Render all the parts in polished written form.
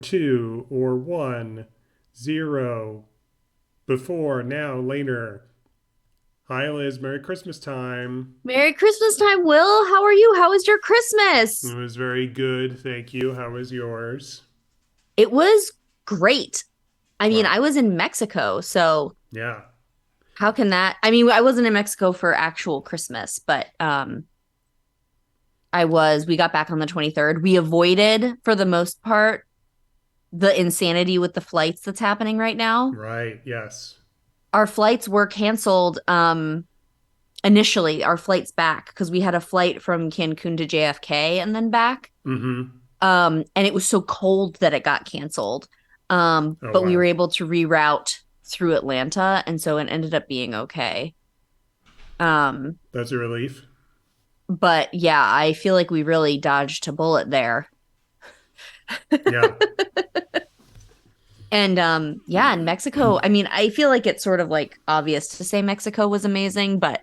2 or 1, 0, before, now, later. Hi, Liz. Merry Christmas time. Merry Christmas time, Will. How are you? How was your It Christmas? was very good. Thank you. How was yours? It was great. I mean, Wow. I was in Mexico, so Yeah. how can that? I mean, I wasn't in Mexico for actual Christmas, but we got back on the 23rd. We avoided for the most part the insanity with the flights that's happening right now. Right. Yes. Our flights were canceled initially, our flights back because we had a flight from Cancun to JFK and then back. Mm-hmm. And it was so cold that it got canceled. Oh, But we were wow. able to reroute through Atlanta, and so it ended up being okay. Um, That's a relief. but yeah, I feel like we really dodged a bullet there. Yeah. And yeah, in Mexico, I mean, I feel like it's sort of like obvious to say Mexico was amazing, but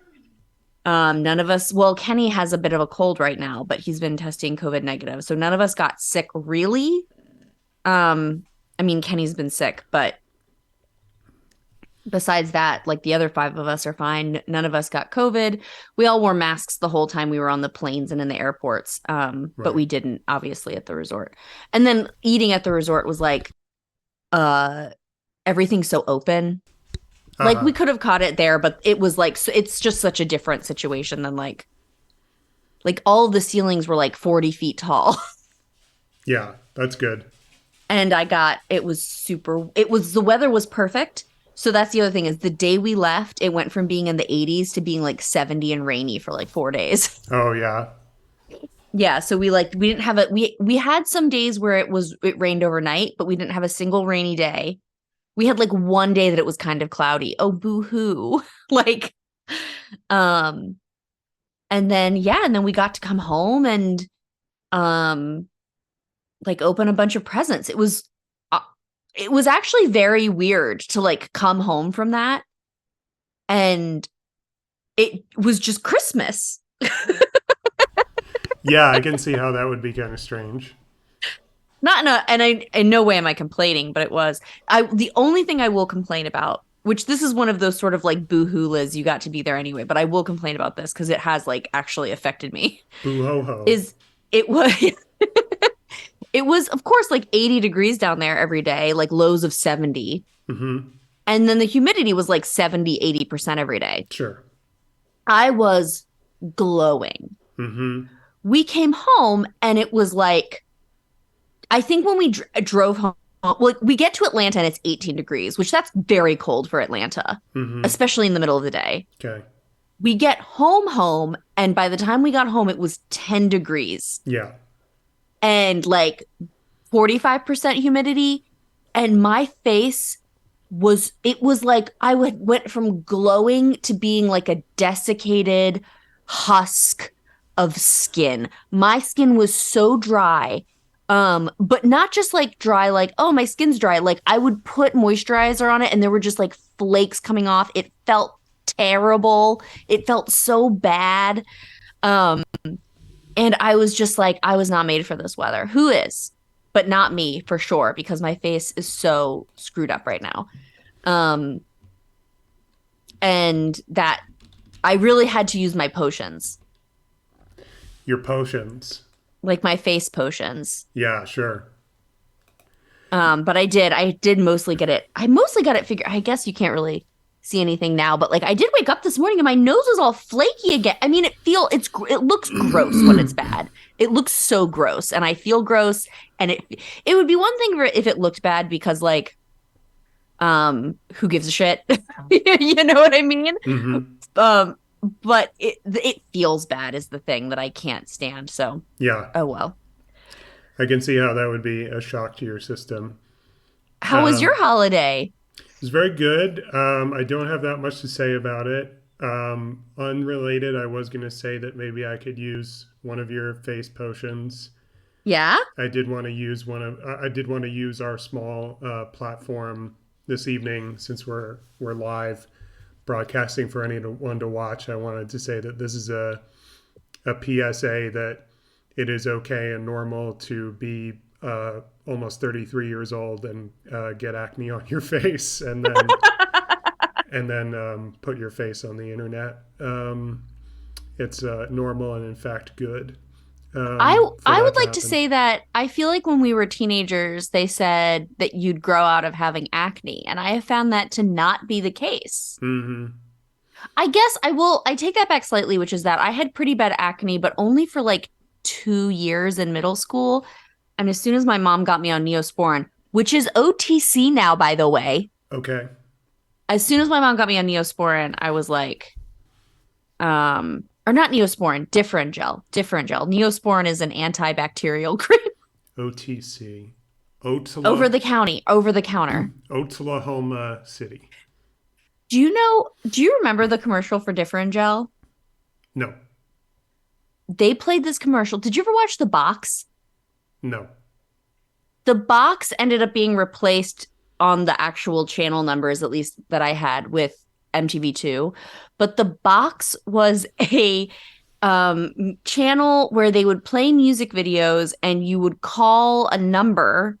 none of us, well, Kenny has a bit of a cold right now, but he's been testing COVID negative. So none of us got sick really. I mean, Kenny's been sick, but besides that, like the other five of us are fine. None of us got COVID. We all wore masks the whole time we were on the planes and in the airports. But Right. we didn't obviously at the resort. And then eating at the resort was like uh everything's so open. Like we Uh-huh. could have caught it there, but it was like it's just such a different situation than like all the ceilings were like 40 feet tall. Yeah. That's good. And it was the weather was perfect. So that's the other thing is the day we left, it went from being in the 80s to being like 70 and rainy for like 4 days. Oh, yeah. Yeah, so we didn't have we had some days where it rained overnight, but we didn't have a single rainy day. We had like one day that it was kind of cloudy. Oh, boo-hoo. Like um and then we got to come home and um like open a bunch of presents. Uh, it was actually very weird to like come home from that and it was just Christmas. Yeah. I can see how that would be kind of strange. Not in a, and I in no way am I complaining, but it was. I The only thing I will complain about, which this is one of those sort of like boohoo Liz, you got to be there anyway, but I will complain about this because it has like actually affected me. Boo ho ho. Is it was it was of course like 80 degrees down there every day, like lows of 70. Mm-hmm. And then the humidity was like 70, 80% every day. Sure. I was glowing. Mm-hmm. We came home and it was like, I think when we drove home, well, we get to Atlanta and it's 18 degrees, which that's very cold for Atlanta, Mm-hmm. especially in the middle of the day. Okay. We get home, and by the time we got home, it was 10 degrees Yeah. and like 45% humidity. And my face it was like went from glowing to being like a desiccated husk of skin. My skin was so dry. But not just like dry, like, oh, my skin's dry. Like I would put moisturizer on it and there were just like flakes coming off. It felt terrible. It felt so bad. Um, and I was just like, I was not made for this weather. Who is? But not me for sure, because my face is so screwed up right now. Um, and that I really had to use my potions, Your potions. like my face potions. Yeah, sure. But I did mostly get it. I mostly got it figured. I guess you can't really see anything now, but like I did wake up this morning and my nose was all flaky again. I mean, it looks gross when it's bad. It looks so gross, and I feel gross. And it would be one thing if it looked bad because like who gives a shit? You know what I mean? Mm-hmm. Um, but it feels bad is the thing that I can't stand. So, Yeah. oh well. I can see how that would be a shock to your system. How was your Um, holiday? it's very good. I don't have that much to say about it. Unrelated, I was going to say that maybe I could use one of your face potions. Yeah? I did want to use one of. I did want to use our small platform this evening since we're live broadcasting for anyone to watch. I wanted to say that this is a PSA that it is okay and normal to be almost 33 years old and get acne on your face and then put your face on the internet. It's normal and in fact good for I that would to like to happen. say that I feel like when we were teenagers, they said that you'd grow out of having acne, and I have found that to not be the case. Mm-hmm. I guess I take that back slightly, which is that I had pretty bad acne, but only for like 2 years in middle school. And as soon as my mom got me on Neosporin, which is OTC now, by the way, Okay. as soon as my mom got me on Neosporin, I was like, or not Neosporin, different gel, different gel. Neosporin is an antibacterial cream. OTC. Over Otala, the county, over the counter. Oklahoma City. Do you remember the commercial for Different Gel? No, They played this commercial. Did you ever watch The Box? no. The box ended up being replaced on the actual channel numbers, at least that I had with MTV2. But the box was a channel where they would play music videos and you would call a number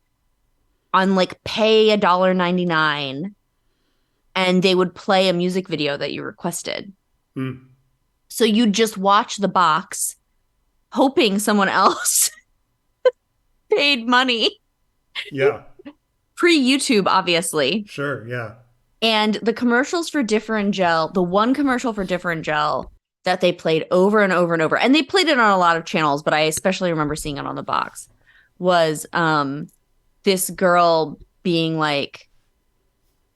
on like pay $1.99 and they would play a music video that you requested. Mm. So you'd just watch the box hoping someone else paid money. Yeah, Pre YouTube, obviously. sure. Yeah. And the commercials for Different Gel, the one commercial for Different Gel that they played over and over and over, and they played it on a lot of channels, but I especially remember seeing it on the box, was this girl being like,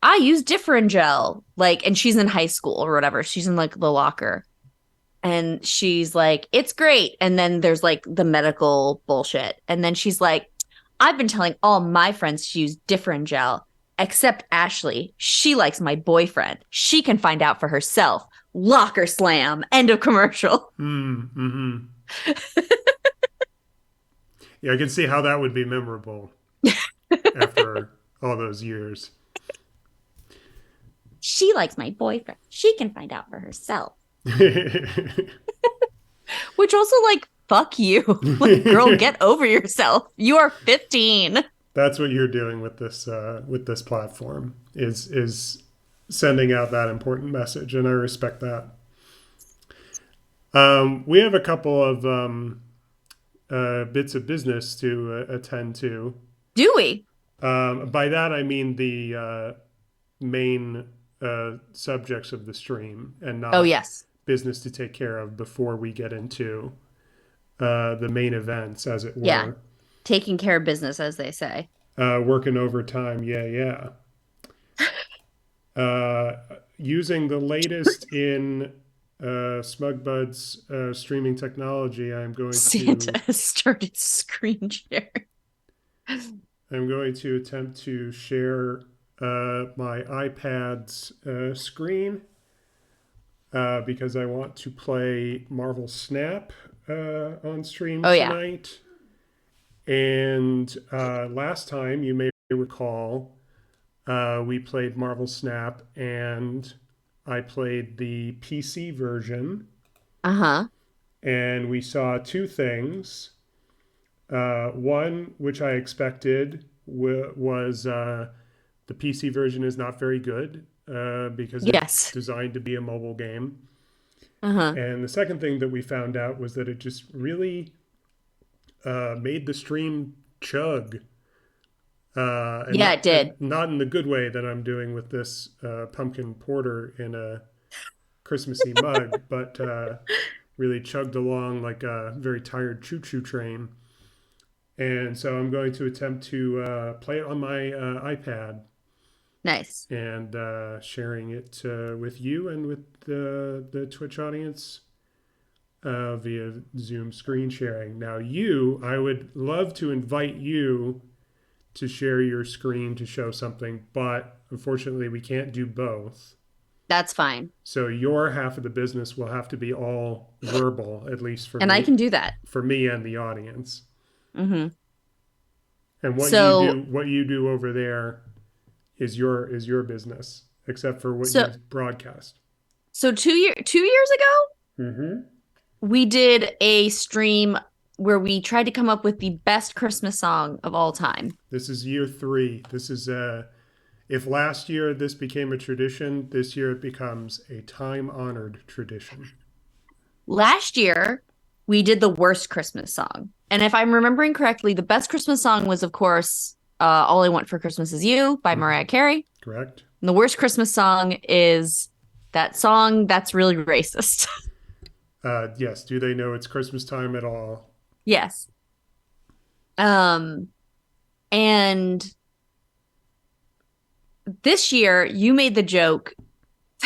I use Different Gel. Like, and she's in high school or whatever. She's in like the locker. And she's like, it's great. And then there's like the medical bullshit. And then she's like, I've been telling all my friends to use Different Gel, except Ashley. She likes my boyfriend. She can find out for herself. Locker slam. End of commercial. Mm-hmm. Yeah, I can see how that would be memorable after all those years. She likes my boyfriend. She can find out for herself. Which also, like, fuck you. Like, girl, get over yourself. You are 15. That's what you're doing with this platform is sending out that important message, and I respect that. We have a couple of bits of business to attend to. Do we? By that I mean the main subjects of the stream, and Oh, not yes. business to take care of before we get into the main events, as it Yeah. were. Taking care of business, as they say. Working overtime, yeah, yeah. Using the latest in SmugBud's streaming technology, Santa has started screen sharing. I'm going to attempt to share my iPad's screen because I want to play Marvel Snap on stream Oh, yeah. tonight. And last time, you may recall, we played Marvel Snap, and I played the PC version, Uh-huh. and we saw two things. One, which I expected, was the PC version is not very good because it's Yes. designed to be a mobile game. Uh-huh. And the second thing that we found out was that it just really made the stream chug. Yeah, it And did. not in the good way that I'm doing with this pumpkin porter in a Christmassy mug, but really chugged along like a very tired choo-choo train. And so I'm going to attempt to play it on my iPad Nice. and sharing it with you and with the Twitch audience via Zoom screen sharing. Now, I would love to invite you to share your screen to show something, but unfortunately, we can't do both. That's fine. So your half of the business will have to be all verbal, at least And I can do that. for me and the audience. Mm-hmm. And So, what you do over there is your business, except for what so, you broadcast. so 2 years ago, Mm-hmm. we did a stream where we tried to come up with the best Christmas song of all time. This is year three. This is if last year this became a tradition, this year it becomes a time-honored tradition. Last year, we did the worst Christmas song. And if I'm remembering correctly, the best Christmas song was, of course, All I Want for Christmas Is You by Mariah Carey. Correct. And the worst Christmas song is that song that's really racist. Yes. Do they know it's Christmas time at all? Yes. Um, and this year you made the joke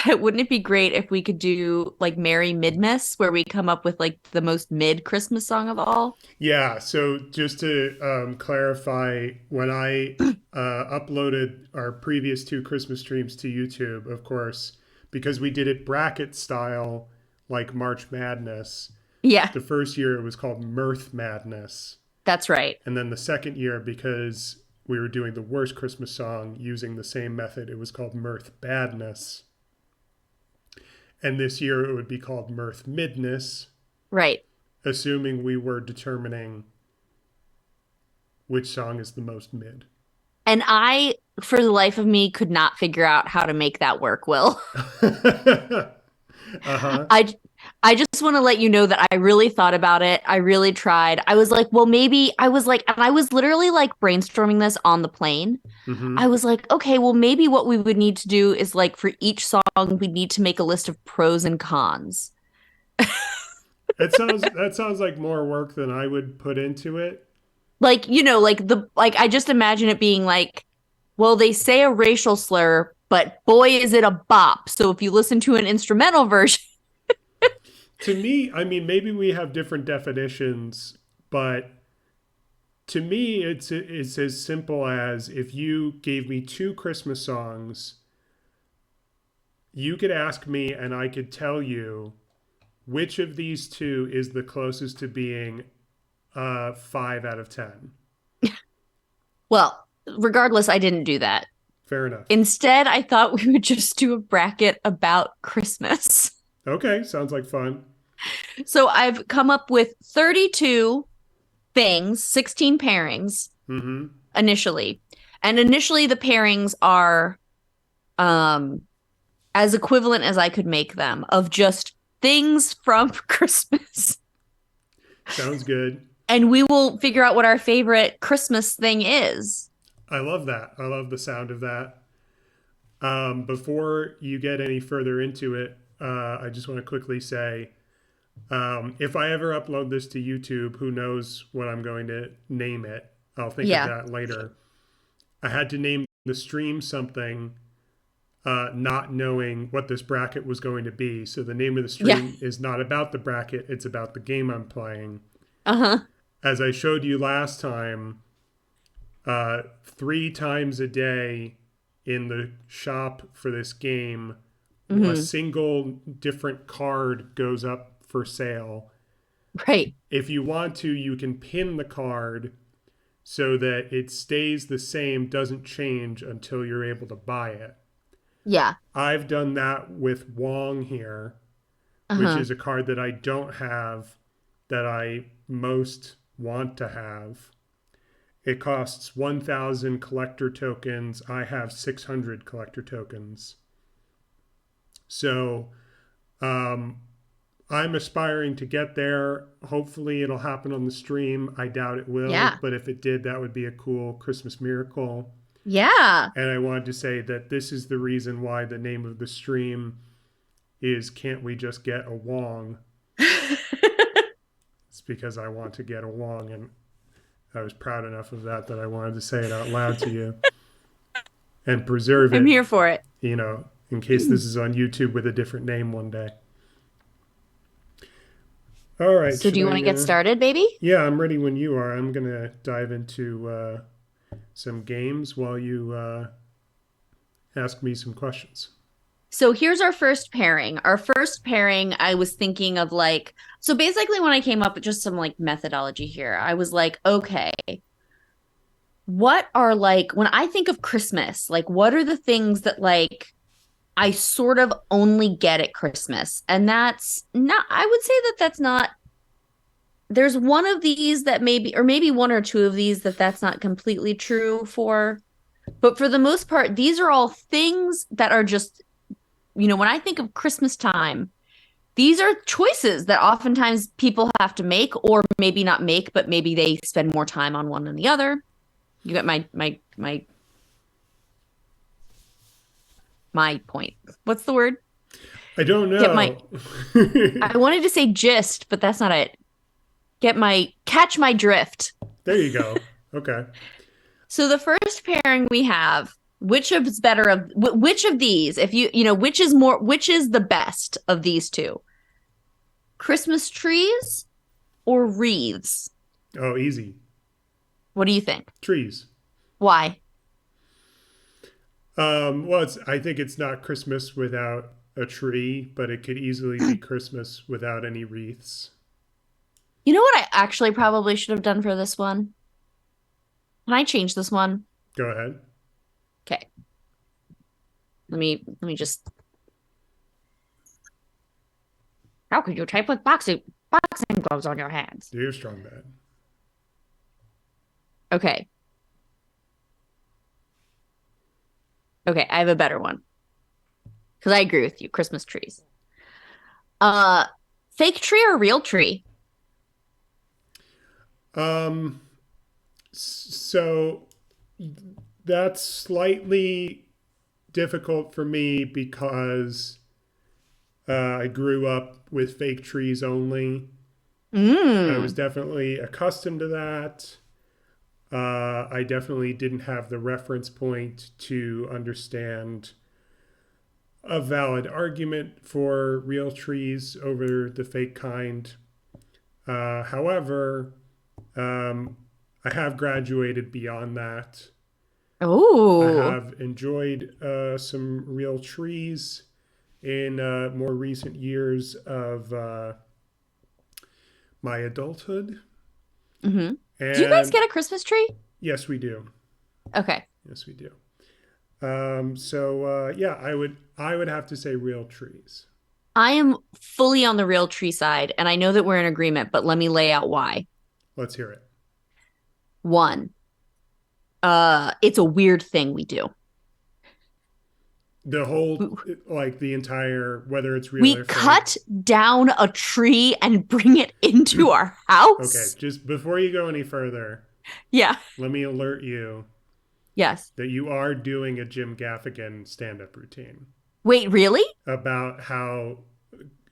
that wouldn't it be great if we could do like Merry Midmas, where we come up with like the most mid Christmas song of all? Yeah. So just to clarify, when I uploaded our previous two Christmas streams to YouTube, of course, because we did it bracket style, like March Madness. Yeah, The first year it was called Mirth Madness. that's right. And then the second year, because we were doing the worst Christmas song using the same method, it was called Mirth Badness. And this year it would be called Mirth Midness, Right. assuming we were determining which song is the most mid. And I, for the life of me, could not figure out how to make that work, Will. Uh-huh. I just want to let you know that I really thought about it. I really tried. I was like, well, maybe I was like, and I was literally like brainstorming this on the plane. Mm-hmm. I was like, okay, well, maybe what we would need to do is like for each song, we need to make a list of pros and cons. That sounds like more work than I would put into it. Like, you know, like I just imagine it being like, well, they say a racial slur, but boy, is it a bop. So if you listen to an instrumental version, To me, I mean, maybe we have different definitions, but to me, it's as simple as if you gave me two Christmas songs, you could ask me and I could tell you which of these two is the closest to being 5 out of 10. well, regardless, I didn't do that. Fair enough. Instead, I thought we would just do a bracket about Christmas. Okay, sounds like fun. So I've come up with 32 things, 16 pairings Mm-hmm. initially. And initially the pairings are as equivalent as I could make them of just things from Christmas. Sounds good. And we will figure out what our favorite Christmas thing is. I love that. I love the sound of that. Before you get any further into it, I just want to quickly say, if I ever upload this to YouTube, who knows what I'm going to name it? I'll think Yeah. of that later. I had to name the stream something, not knowing what this bracket was going to be. So the name of the stream is not about the bracket, it's about the game I'm playing. Uh-huh. As I showed you last time, 3 times a day in the shop for this game, a single different card goes up for sale. Right. If you want to, you can pin the card so that it stays the same, doesn't change until you're able to buy it. Yeah. I've done that with Wong here, which is a card that I don't have that I most want to have. It costs 1,000 collector tokens. I have 600 collector tokens. So I'm aspiring to get there. Hopefully it'll happen on the stream. I doubt it will. Yeah. But if it did, that would be a cool Christmas miracle. Yeah. And I wanted to say that this is the reason why the name of the stream is Can't We Just Get a Wong? It's because I want to get a Wong, and I was proud enough of that I wanted to say it out loud to you and preserve it. I'm here for it. You know, in case this is on YouTube with a different name one day. All right. So do you want to get started, baby? Yeah, I'm ready when you are. I'm going to dive into some games while you ask me some questions. So here's our first pairing. Our first pairing, I was thinking of like, so basically when I came up with just some like methodology here, I was like, okay, what are like, when I think of Christmas, like what are the things that like I sort of only get at Christmas? And that's not, I would say that that's not there's one of these that maybe, or maybe one or two of these that's not completely true for. But for the most part, these are all things that are just, when I think of Christmas time, these are choices that oftentimes people have to make, or maybe not make, but maybe they spend more time on one than the other. You get my point. What's the word? I don't know. I wanted to say gist, but that's not it. Catch my drift. There you go. Okay. So the first pairing we have, which of these, if which is the best of these two? Christmas trees or wreaths? Oh, easy. What do you think? Trees. Why? Well, I think it's not Christmas without a tree, but it could easily be Christmas without any wreaths. You know what I actually probably should have done for this one? Can I change this one? Go ahead. Okay. Let me just. How could you type with boxing gloves on your hands? You're strong, bad. Okay. Okay, I have a better one. Because I agree with you. Christmas trees. Fake tree or real tree? So that's slightly difficult for me because I grew up with fake trees only. I was definitely accustomed to that. I definitely didn't have the reference point to understand a valid argument for real trees over the fake kind. However, I have graduated beyond that. Oh. I have enjoyed some real trees in more recent years of my adulthood. Mm-hmm. Do you guys get a Christmas tree? Yes, we do. Okay. Yes, we do. Yeah, I would have to say real trees. I am fully on the real tree side, and I know that we're in agreement, but let me lay out why. Let's hear it. One, it's a weird thing we do. The whole, like the entire, whether it's real we or fake. cut down a tree and bring it into our house. Okay, just before you go any further, yeah, let me alert you. Yes. That you are doing a Jim Gaffigan stand-up routine. Wait, really? About how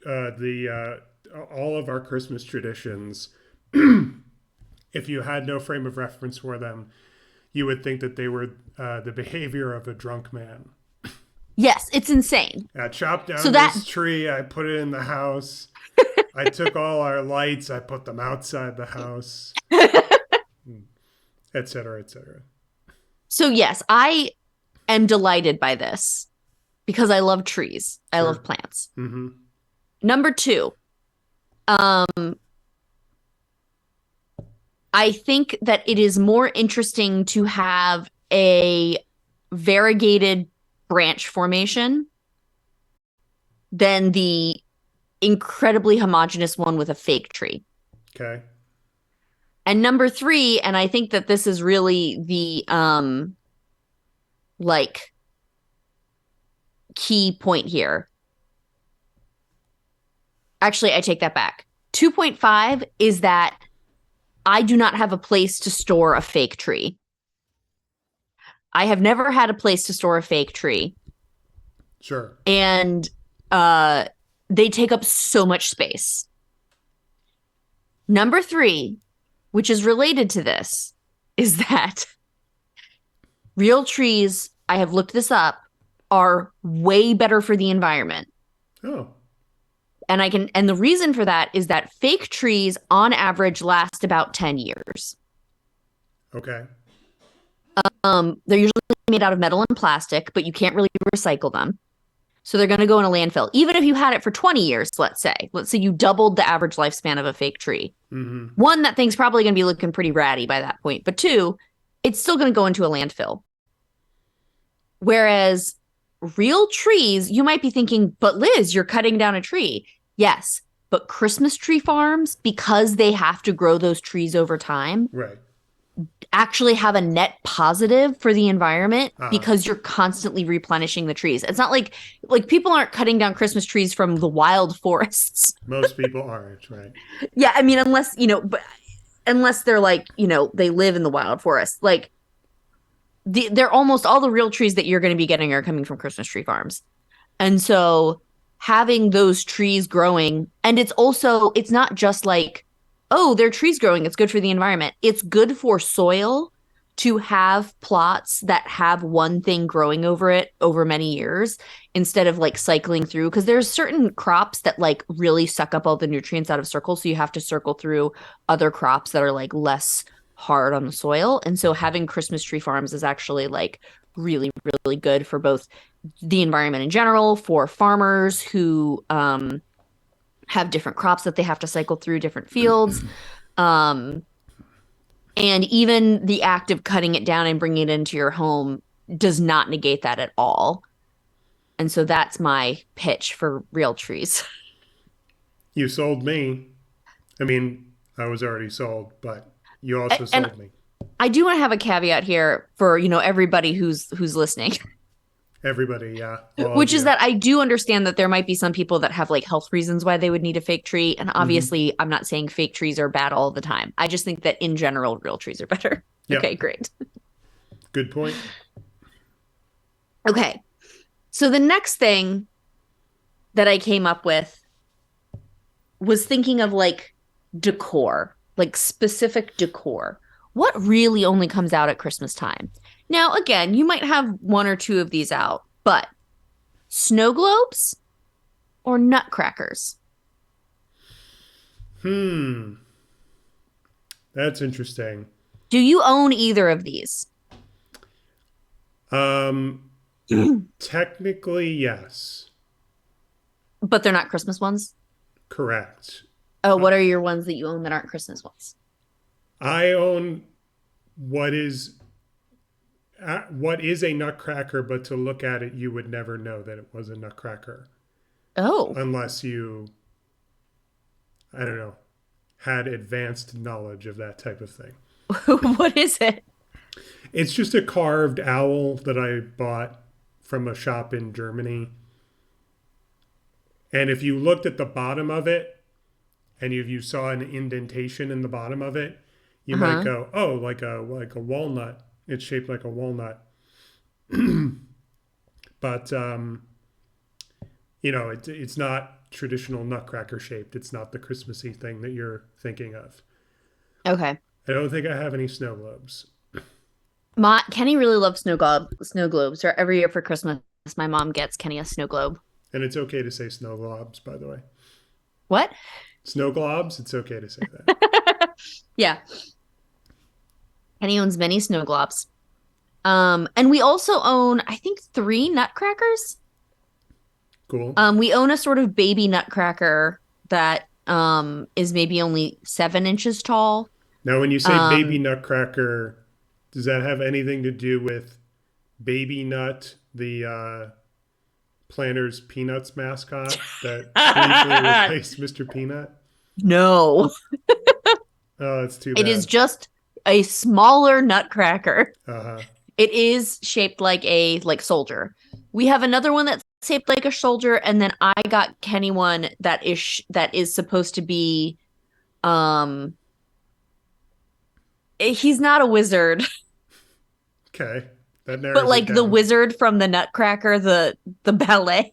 all of our Christmas traditions, if you had no frame of reference for them, you would think that they were the behavior of a drunk man. Yes, it's insane. I chopped down this tree. I put it in the house. I took all our lights. I put them outside the house, et cetera, et cetera. So yes, I am delighted by this because I love trees. I love plants. Mm-hmm. Number two, I think that it is more interesting to have a variegated branch formation than the incredibly homogeneous one with a fake tree. Okay. And number three, and I think that this is really the key point here. Actually, I take that back. 2.5 is that I do not have a place to store a fake tree. I have never had a place to store a fake tree. Sure. And they take up so much space. Number three, which is related to this, is that real trees, I have looked this up, are way better for the environment. Oh. And the reason for that is that fake trees on average last about 10 years. Okay. They're usually made out of metal and plastic, but you can't really recycle them. So they're going to go in a landfill. Even if you had it for 20 years, let's say you doubled the average lifespan of a fake tree. Mm-hmm. One, that thing's probably going to be looking pretty ratty by that point. But two, it's still going to go into a landfill. Whereas real trees, you might be thinking, but Liz, you're cutting down a tree. Yes, but Christmas tree farms, because they have to grow those trees over time, Right. actually have a net positive for the environment Uh-huh. because you're constantly replenishing the trees. It's not like people aren't cutting down Christmas trees from the wild forests. Most people aren't, right? Yeah, I mean, unless, but unless they're like, they live in the wild forest. Like they're almost all the real trees that you're going to be getting are coming from Christmas tree farms. And so having those trees growing, and it's not just like, oh, there are trees growing, it's good for the environment. It's good for soil to have plots that have one thing growing over it over many years instead of like cycling through, because there's certain crops that like really suck up all the nutrients out of circles, so you have to circle through other crops that are like less hard on the soil. And so having Christmas tree farms is actually like really really good for both the environment in general, for farmers who have different crops that they have to cycle through different fields. Um, and even the act of cutting it down and bringing it into your home does not negate that at all. And so that's my pitch for real trees. You sold me. I mean, I was already sold, but you also And sold me. I do want to have a caveat here for, everybody who's listening. Everybody, yeah, all of Which is you. that I do understand that there might be some people that have like health reasons why they would need a fake tree. And Mm-hmm. obviously, I'm not saying fake trees are bad all the time. I just think that in general, real trees are better. Okay, Yep. great. Good point. Okay. So the next thing that I came up with was thinking of like decor, like specific decor. What really only comes out at Christmas time? Now, again, you might have one or two of these out, but snow globes or nutcrackers? Hmm. That's interesting. Do you own either of these? Um, Technically, yes. But they're not Christmas ones? Correct. Oh, Uh, what are your ones that you own that aren't Christmas ones? I own what is what is a nutcracker, but to look at it, you would never know that it was a nutcracker Oh, unless you, I don't know, had advanced knowledge of that type of thing. what is it? It's just a carved owl that I bought from a shop in Germany. And if you looked at the bottom of it and if you saw an indentation in the bottom of it, you might Uh-huh. go, "Oh, like a walnut. It's shaped like a walnut." But it's not traditional nutcracker shaped. It's not the Christmassy thing that you're thinking of. Okay. I don't think I have any snow globes. My Kenny really loves snow globes. Or every year for Christmas, my mom gets Kenny a snow globe. And it's okay to say snow globes, by the way. What? Snow globes, it's okay to say that. Yeah. Kenny owns many snow globes. And we also own, I think, three nutcrackers. Cool. We own a sort of baby nutcracker that is maybe only 7 inches tall. Now, when you say baby Um, nutcracker, does that have anything to do with Baby Nut, the Planters Peanuts mascot that briefly replaced Mr. Peanut? no, Oh, that's too it is bad. just a smaller nutcracker. Uh huh. It is shaped like a like soldier. We have another one that's shaped like a soldier, and then I got Kenny one that is supposed to be um he's not a wizard, Okay. That but narrows it like the down. wizard from the Nutcracker, the ballet.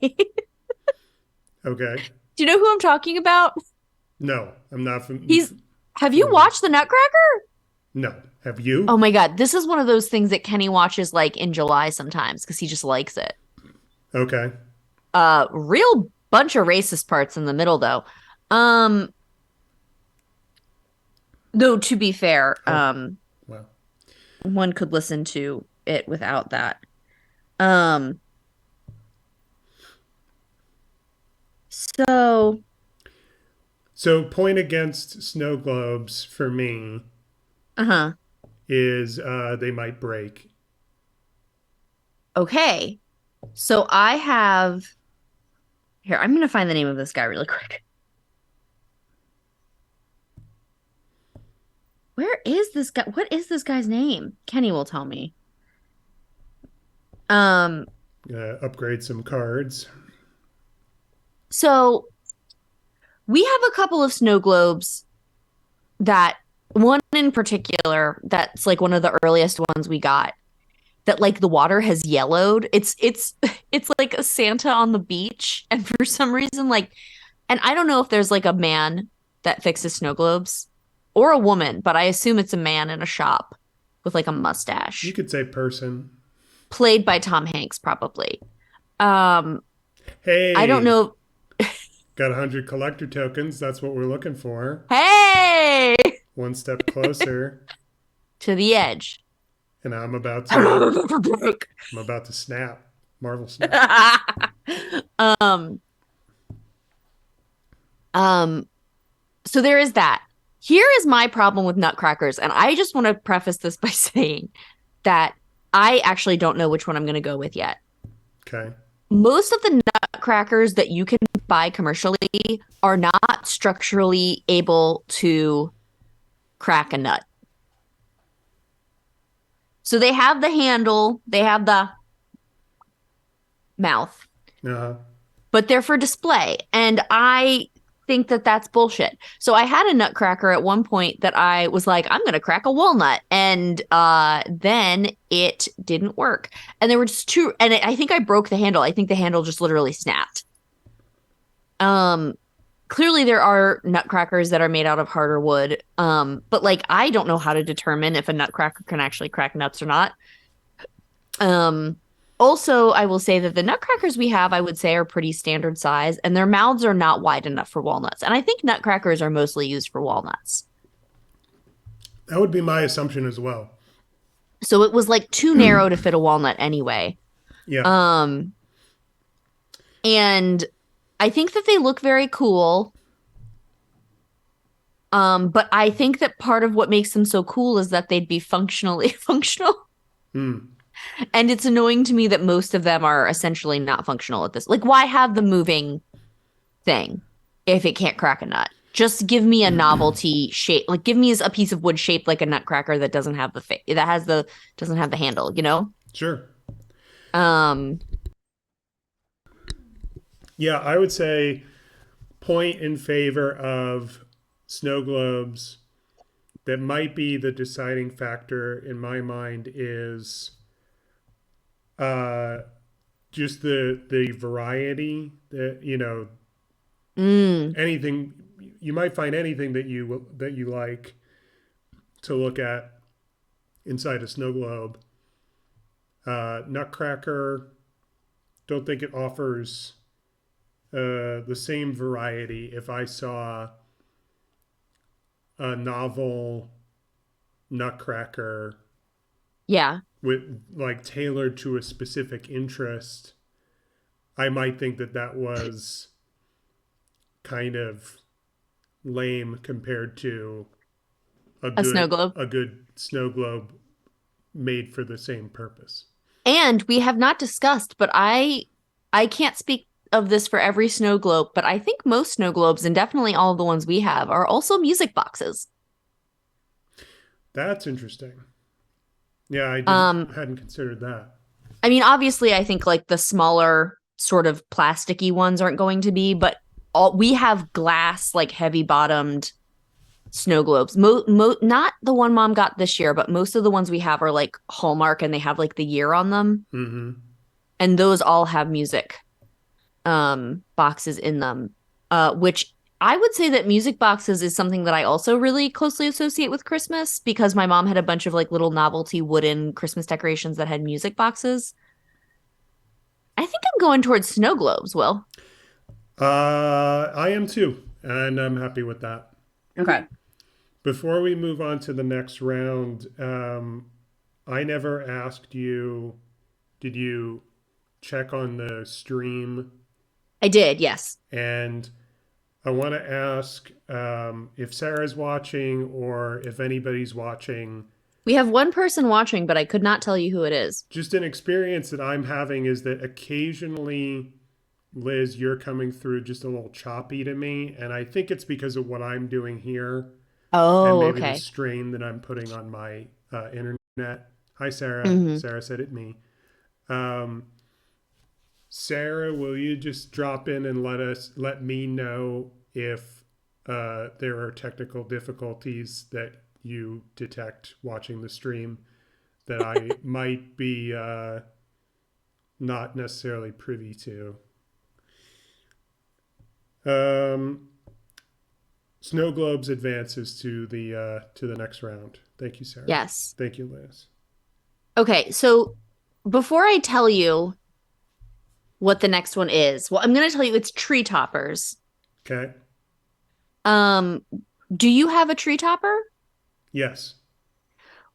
Okay. Do you know who I'm talking about? No, I'm not He's Have you familiar. watched the Nutcracker? No. Have Oh you? my god, this is one of those things that Kenny watches like in July sometimes because he just likes it. Okay. Real bunch of racist parts in the middle though. Um, though to be fair, Oh, well. one could listen to it without that. Um, so So, point against snow globes for me uh-huh. is they might break. Okay. So I have here, I'm gonna find the name of this guy really quick. Where is this guy? What is this guy's name? Kenny will tell me. Um, Upgrade some cards. so we have a couple of snow globes that one in particular that's like one of the earliest ones we got that like the water has yellowed. It's like a Santa on the beach and for some reason like and I don't know if there's like a man that fixes snow globes or a woman, but I assume it's a man in a shop with like a You mustache. could say person. Played by Tom Hanks probably. Um I don't Hey, know. got 100 collector tokens. That's what we're looking for. Hey! One step closer. To the edge. And um I'm about to snap. Marvel snap. um so there is that. Here is my problem with nutcrackers, and I just want to preface this by saying that I actually don't know which one I'm going to go with yet. Okay. Most of the nutcrackers that you can buy commercially are not structurally able to crack a nut. So they have the handle, they have the mouth, Uh-huh. but they're for display. And I think that that's bullshit. So I had a nutcracker at one point that I was like, I'm going to crack a walnut. And then it didn't work. And there were just two, and I think I broke the handle. I think the handle just literally snapped. Um, Clearly there are nutcrackers that are made out of harder wood. But like, I don't know how to determine if a nutcracker can actually crack nuts or not. Um, Also, I will say that the nutcrackers we have, I would say, are pretty standard size, and their mouths are not wide enough for walnuts. And I think nutcrackers are mostly used for walnuts. That would be my assumption as well. So it was like too narrow to fit a walnut anyway. Yeah. Um, and I think that they look very cool. But I think that part of what makes them so cool is that they'd be functionally functional. Hmm. And it's annoying to me that most of them are essentially not functional at this. Like, why have the moving thing if it can't crack a nut? Just give me a novelty shape. Like, give me a piece of wood shaped like a nutcracker that doesn't have the doesn't have the handle. You know? Sure. Um, Yeah, I would say point in favor of snow globes that might be the deciding factor in my mind is uh, just the variety that mm, anything you might find anything that you like to look at inside a snow globe. Nutcracker, don't think it offers the same variety. If I saw a novel Nutcracker yeah. with like tailored to a specific interest, I might think that that was kind of lame compared to A snow globe. a good snow globe made for the same purpose. And we have not discussed, but I can't speak of this for every snow globe, but I think most snow globes and definitely all of the ones we have are also music boxes. That's interesting. Yeah, I didn't Um, hadn't considered that. I mean, obviously, I think like the smaller sort of plasticky ones aren't going to be, but we have glass, like heavy bottomed snow globes. Not the one mom got this year, but most of the ones we have are like Hallmark and they have like the year on them. Mm-hmm. And those all have music boxes in them, which I would say that music boxes is something that I also really closely associate with Christmas because my mom had a bunch of like little novelty wooden Christmas decorations that had music boxes. I think I'm going towards snow globes, Will. I am too, and I'm happy with that. Okay. Before we move on to the next round, I never asked you, did you check on the stream? I did, yes. And I want to ask if Sarah's watching or if anybody's watching. We have one person watching, but I could not tell you who it is. Just an experience that I'm having is that occasionally, Liz, you're coming through just a little choppy to me. And I think it's because of what I'm doing here. and Oh, maybe the okay. strain that I'm putting on my internet. Hi, Sarah. Hmm. Sarah said it me. Um, Sarah, will you just drop in and let me know if there are technical difficulties that you detect watching the stream that I might be not necessarily privy to. Um, Snow Globes advances to the next round. Thank you, Sarah. Yes. Thank you, Liz. Okay, so before I tell you what the next one is, well, I'm going to tell you it's tree toppers. Okay. Um, do you have a tree topper? Yes.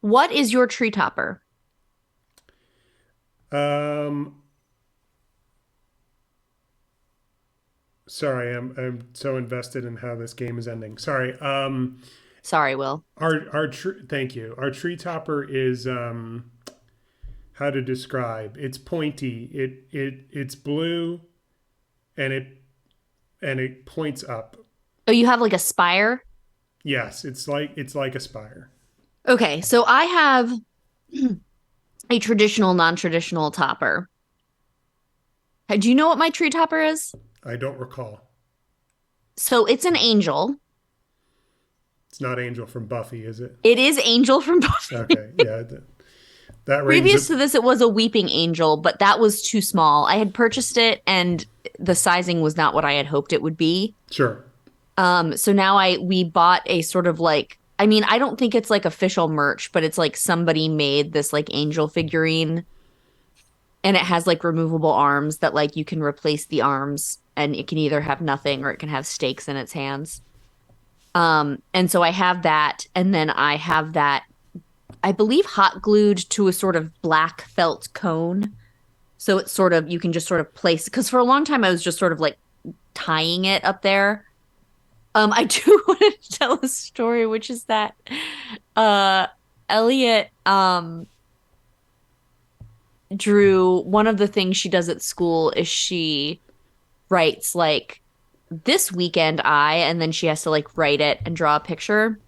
What is your tree topper? Um, Sorry, I'm so invested in how this game is ending. Sorry. Sorry, Will. Thank you. Our tree topper is how to describe. It's pointy. It's blue and it points up. Oh, you have like a spire? Yes, it's like a spire. Okay, so I have a traditional, non-traditional topper. Do you know what my tree topper is? I don't recall. So it's an angel. It's not Angel from Buffy, is it? It is Angel from Buffy. Okay, yeah, that rings Previous it. to this, it was a weeping angel, but that was too small. I had purchased it and the sizing was not what I had hoped it would be. Sure. So now we bought a sort of like, I mean, I don't think it's like official merch, but it's like somebody made this like angel figurine and it has like removable arms that like you can replace the arms and it can either have nothing or it can have stakes in its hands. And so I have that, and then I have that, I believe, hot glued to a sort of black felt cone. So it's sort of, you can just sort of place, because for a long time I was just sort of like tying it up there. I do want to tell a story, which is that uh Elliot drew one of the things she does at school is she writes like this weekend and then she has to like write it and draw a picture.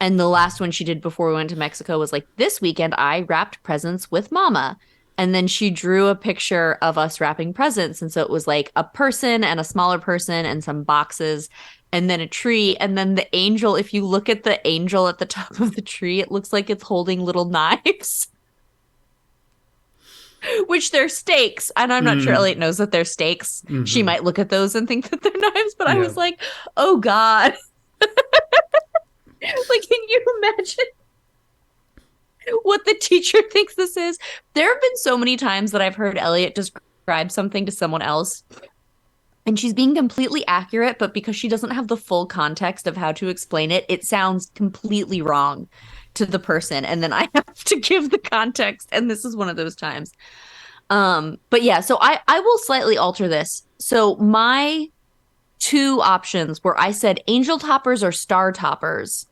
And the last one she did before we went to Mexico was like, this weekend I wrapped presents with mama. And then she drew a picture of us wrapping presents. And so it was like a person and a smaller person and some boxes and then a tree. And then the angel, if you look at the angel at the top of the tree, it looks like it's holding little knives, which they're stakes. And I'm not sure Mm, Elliot knows that they're stakes. She mm-hmm. might look at those and think that they're knives, but I Yeah. was like, oh God. Like, can you imagine what the teacher thinks this is? There have been so many times that I've heard Elliot describe something to someone else and she's being completely accurate, but because she doesn't have the full context of how to explain it, it sounds completely wrong to the person. And then I have to give the context. And this is one of those times. But yeah, so I will slightly alter this. So my two options where I said angel toppers or star toppers.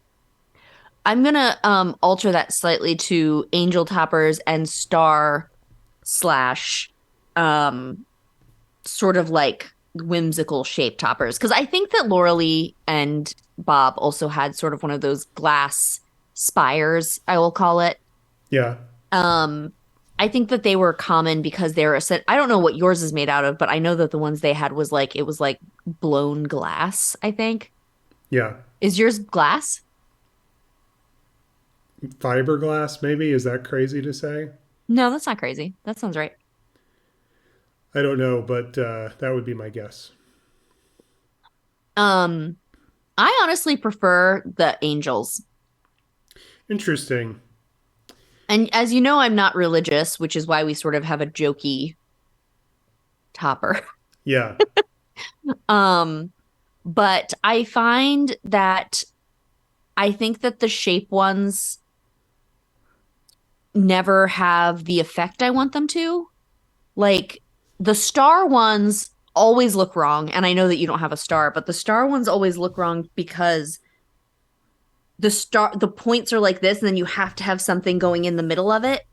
I'm gonna alter that slightly to angel toppers and star slash um sort of like whimsical shape toppers. Because I think that Laura Lee and Bob also had sort of one of those glass spires, I will call it. Yeah. Um, I think that they were common because they were a set. I don't know what yours is made out of, but I know that the ones they had was like it was like blown glass, I think. Yeah. Is yours glass? Fiberglass, maybe? Is that crazy to say? No, that's not crazy. That sounds right. I don't know, but that would be my guess. Um, I honestly prefer the angels. Interesting. And as you know, I'm not religious, which is why we sort of have a jokey topper. Yeah. Um, but I find that I think that the shape ones never have the effect I want them to. Like the star ones always look wrong. And I know that you don't have a star, but the star ones always look wrong because the points are like this, and then you have to have something going in the middle of it.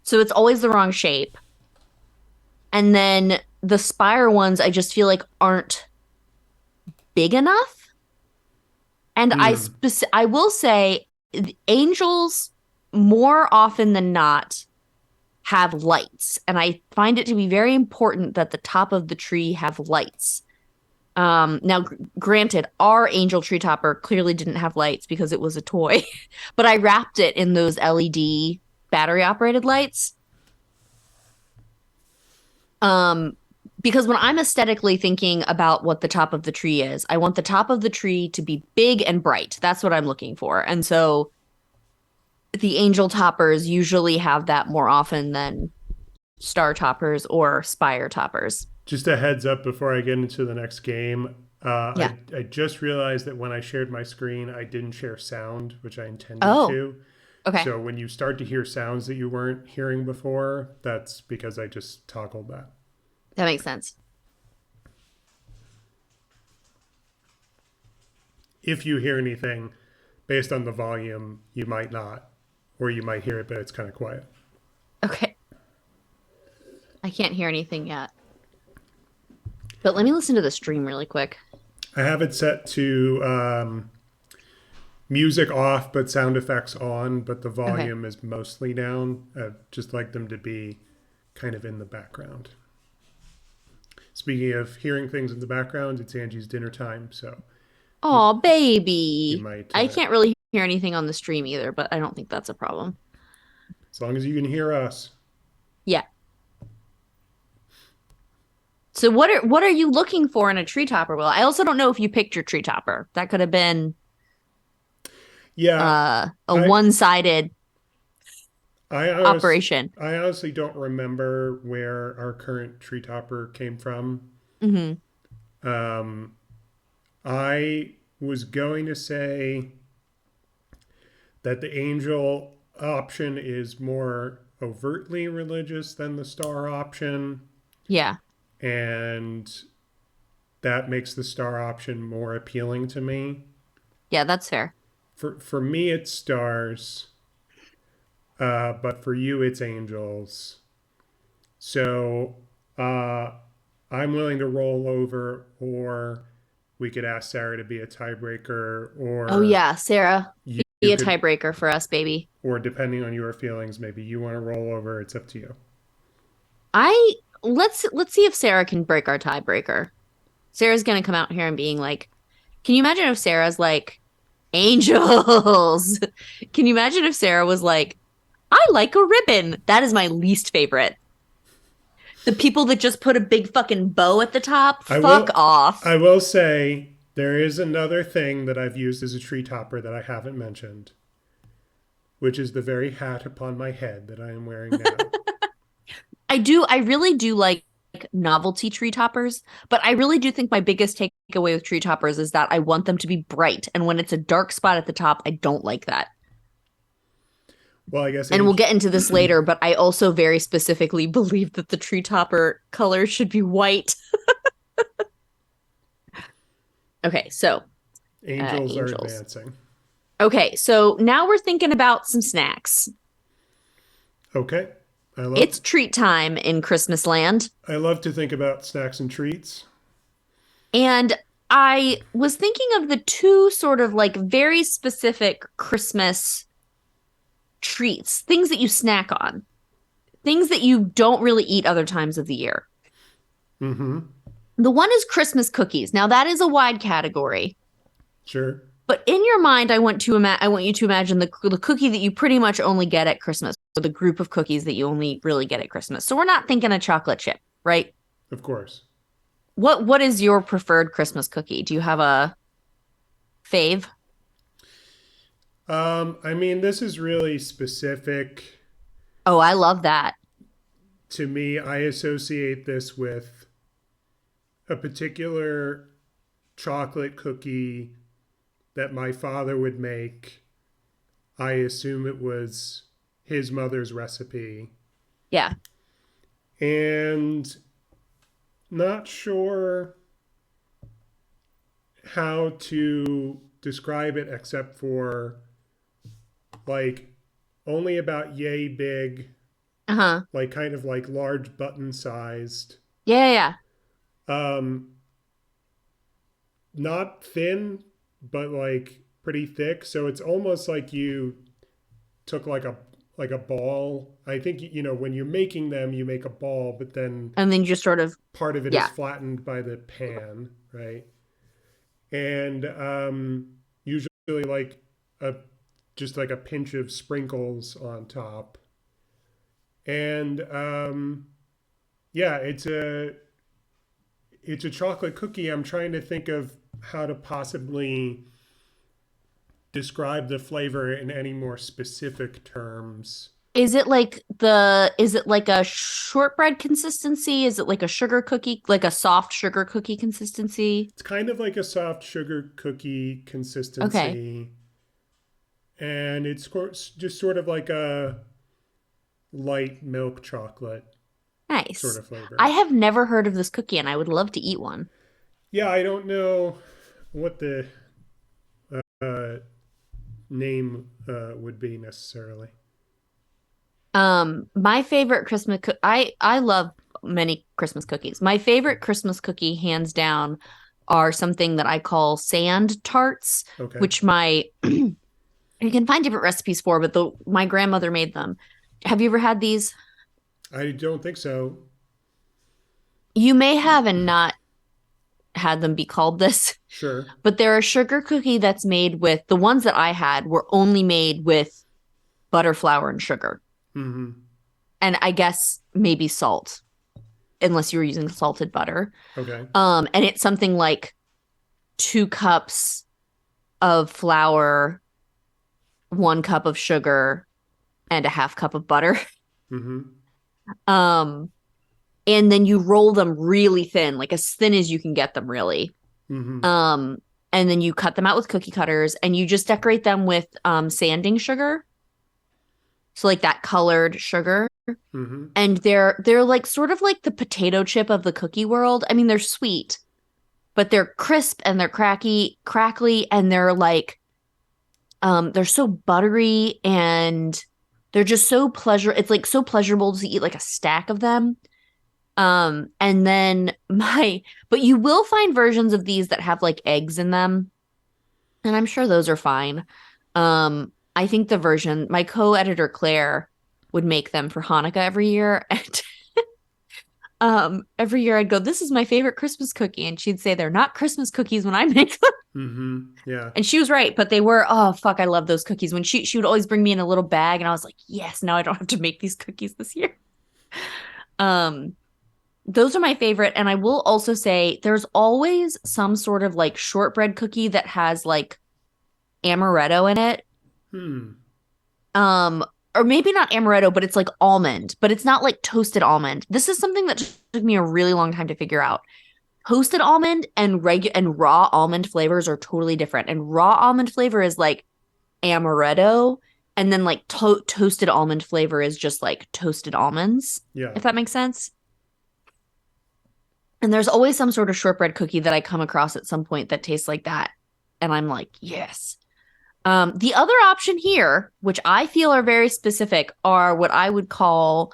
So it's always the wrong shape. And then the spire ones, I just feel like aren't big enough. And Mm. I will say angels more often than not have lights, and I find it to be very important that the top of the tree have lights. Now, granted, our angel tree topper clearly didn't have lights because it was a toy, but I wrapped it in those LED battery operated lights. Um, because when I'm aesthetically thinking about what the top of the tree is, I want the top of the tree to be big and bright. That's what I'm looking for. And so the angel toppers usually have that more often than star toppers or spire toppers. Just a heads up before I get into the next game. Yeah. I just realized that when I shared my screen, I didn't share sound, which I intended Oh, to. okay. So when you start to hear sounds that you weren't hearing before, that's because I just toggled that. That makes sense. If you hear anything based on the volume, you might not, or you might hear it, but it's kind of quiet. Okay. I can't hear anything yet. But let me listen to the stream really quick. I have it set to music off, but sound effects on, but the Okay. volume is mostly down. I just like them to be kind of in the background. Speaking of hearing things in the background, it's Angie's dinner time, so you, Oh, you baby. might, I can't really hear anything on the stream either, but I don't think that's a problem. as long as you can hear us. Yeah. So what are you looking for in a tree topper, Will? I also don't know if you picked your tree topper. That could have been Yeah, a I one-sided I honest operation. I honestly don't remember where our current tree topper came from. Hmm. Um, I was going to say that the angel option is more overtly religious than the star option, Yeah. and that makes the star option more appealing to me. Yeah, that's fair. For me, it's stars, but for you, it's angels. So uh, I'm willing to roll over, or we could ask Sarah to be a tiebreaker, Oh or yeah, Sarah, you be a could, tiebreaker for us, baby. or depending on your feelings, maybe you want to roll over. It's up to you. I let's see if Sarah can break our tiebreaker. Sarah's gonna come out here and being like, can you imagine if Sarah's like, angels? Can you imagine if Sarah was like, I like a ribbon? That is my least favorite. The people that just put a big fucking bow at the top, I fuck will, off. I will say there is another thing that I've used as a tree topper that I haven't mentioned, which is the very hat upon my head that I am wearing now. I really do like novelty tree toppers, but I really do think my biggest takeaway with tree toppers is that I want them to be bright. And when it's a dark spot at the top, I don't like that. Well, I guess And we'll Ange- get into this later, but I also very specifically believe that the tree topper color should be white. Okay, so angels are angels. advancing. Okay, so now we're thinking about some snacks. Okay. I love It's treat time in Christmas land. I love to think about snacks and treats. And I was thinking of the two sort of like very specific Christmas treats, things that you snack on, things that you don't really eat other times of the year. Mm-hmm. The one is Christmas cookies. Now that is a wide category, Sure. but in your mind, I want you to imagine the cookie that you pretty much only get at Christmas, or the group of cookies that you only really get at Christmas. So we're not thinking a chocolate chip, right? Of course. What is your preferred Christmas cookie? Do you have a fave? I mean, this is really specific Oh, I love that. to me. I associate this with a particular chocolate cookie that my father would make. I assume it was his mother's recipe. Yeah. And not sure how to describe it except for like only about yay big, Uh-huh. like kind of like large button sized. Yeah, yeah. Um, not thin, but like pretty thick. So it's almost like you took like a ball. I think when you're making them, you make a ball, but then And then you just sort of, part of it is yeah. flattened by the pan, right? And usually like a just like a pinch of sprinkles on top. And yeah, it's a chocolate cookie. I'm trying to think of how to possibly describe the flavor in any more specific terms. is it like a shortbread consistency? Is it like a sugar cookie, like a soft sugar cookie consistency? It's kind of like a soft sugar cookie Okay. consistency, and it's just sort of like a light milk chocolate sort Nice. of I flavor. have never heard of this cookie and I would love to eat one. Yeah, I don't know what the uh, name would be necessarily. My favorite I love many Christmas cookies. My favorite Christmas cookie, hands down, are something that I call sand tarts, Okay. which my you can find different recipes for, but the my grandmother made them. Have you ever had these? I don't think so. You may have and not had them be called this, Sure. but they're a sugar cookie that's made with the ones that I had were only made with butter, flour, and sugar. Mm-hmm. And I guess maybe salt, unless you were using salted butter. Okay. And it's something like 2 cups of flour, 1 cup of sugar, and a half cup of butter. Mm-hmm. Um, and then you roll them really thin, like as thin as you can get them, really. Mm-hmm. Um, and then you cut them out with cookie cutters and you just decorate them with sanding sugar. So like that colored sugar. Mm-hmm. And they're like sort of like the potato chip of the cookie world. I mean, they're sweet, but they're crisp and they're crackly, and they're so buttery and they're just so it's like so pleasurable to eat like a stack of them. And then but you will find versions of these that have like eggs in them, and I'm sure those are fine. I think my co-editor Claire would make them for Hanukkah every year, and every year I'd go, "This is my favorite Christmas cookie," and she'd say they're not Christmas cookies when I make them. Mm-hmm. Yeah. And she was right, but they were, oh fuck, I love those cookies. When she would always bring me in a little bag, and I was like, yes, now I don't have to make these cookies this year. Um, those are my favorite. And I will also say there's always some sort of like shortbread cookie that has like amaretto in it. Hmm. Um, or maybe not amaretto, but it's like almond, but it's not like toasted almond. This is something that took me a really long time to figure out. Toasted almond and raw almond flavors are totally different. And raw almond flavor is like amaretto, and then like toasted almond flavor is just like toasted almonds, Yeah. if that makes sense. And there's always some sort of shortbread cookie that I come across at some point that tastes like that, and I'm like, yes. The other option here, which I feel are very specific, are what I would call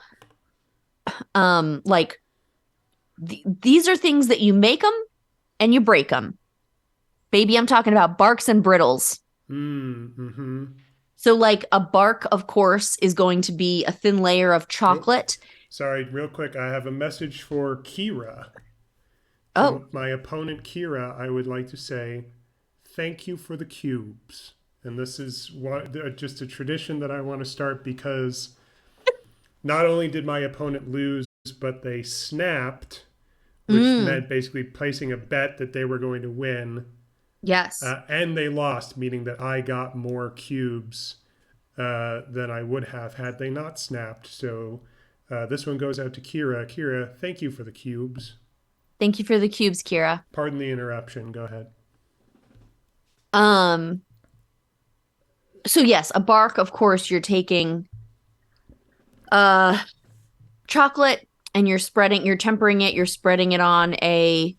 like these are things that you make them and you break them. Baby, I'm talking about barks and brittles. Mm-hmm. So, like a bark, of course, is going to be a thin layer of Oh, chocolate. sorry. Real quick, I have a message for Kira. Oh, To my opponent, Kira, I would like to say thank you for the cubes. And this is just a tradition that I want to start because not only did my opponent lose, but they snapped, which mm, meant basically placing a bet that they were going to win. yes. And they lost, meaning that I got more cubes than I would have had they not snapped. So this one goes out to Kira. Kira, thank you for the cubes. Thank you for the cubes, Kira. Pardon the interruption. Go ahead. Um, so yes, a bark, of course, you're taking uh chocolate and you're tempering it, you're spreading it on a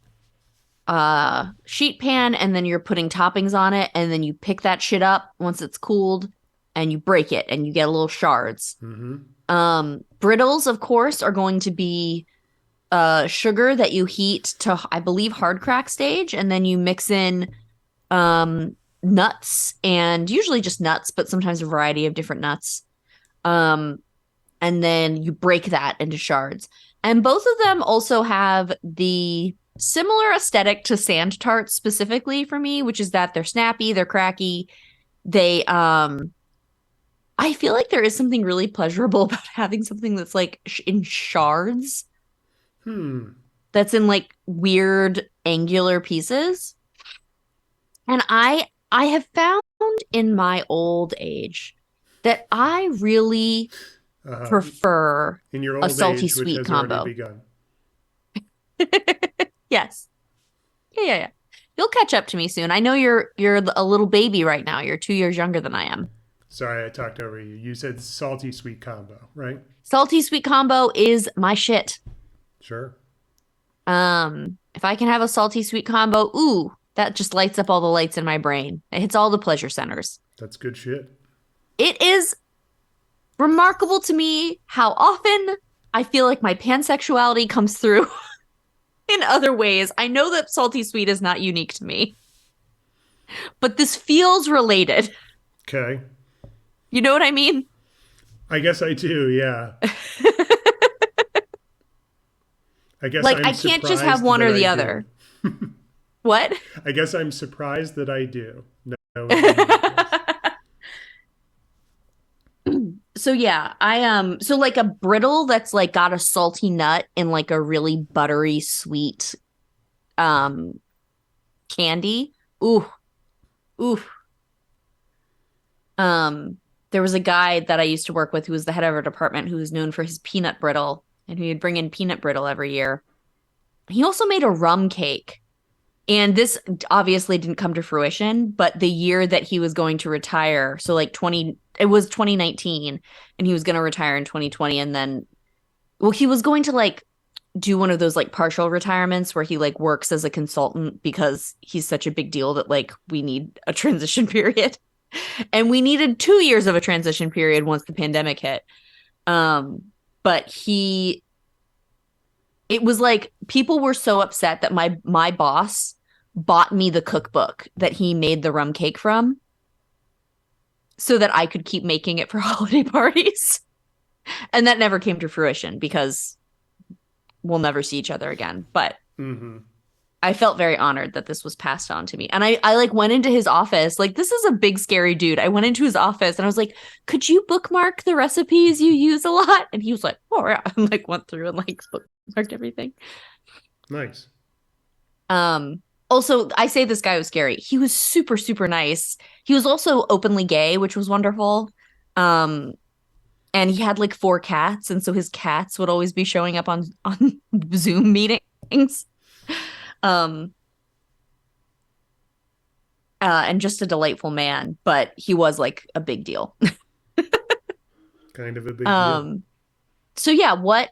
sheet pan, and then you're putting toppings on it, and then you pick that shit up once it's cooled and you break it and you get little shards. Mm-hmm. Brittles, of course, are going to be sugar that you heat to, I believe, hard crack stage, and then you mix in nuts, and usually just nuts, but sometimes a variety of different nuts. Um, and then you break that into shards. And both of them also have the similar aesthetic to sand tarts specifically for me, which is that they're snappy, they're cracky. They I feel like there is something really pleasurable about having something that's like in shards, Hmm. that's in like weird angular pieces. And I have found in my old age that I really Uh, prefer in your a old salty age, which sweet has already combo. begun. Yes. Yeah. You'll catch up to me soon. I know you're a little baby right now. You're 2 years younger than I am. Sorry, I talked over you. You said salty sweet combo, right? Salty sweet combo is my shit. Sure. If I can have a salty sweet combo, ooh, that just lights up all the lights in my brain. It hits all the pleasure centers. That's good shit. It is remarkable to me how often I feel like my pansexuality comes through in other ways. I know that salty sweet is not unique to me, but this feels related. Okay. You know what I mean? I guess I do, yeah. I guess Like, I'm I can't just have surprised one that or I the do. other. What? I guess I'm surprised that I do, knowing you like this. So yeah, so like a brittle that's like got a salty nut and like a really buttery sweet um candy. Ooh, ooh. Um, there was a guy that I used to work with who was the head of our department who was known for his peanut brittle, and he would bring in peanut brittle every year. He also made a rum cake. And this obviously didn't come to fruition, but the year that he was going to retire, so like it was 2019, and he was going to retire in 2020. And then, well, he was going to like do one of those like partial retirements where he like works as a consultant because he's such a big deal that like we need a transition period. And we needed 2 years of a transition period once the pandemic hit. Um, but it was like people were so upset that my boss bought me the cookbook that he made the rum cake from so that I could keep making it for holiday parties. And that never came to fruition because we'll never see each other again. But Mm-hmm. I felt very honored that this was passed on to me. And I like went into his office. Like, this is a big, scary dude. I went into his office and I was like, could you bookmark the recipes you use a lot? And he was like, oh, yeah. And like went through and like bookmarked everything. Nice. Also, I say this guy was scary. He was super, super nice. He was also openly gay, which was wonderful. Um, and he had like 4 cats, and so his cats would always be showing up on Zoom meetings. Um, and just a delightful man, but he was like a big deal. Kind of a big deal. um, so yeah, what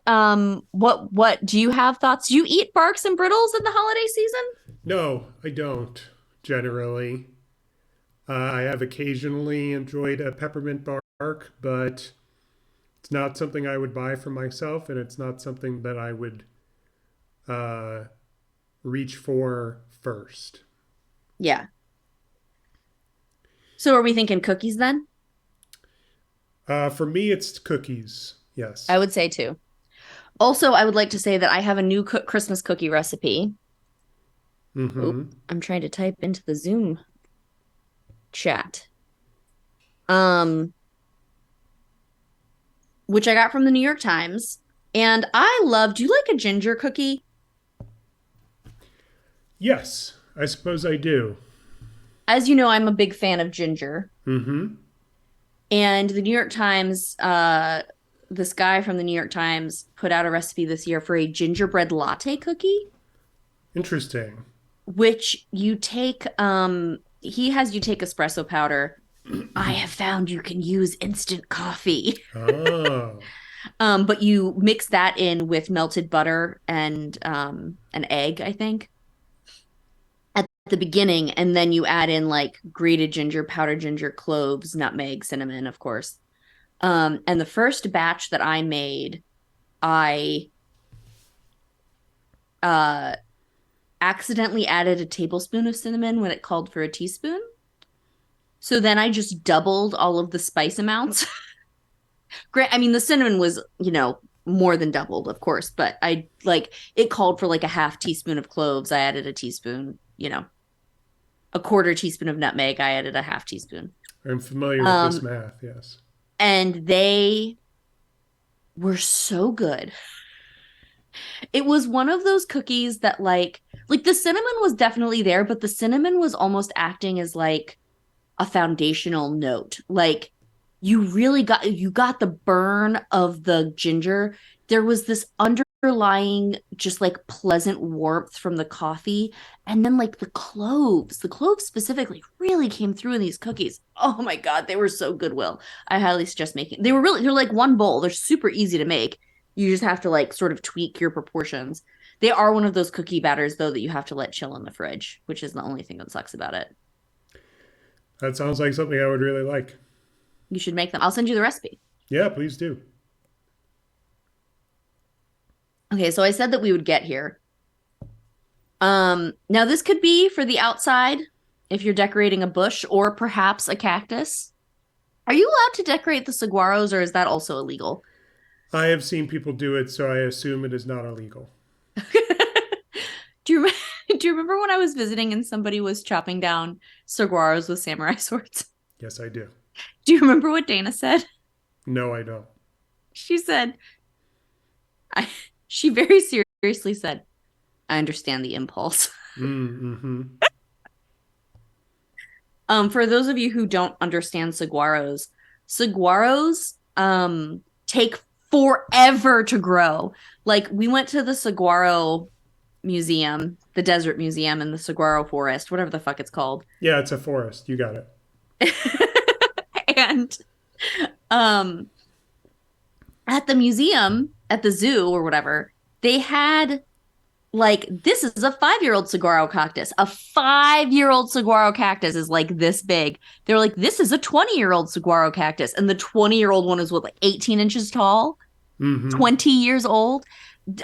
do you have thoughts? Do you eat barks and brittles in the holiday season? No, I don't, generally. I have occasionally enjoyed a peppermint bark, but it's not something I would buy for myself, and it's not something that I would uh, reach for first. Yeah. So are we thinking cookies then? For me, it's cookies. I Yes. would say too. Also, I would like to say that I have a new Christmas cookie recipe. Oh, Mm-hmm. I'm trying to type into the Zoom chat. Um, which I got from the New York Times. And I love, do you like a ginger cookie? Yes, I suppose I do. As you know, I'm a big fan of ginger. Mm-hmm. And the New York Times, this guy from the New York Times put out a recipe this year for a gingerbread latte cookie, Interesting. which you take, he has you take espresso powder. I have found you can use instant coffee. Oh, But you mix that in with melted butter and an egg, I think, at the beginning, and then you add in like grated ginger, powdered ginger, cloves, nutmeg, cinnamon, of course. And the first batch that I made, I uh accidentally added a tablespoon of cinnamon when it called for a teaspoon. So then I just doubled all of the spice amounts. I mean, the cinnamon was, more than doubled, of course, but I like it called for like a half teaspoon of cloves. I added a teaspoon, a quarter teaspoon of nutmeg. I added a half teaspoon. I'm familiar with this Um, math, yes. and they were so good. It was one of those cookies that like the cinnamon was definitely there, but the cinnamon was almost acting as like a foundational note. Like you got the burn of the ginger. There was this underlying just like pleasant warmth from the coffee, and then like the cloves specifically really came through in these cookies. Oh my god, they were so good. Will, I highly suggest making. They're like one bowl. They're super easy to make. You just have to like sort of tweak your proportions. They are one of those cookie batters though that you have to let chill in the fridge, which is the only thing that sucks about it. That sounds like something I would really like. You should make them. I'll send you the recipe. Yeah, please do. Okay, so I said that we would get here. Now this could be for the outside if you're decorating a bush or perhaps a cactus. Are you allowed to decorate the saguaros or is that also illegal? I have seen people do it, so I assume it is not illegal. do you do you remember when I was visiting and somebody was chopping down saguaros with samurai swords? Yes, I do. Do you remember what Dana said? No, I don't. She said, I, she very seriously said, I understand the impulse. Mm-hmm. For those of you who don't understand saguaros take forever to grow. Like we went to the saguaro museum, the desert museum in the saguaro forest, whatever the fuck it's called. Yeah, it's a forest. You got it. And um at the museum, at the zoo or whatever, they had like this is a 5-year-old saguaro cactus. A 5-year-old saguaro cactus is like this big. They're like, this is a 20-year-old saguaro cactus. And the 20-year-old one is what, like 18 inches tall, Mm-hmm. 20 years old.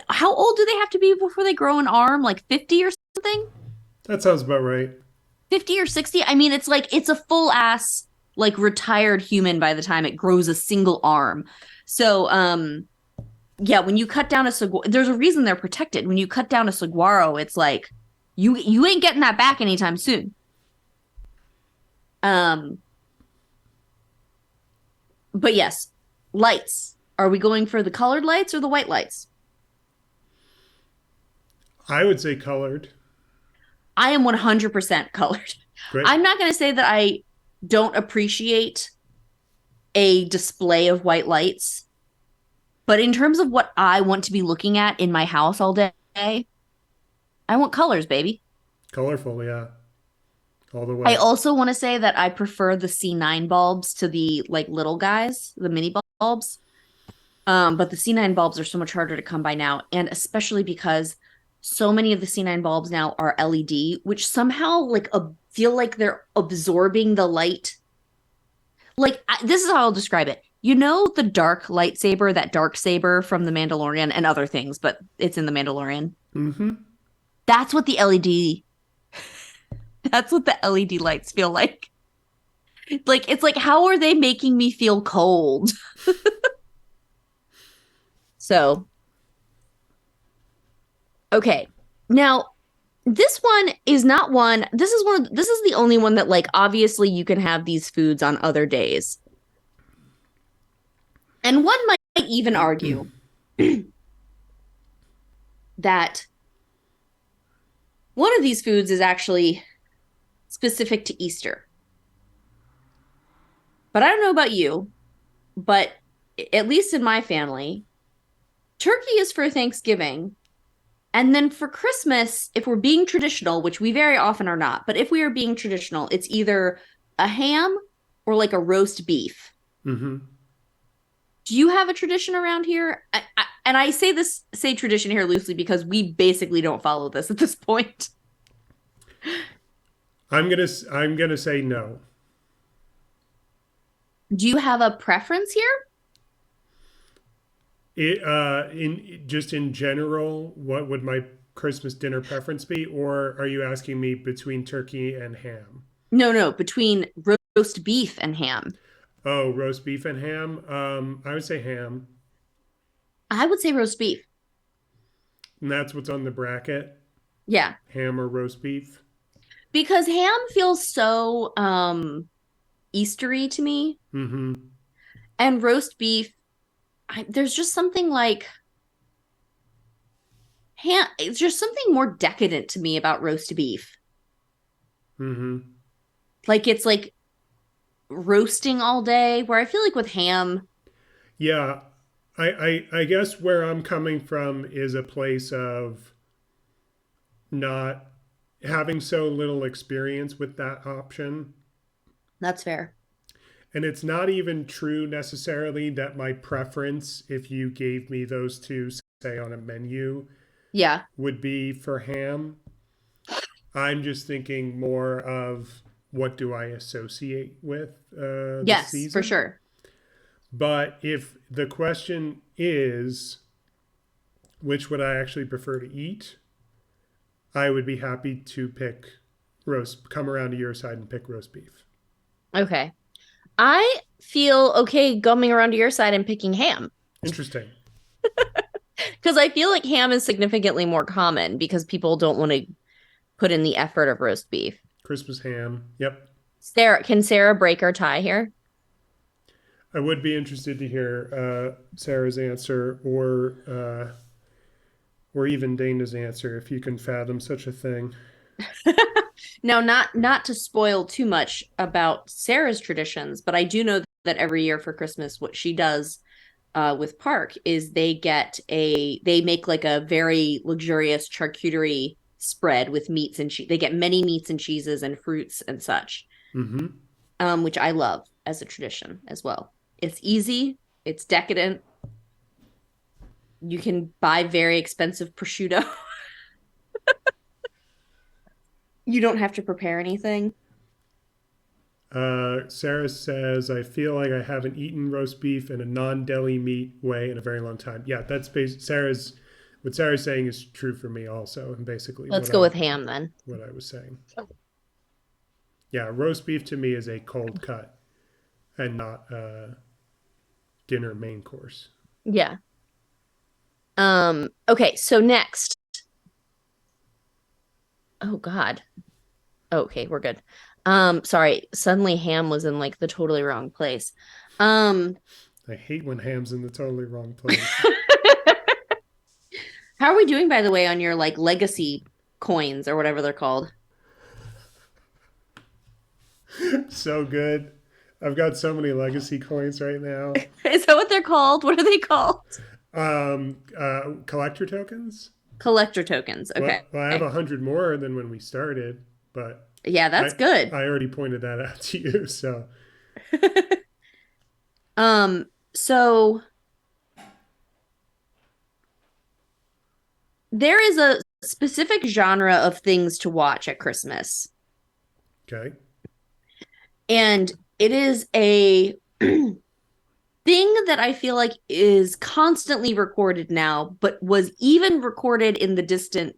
How old do they have to be before they grow an arm? Like 50 or something? That sounds about right. 50 or 60? I mean, it's like it's a full ass, like retired human by the time it grows a single arm. So, yeah, when you cut down a saguaro, there's a reason they're protected. When you cut down a saguaro, it's like you ain't getting that back anytime soon. Um, but yes, lights. Are we going for the colored lights or the white lights? I would say colored. I am 100% colored. Great. I'm not going to say that I don't appreciate a display of white lights, but in terms of what I want to be looking at in my house all day, I want colors, baby. Colorful, yeah. All the I way. also want to say that I prefer the C9 bulbs to the like little guys, the mini bulbs. But the C9 bulbs are so much harder to come by now, and especially because so many of the C9 bulbs now are LED, which somehow like feel like they're absorbing the light. Like this is how I'll describe it. You know the dark lightsaber, that dark saber from the Mandalorian and other things, but it's in the Mandalorian. Mm-hmm. That's what the LED. That's what the LED lights feel like. Like it's like how are they making me feel cold? So, okay. Now, this one is not one. This is the only one that like obviously you can have these foods on other days. And one might even argue that one of these foods is actually specific to Easter. But I don't know about you, but at least in my family, turkey is for Thanksgiving. And then for Christmas, if we're being traditional, which we very often are not, but if we are being traditional, it's either a ham or like a roast beef. Mm-hmm. Do you have a tradition around here? And I say tradition here loosely because we basically don't follow this at this point. I'm gonna say no. Do you have a preference here? In general, what would my Christmas dinner preference be, or are you asking me between turkey and ham? No, between roast beef and ham. Oh, roast beef and ham. I would say ham, I would say roast beef. and that's what's on the bracket. Yeah. Ham or roast beef. Because ham feels so Eastery to me. Mm-hmm. And roast beef, there's just something like ham. It's just something more decadent to me about roast beef. Mm-hmm. Like it's like roasting all day, where I feel like with ham, Yeah, I guess where I'm coming from is a place of not having so little experience with that option. that's fair. And it's not even true necessarily that my preference, if you gave me those two, say on a menu, Yeah. would be for ham. I'm just thinking more of what do I associate with the Yes, for season. sure. But if the question is which would I actually prefer to eat, I would be happy to pick come around to your side and pick roast beef. Okay. I feel okay coming around to your side and picking ham Interesting. because I feel like ham is significantly more common because people don't want to put in the effort of roast beef. Christmas ham. Yep. Can Sarah break our tie here? I would be interested to hear Sarah's answer or even Dana's answer if you can fathom such a thing. Now, not to spoil too much about Sarah's traditions, but I do know that every year for Christmas, what she does with Park is they make like a very luxurious charcuterie spread with meats and they get many meats and cheeses and fruits and such, Mm-hmm. which I love as a tradition as well. It's easy, it's decadent. You can buy very expensive prosciutto. You don't have to prepare anything. Sarah says, I feel like I haven't eaten roast beef in a non-deli meat way in a very long time. Yeah, what Sarah's saying is true for me also, and basically Let's go with ham then. what I was saying. Yeah, roast beef to me is a cold cut and not a dinner main course. Yeah. Okay, so next. Oh God. Okay, we're good. Sorry, suddenly ham was in like the totally wrong place. Um, I hate when ham's in the totally wrong place. how are we doing by the way on your like legacy coins or whatever they're called? So good. I've got so many legacy coins right now. Is that what they're called? What are they called? Collector tokens. Collector tokens. Okay. Well, I have 100 more than when we started, but Yeah, I that's good. I already pointed that out to you. So So there is a specific genre of things to watch at Christmas. okay, And it is a thing that I feel like is constantly recorded now, but was even recorded in the distant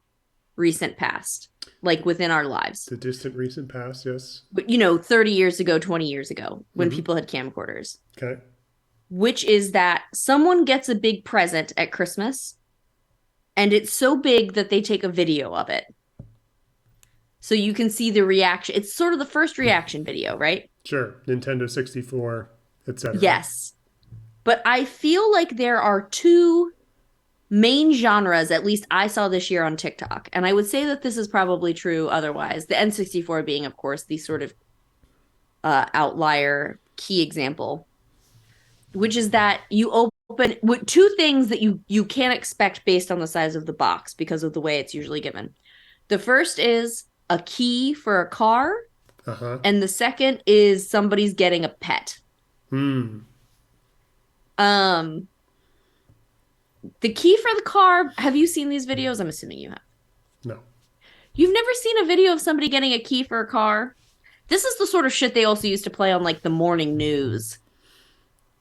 recent past, like within our lives. the distant recent past, yes. But 30 years ago, 20 years ago, when people had camcorders, Okay, which is that someone gets a big present at Christmas and it's so big that they take a video of it. So you can see the reaction. It's sort of the first reaction video, right? sure. Nintendo 64, etc. Yes. But I feel like there are two main genres, at least I saw this year on TikTok. And I would say that this is probably true otherwise. The N64 being, of course, the sort of outlier key example, which is that you open with two things that you can't expect based on the size of the box because of the way it's usually given. The first is a key for a car, and the second is somebody's getting a pet. Hmm. The key for the car, have you seen these videos? I'm assuming you have. No. You've never seen a video of somebody getting a key for a car? This is the sort of shit they also used to play on like the morning news.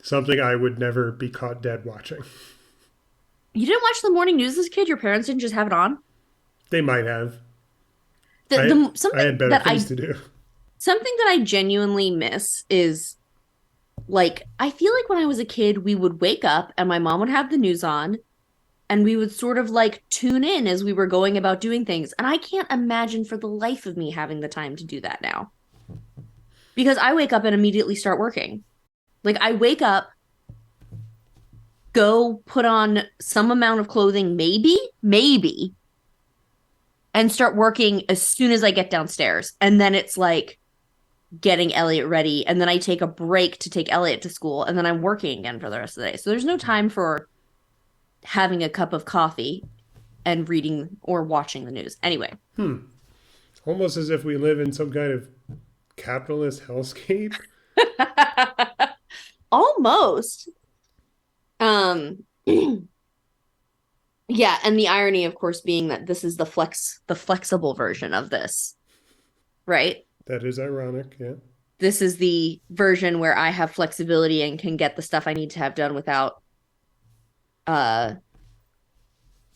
Something I would never be caught dead watching. You didn't watch the morning news as a kid? Your parents didn't just have it on? They might have. Something I had better that things to do. Something that I genuinely miss is like, I feel like when I was a kid, we would wake up and my mom would have the news on and we would sort of like tune in as we were going about doing things. And I can't imagine for the life of me having the time to do that now because I wake up and immediately start working. Like, I wake up, go put on some amount of clothing, maybe, and start working as soon as I get downstairs. And then it's like getting Elliot ready. And then I take a break to take Elliot to school. And then I'm working again for the rest of the day. So there's no time for having a cup of coffee and reading or watching the news. Anyway. Almost as if we live in some kind of capitalist hellscape. Almost. Um yeah, and the irony of course being that this is the flexible version of this, right? That is ironic, yeah. This is the version where I have flexibility and can get the stuff I need to have done without uh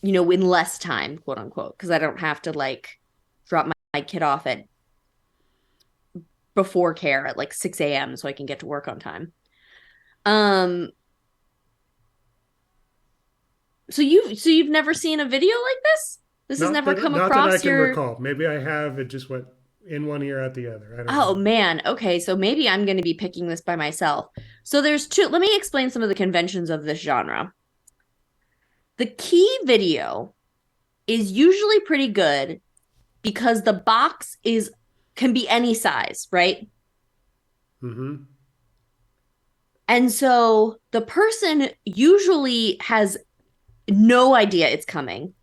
in less time, quote unquote, because I don't have to like drop my kid off at before care at like 6 a.m. so I can get to work on time. Um so you've never seen a video like this? This has never come Not that I across can your. recall. Maybe I have. It just went in one ear out the other. I don't Oh know. man. Okay, so maybe I'm going to be picking this by myself. So there's two. Let me explain some of the conventions of this genre. The key video is usually pretty good because the box is can be any size, right? Mm-hmm. And so the person usually has no idea it's coming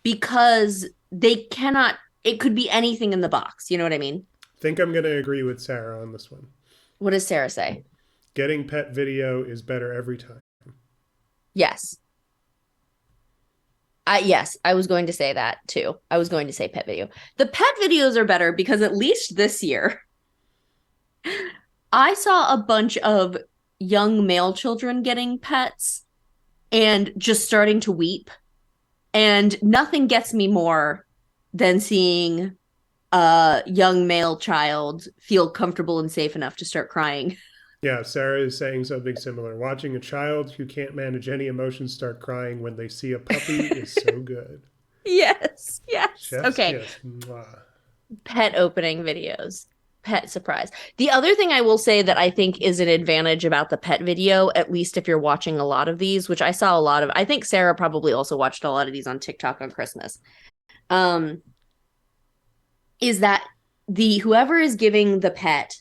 because they cannot, it could be anything in the box. You know what I mean? Think I'm going to agree with Sarah on this one. What does Sarah say? Getting pet video is better every time. Yes. Yes, I was going to say that too. I was going to say pet video. The pet videos are better because at least this year, I saw a bunch of young male children getting pets and just starting to weep. And nothing gets me more than seeing a young male child feel comfortable and safe enough to start crying. Yeah, Sarah is saying something similar. Watching a child who can't manage any emotions start crying when they see a puppy is so good. Yes, yes. Chef's Okay. kiss. Mwah. Pet opening videos. Pet surprise. The other thing I will say that I think is an advantage about the pet video, at least if you're watching a lot of these, which I saw a lot of, I think Sarah probably also watched a lot of these on TikTok on Christmas, um, is that the whoever is giving the pet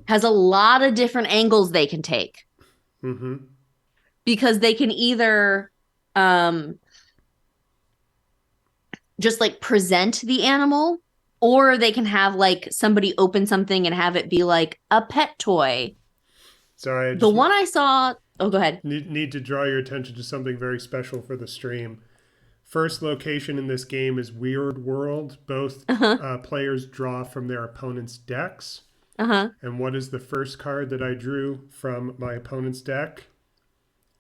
has a lot of different angles they can take Mm-hmm. because they can either um, just like present the animal or they can have like somebody open something and have it be like a pet toy. Sorry, I The just one I saw, oh, go ahead. need to draw your attention to something very special for the stream. First location in this game is Weird World. Both Uh-huh. players draw from their opponent's decks. Uh-huh. And what is the first card that I drew from my opponent's deck?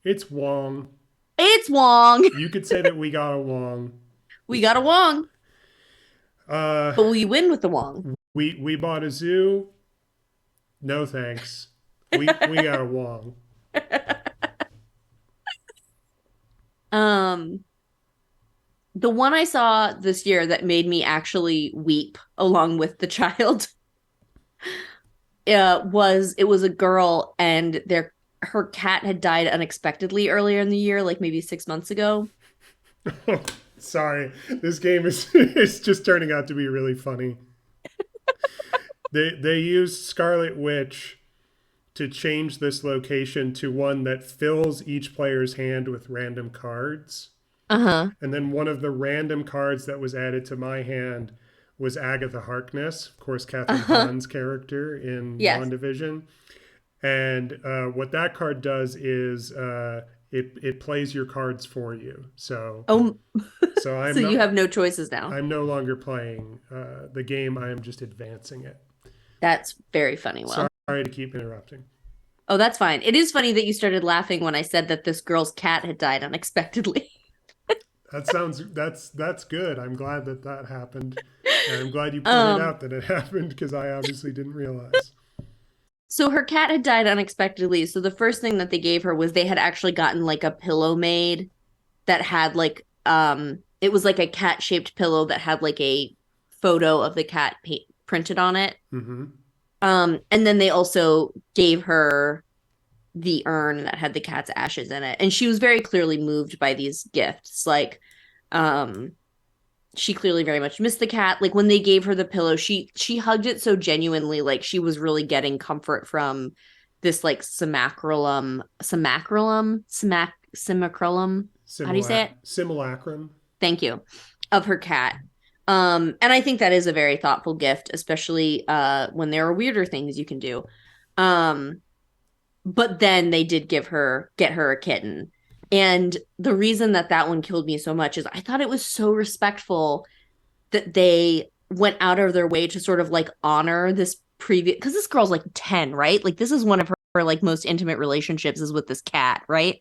It's Wong. It's Wong. You could say that we got a Wong. We got a Wong, Uh, but we win with the Wong. we bought a zoo. No thanks. We got a Wong. Um, the one I saw this year that made me actually weep along with the child was it was a girl and her cat had died unexpectedly earlier in the year, like maybe 6 months ago. Sorry, this game is it's just turning out to be really funny. They used Scarlet Witch to change this location to one that fills each player's hand with random cards. Uh-huh. And then one of the random cards that was added to my hand was Agatha Harkness, of course, Catherine Hahn's character in Yes. WandaVision. And what that card does is it plays your cards for you. So Oh, so I'm so no, you have no choices now. I'm no longer playing the game. I am just advancing it. That's very funny. Well, Sorry to keep interrupting. oh, that's fine. It is funny that you started laughing when I said that this girl's cat had died unexpectedly. That's good. I'm glad that happened. And I'm glad you pointed um, out that it happened because I obviously didn't realize. so her cat had died unexpectedly. So the first thing that they gave her was they had actually gotten like a pillow made that had like it was like a cat shaped pillow that had like a photo of the cat printed on it. Mm-hmm. And then they also gave her the urn that had the cat's ashes in it. And she was very clearly moved by these gifts. Like, um, she clearly very much missed the cat. Like when they gave her the pillow, she hugged it so genuinely, like she was really getting comfort from this like simacrolum. How do you say it? Simulacrum. Thank you. Of her cat. And I think that is a very thoughtful gift, especially when there are weirder things you can do. Um, but then they did get her a kitten. And the reason that that one killed me so much is I thought it was so respectful that they went out of their way to sort of like honor this previous, because this girl's like 10, right? Like this is one of her like most intimate relationships is with this cat, right?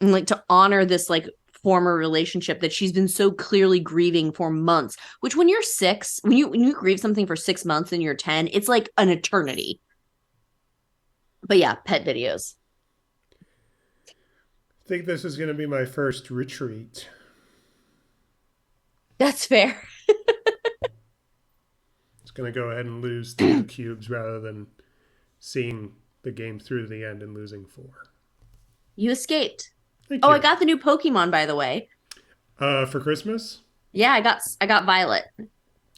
And like to honor this like former relationship that she's been so clearly grieving for months, which when you're 6, when you grieve something for 6 months and you're 10, it's like an eternity. But yeah, pet videos. I think this is going to be my first retreat. That's fair. It's going to go ahead and lose 2 cubes rather than seeing the game through to the end and losing 4. You escaped. Thank Oh, you. I got the new Pokemon, by the way. For Christmas? Yeah, I got Violet.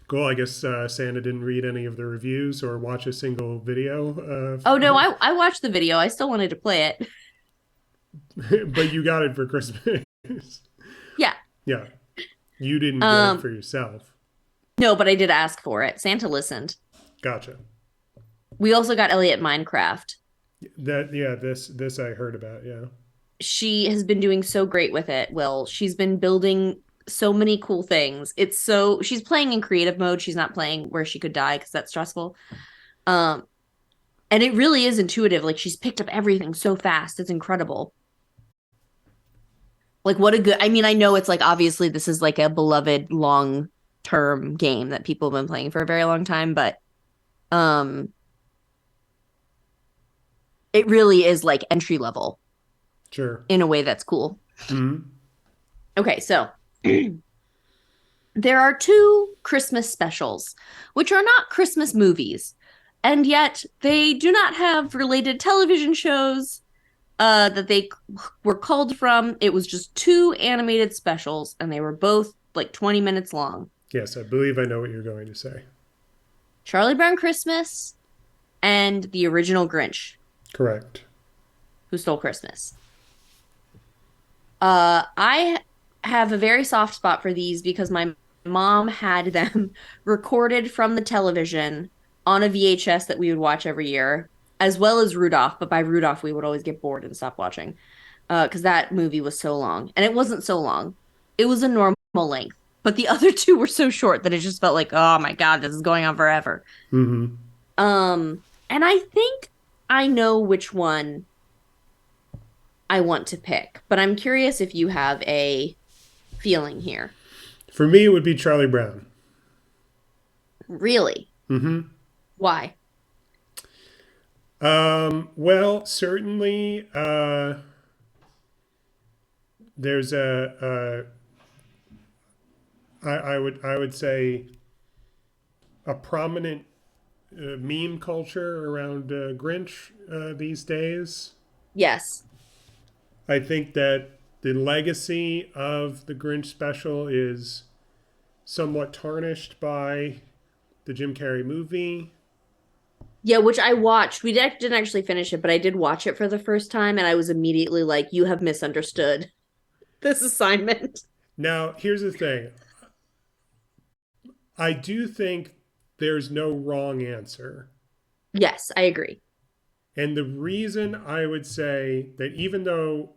Cool. I guess Santa didn't read any of the reviews or watch a single video Oh no, I watched the video. I still wanted to play it. but you got it for Christmas. Yeah. Yeah. You didn't get it Um, for yourself. no, but I did ask for it. Santa listened. Gotcha. We also got Elliot Minecraft. This I heard about, yeah. She has been doing so great with it. Will, she's been building so many cool things. It's so she's playing in creative mode. She's not playing where she could die because that's stressful. Um, and it really is intuitive. Like she's picked up everything so fast. It's incredible. Like what a good I mean, I know it's like obviously this is like a beloved long term game that people have been playing for a very long time, but um it really is like entry level Sure. in a way that's cool. Mm-hmm. Okay, so there are two Christmas specials, which are not Christmas movies, and yet they do not have related television shows that they were culled from. It was just two animated specials, and they were both like 20 minutes long. Yes, I believe I know what you're going to say. Charlie Brown Christmas and the original Grinch, Correct. Who Stole Christmas. I have a very soft spot for these because my mom had them recorded from the television on a VHS that we would watch every year, as well as Rudolph. But by Rudolph, we would always get bored and stop watching because that movie was so long. And it wasn't so long, it was a normal length. But the other two were so short that it just felt like, oh my God, this is going on forever. Mm-hmm. And I think I know which one I want to pick, but I'm curious if you have a feeling here. For me, it would be Charlie Brown. Really? Mm-hmm. Why? Well, certainly, there's I would say a prominent meme culture around Grinch these days. Yes. I think that the legacy of the Grinch special is somewhat tarnished by the Jim Carrey movie. Yeah, which I watched. Didn't actually finish it, but I did watch it for the first time, and I was immediately like, you have misunderstood this assignment. Now, here's the thing. I do think there's no wrong answer. Yes, I agree. And the reason I would say that even though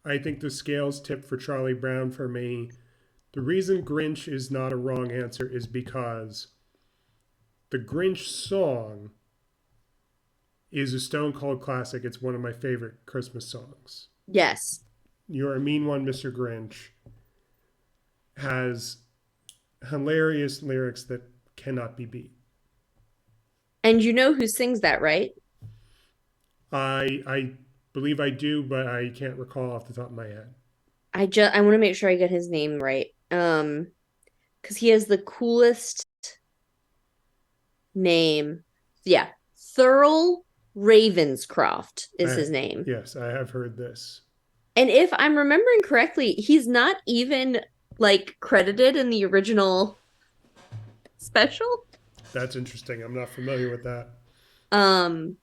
I think the scales tip for Charlie Brown for me, the reason Grinch is not a wrong answer is because the Grinch song is a Stone Cold classic. It's one of my favorite Christmas songs. Yes. You're a Mean One, Mr. Grinch has hilarious lyrics that cannot be beat. And you know who sings that, right? I believe I do, but I can't recall off the top of my head. I want to make sure I get his name right. Because he has the coolest name. Yeah. Thurl Ravenscroft is I his name. yes, I have heard this. And if I'm remembering correctly, he's not even like credited in the original special. That's interesting. I'm not familiar with that. Um,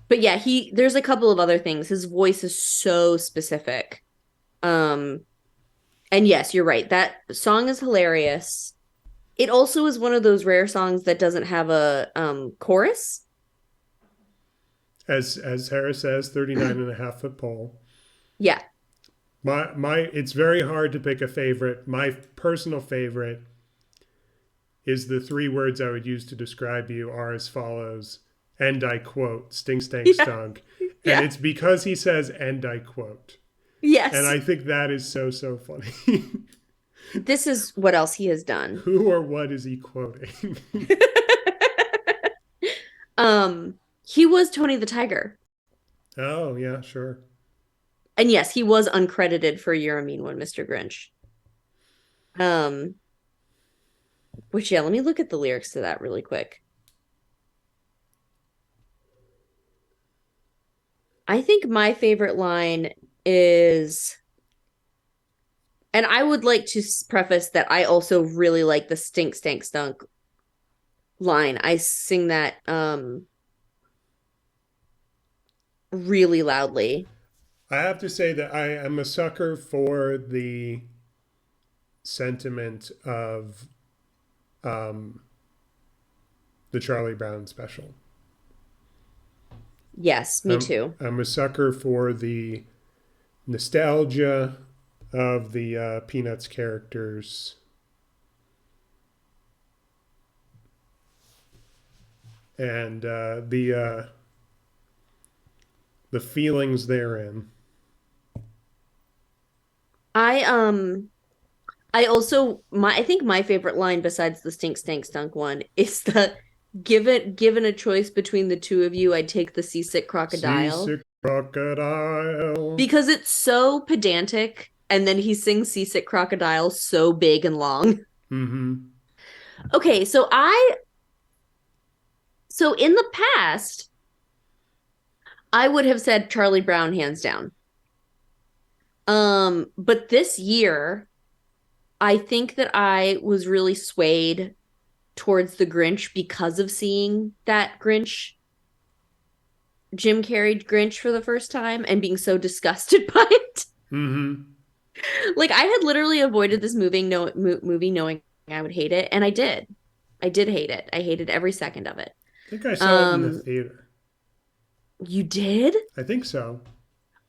but yeah, there's a couple of other things. His voice is so specific. Um, and yes, you're right. That song is hilarious. It also is one of those rare songs that doesn't have a chorus. As Harris says, 39 and a half foot pole. Yeah. My it's very hard to pick a favorite. My personal favorite is the three words I would use to describe you are as follows. And I quote, stink, stank, Yeah. stunk. And Yeah. it's because he says, and I quote. And Yes. I think that is so, so funny. This is what else he has done. Who or what is he quoting? He was Tony the Tiger. Oh, yeah, sure. And yes, he was uncredited for You're a Mean One, Mr. Grinch. Um, which yeah, let me look at the lyrics to that really quick. I think my favorite line is, and I would like to preface that I also really like the stink stank stunk line. I sing that really loudly. I have to say that I am a sucker for the sentiment of um, the Charlie Brown special. Yes, me too. I'm a sucker for the nostalgia of the Peanuts characters and the feelings therein. I um I also I think my favorite line besides the stink stank stunk one is the given a choice between the two of you, I'd take the seasick crocodile Seasick crocodile. because it's so pedantic and then he sings seasick crocodile so big and long. Mm-hmm. Okay, so in the past I would have said Charlie Brown hands down. But this year I think that I was really swayed towards the Grinch because of seeing that Jim Carrey Grinch for the first time and being so disgusted by it. Mm-hmm. Like I had literally avoided this movie knowing I would hate it, and I did. I did hate it. I hated every second of it. I think I saw it in the Um, theater. you did? I think so.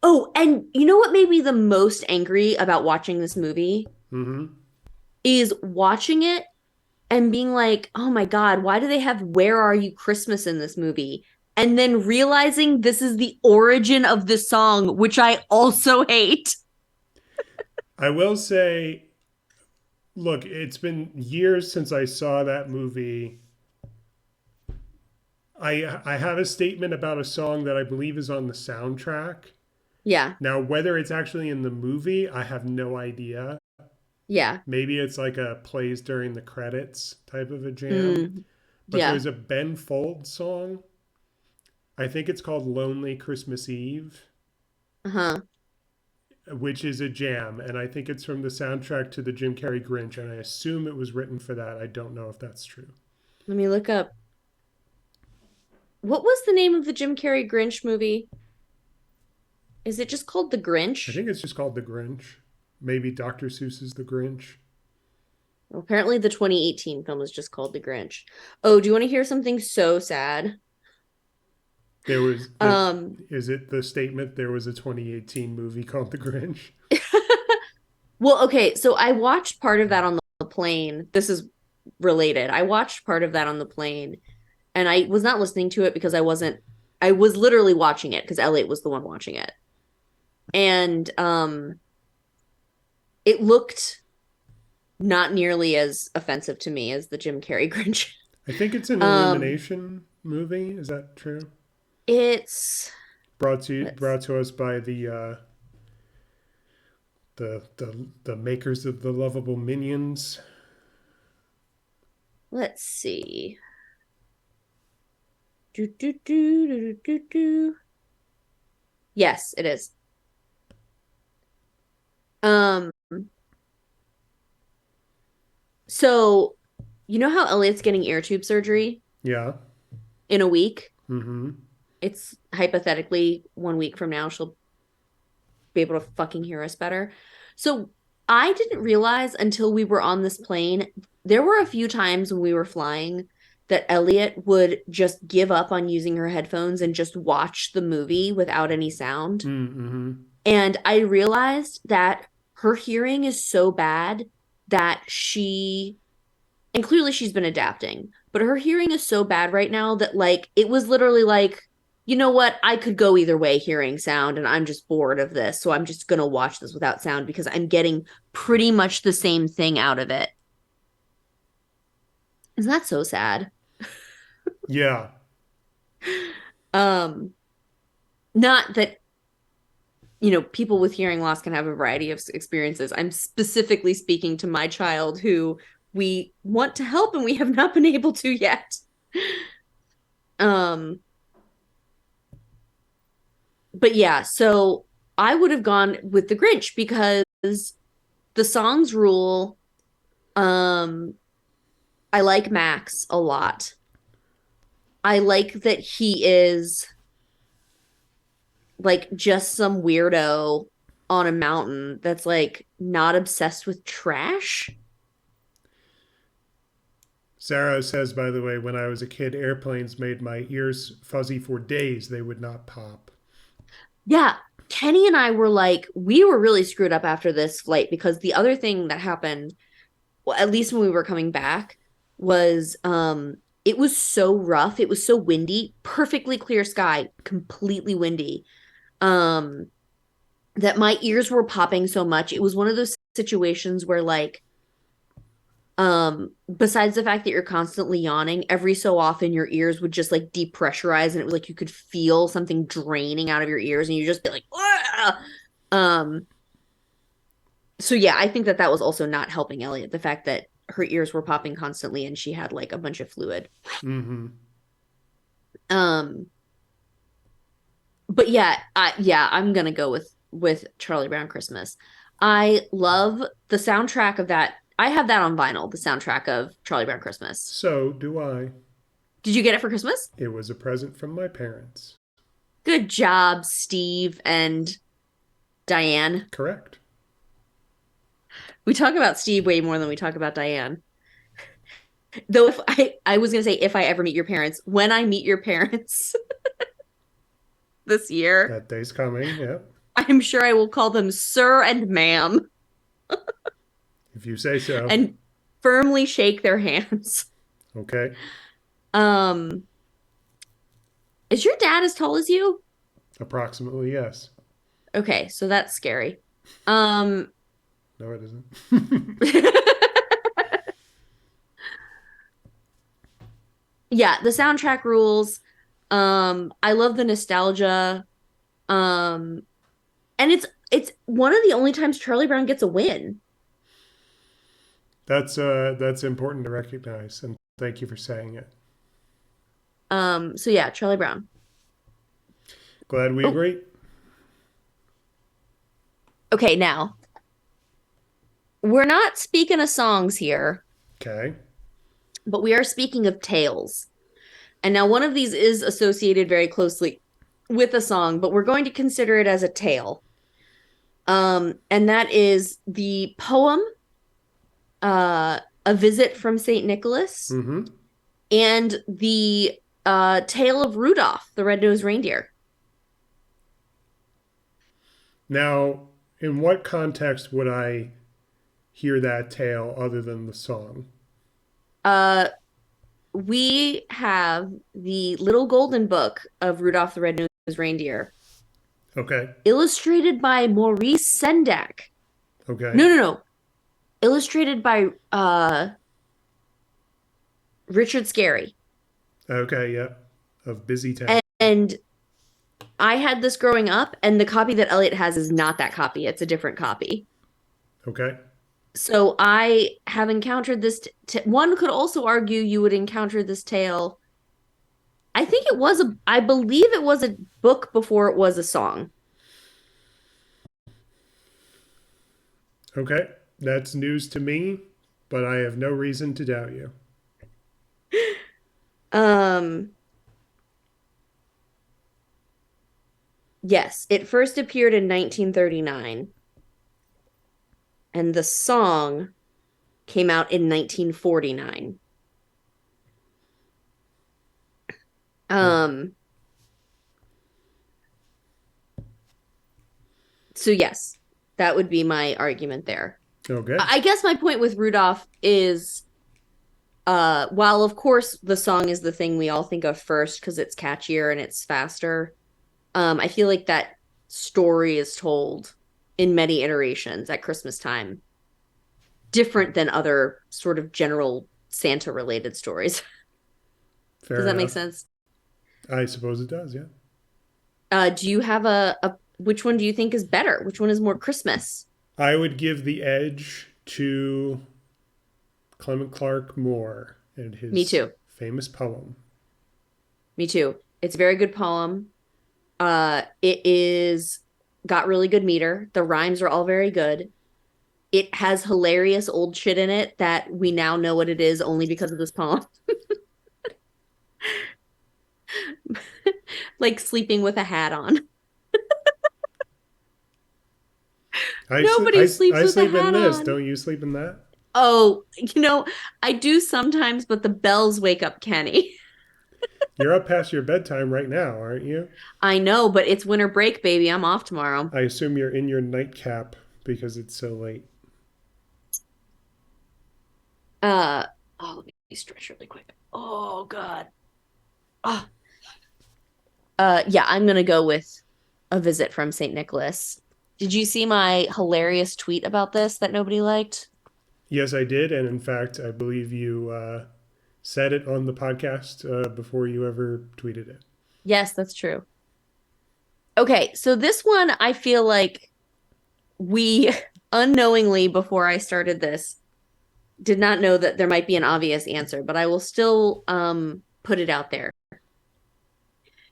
Oh, and you know what made me the most angry about watching this movie Mm-hmm. is watching it and being like, oh my God, why do they have Where Are You Christmas in this movie? And then realizing this is the origin of the song, which I also hate. I will say, look, it's been years since I saw that movie. I have a statement about a song that I believe is on the soundtrack. Yeah, Now, whether it's actually in the movie, I have no idea. yeah, Maybe it's like a plays during the credits type of a jam. mm, But yeah, there's a Ben Folds song. I think it's called Lonely Christmas Eve, uh-huh. which is a jam. And I think it's from the soundtrack to the Jim Carrey Grinch. And I assume it was written for that. I don't know if that's true. Let me look up. What was the name of the Jim Carrey Grinch movie? Is it just called The I Grinch? think it's just called The Grinch. Maybe Dr. Seuss's The Grinch. Well, apparently the 2018 film is just called The Grinch. Oh, do you want to hear something so sad? There was the Um, is it the statement there was a 2018 movie called The Grinch? well, okay, so I watched part of that on the plane. This is related. I watched part of that on the plane and I was not listening to it because I was literally watching it because Elliot was the one watching it. And it looked not nearly as offensive to me as the Jim Carrey Grinch. I think it's an Um, Illumination movie. Is that true? it's Brought let's to us by the makers of the lovable Minions. let's see. Do, do, do, do, do, do, do. Yes, it is. Um, so you know how Elliot's getting ear tube surgery Yeah. in a week? Mm-hmm. It's hypothetically 1 week from now, she'll be able to fucking hear us better. So I didn't realize until we were on this plane, there were a few times when we were flying that Elliot would just give up on using her headphones and just watch the movie without any sound. Mm-hmm. And I realized that her hearing is so bad that and clearly she's been adapting, but her hearing is so bad right now that like it was literally like, you know what, I could go either way hearing sound and I'm just bored of this, so I'm just going to watch this without sound because I'm getting pretty much the same thing out of it. Isn't that so sad? Yeah. um Not that, people with hearing loss can have a variety of experiences. I'm specifically speaking to my child who we want to help and we have not been able to yet. um but yeah, so I would have gone with the Grinch because the songs rule. Um, I like Max a lot. I like that he is like just some weirdo on a mountain that's like not obsessed with trash. Sarah says, by the way, when I was a kid, airplanes made my ears fuzzy for days. They would not pop. Yeah, Kenny and I were like, we were really screwed up after this flight because the other thing that happened, well, at least when we were coming back, was it was so rough, it was so windy, perfectly clear sky, completely windy. Um that my ears were popping so much. It was one of those situations where like besides the fact that you're constantly yawning, every so often your ears would just like depressurize and it was like you could feel something draining out of your ears and you just be like, "Wah!" um so yeah, I think that that was also not helping Elliot, the fact that her ears were popping constantly and she had like a bunch of fluid. Mm-hmm. um but yeah, I'm gonna go with Charlie Brown Christmas. I love the soundtrack of that. I have that on vinyl, the soundtrack of Charlie Brown Christmas. So do I. Did you get it for Christmas? It was a present from my parents. Good job, Steve and Diane. Correct. We talk about Steve way more than we talk about Diane. Though if I was gonna say if I ever meet your parents, when I meet your parents this year, That day's coming. Yeah. I'm sure I will call them sir and ma'am If you say so. and firmly shake their hands. Okay. Um, is your dad as tall as you? Approximately, yes. Okay, so that's scary. Um, No, it isn't. yeah, the soundtrack rules. I love the nostalgia. Um, and it's one of the only times Charlie Brown gets a win. That's important to recognize, and thank you for saying it. So yeah, Charlie Brown. Glad we Oh, agree. okay, now we're not speaking of songs here, Okay. but we are speaking of tales. And now one of these is associated very closely with a song, but we're going to consider it as a tale. And that is the poem A Visit from St. Nicholas Mm-hmm. and the tale of Rudolph, the Red-Nosed Reindeer. Now, in what context would I hear that tale other than the song? Uh we have the Little Golden Book of Rudolph the Red-Nosed Reindeer, Okay. illustrated by Maurice Sendak. Okay. No, no, no. illustrated by Richard Scarry. Okay, yeah. Of Busy Town. And I had this growing up, and the copy that Elliot has is not that copy. It's a different copy. Okay. So I have encountered this. One could also argue you would encounter this tale. I believe it was a book before it was a song. Okay. That's news to me, but I have no reason to doubt you. Um, yes, it first appeared in 1939, and the song came out in 1949. Oh, Um, so yes, that would be my argument there. okay. I guess my point with Rudolph is while of course the song is the thing we all think of first because it's catchier and it's faster, I feel like that story is told in many iterations at Christmas time, different than other sort of general Santa related stories. Does Fair that make enough. sense? I suppose it does, yeah. Do you have a which one do you think is better? Which one is more Christmas? I would give the edge to Clement Clark Moore and Me his too. famous poem. Me too. It's a very good poem. It is got really good meter. The rhymes are all very good. It has hilarious old shit in it that we now know what it is only because of this poem. Like sleeping with a hat on. Nobody sleeps I with a sleep in hat this. on. Don't you sleep in that? Oh, I do sometimes, but the bells wake up Kenny. You're up past your bedtime right now, aren't you? I know, but it's winter break, baby. I'm off tomorrow. I assume you're in your nightcap because it's so late. Uh, oh, let me stretch really quick. Oh God. Oh. Yeah, I'm gonna go with a visit from St. Nicholas. Did you see my hilarious tweet about this that nobody liked? Yes, I did. And in fact, I believe you said it on the podcast before you ever tweeted it. Yes, that's true. Okay, so this one I feel like we unknowingly before I started this did not know that there might be an obvious answer, but I will still put it out there.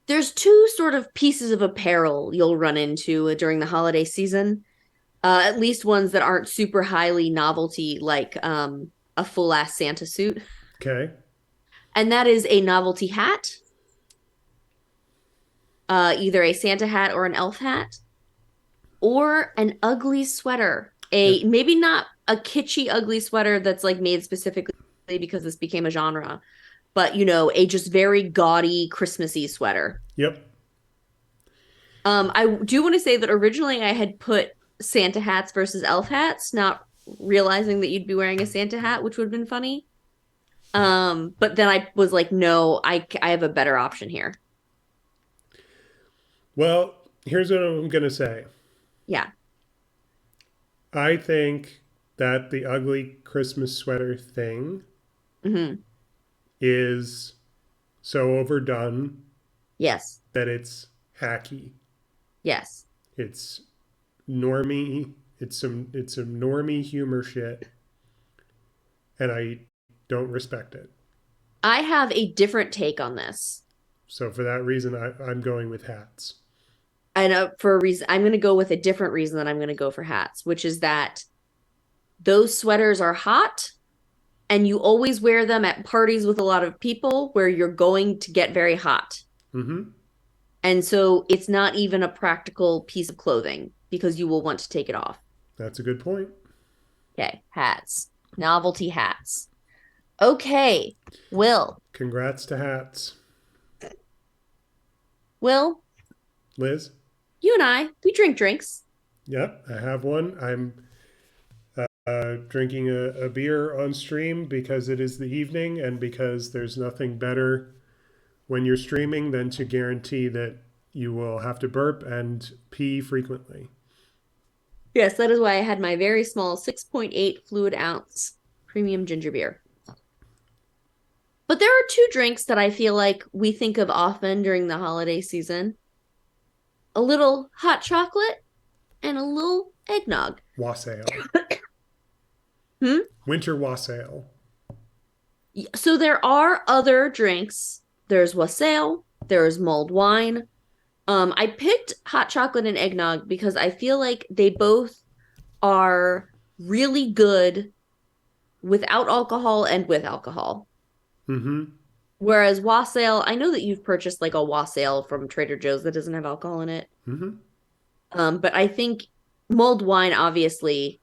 There's two sort of pieces of apparel you'll run into during the holiday season. At least ones that aren't super highly novelty, like a full ass Santa suit. Okay. And that is a novelty hat, either a Santa hat or an elf hat, or an ugly sweater. A Yep. maybe not a kitschy ugly sweater that's like made specifically because this became a genre, but a just very gaudy Christmassy sweater. Yep. I do want to say that originally I had put Santa hats versus elf hats, not realizing that you'd be wearing a Santa hat, which would have been funny. But then I was like, no, I have a better option here. Well, here's what I'm going to say. Yeah. I think that the ugly Christmas sweater thing Hmm. is so overdone Yes. that it's hacky. Yes. It's normie. It's some normie humor shit, and I don't respect it. I have a different take on this. So for that reason, I'm going with hats. And for a reason, I'm going to go with a different reason that I'm going to go for hats, which is that those sweaters are hot and you always wear them at parties with a lot of people where you're going to get very hot. Mm-hmm. And so it's not even a practical piece of clothing because you will want to take it off. That's a good point. Okay, hats, novelty hats. Okay, Will. Congrats to hats, Will, Liz. you and we drink drinks. Yep, I have one. I'm drinking a beer on stream because it is the evening and because there's nothing better when you're streaming than to guarantee that you will have to burp and pee frequently. Yes, that is why I had my very small 6.8 fluid ounce premium ginger beer. But there are two drinks that I feel like we think of often during the holiday season: a little hot chocolate and a little eggnog. Wassail. Hmm? Winter wassail. So there are other drinks. There's wassail, there's mulled wine. I picked hot chocolate and eggnog because I feel like they both are really good without alcohol and with alcohol. Mm-hmm. Whereas wassail, I know that you've purchased like a wassail from Trader Joe's that doesn't have alcohol in it. Mm-hmm. But I think mulled wine obviously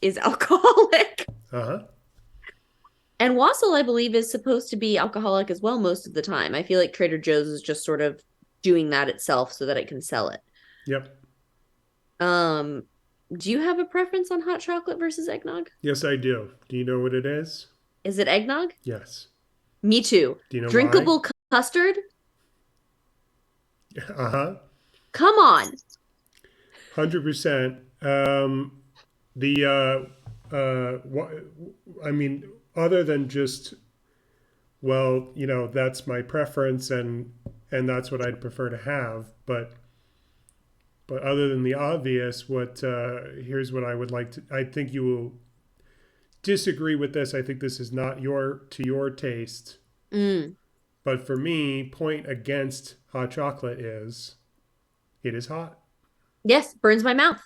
is alcoholic. Uh-huh. And wassail, I believe, is supposed to be alcoholic as well most of the time. I feel like Trader Joe's is just sort of doing that itself so that it can sell it. Yep. Um, do you have a preference on hot chocolate versus eggnog? Yes, I do. Do you know what it is? Is it eggnog? Yes. Me too. Do you know why? Drinkable custard? Uh-huh. Come on. 100%. The what, I mean, other than just, well, that's my preference, and that's what I'd prefer to have, but other than the obvious, what here's what I would like to. I think you will disagree with this. I think this is not your taste, Mm. but for me, point against hot chocolate is it is hot. Yes, burns my mouth.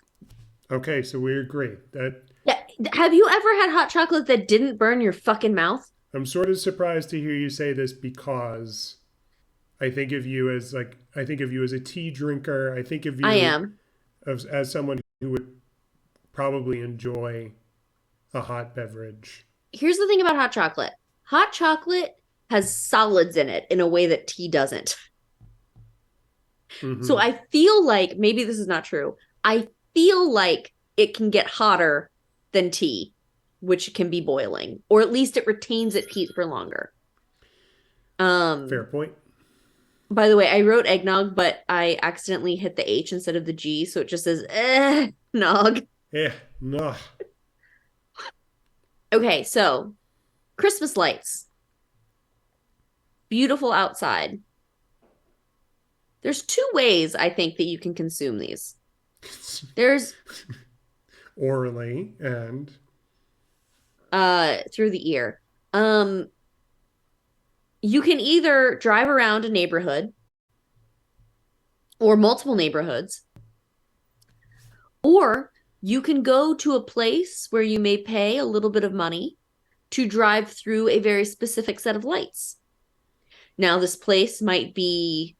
Okay, so we agree that. Yeah. Have you ever had hot chocolate that didn't burn your fucking mouth? I'm sort of surprised to hear you say this because I think of you as a tea drinker. I think of I you am. as someone who would probably enjoy a hot beverage. Here's the thing about hot chocolate. Hot chocolate has solids in it in a way that tea doesn't. So Mm-hmm. I feel like maybe this is not true. I feel like it can get hotter than tea, which can be boiling, or at least it retains its heat for longer. Fair Um, point. by the way, I wrote eggnog, but I accidentally hit the H instead of the G, so it just says nog. Yeah, no. Okay, so Christmas lights, beautiful outside. There's two ways I think that you can consume these. There's Orally and through the ear. Um you can either drive around a neighborhood or multiple neighborhoods, or you can go to a place where you may pay a little bit of money to drive through a very specific set of lights. Now, this place might be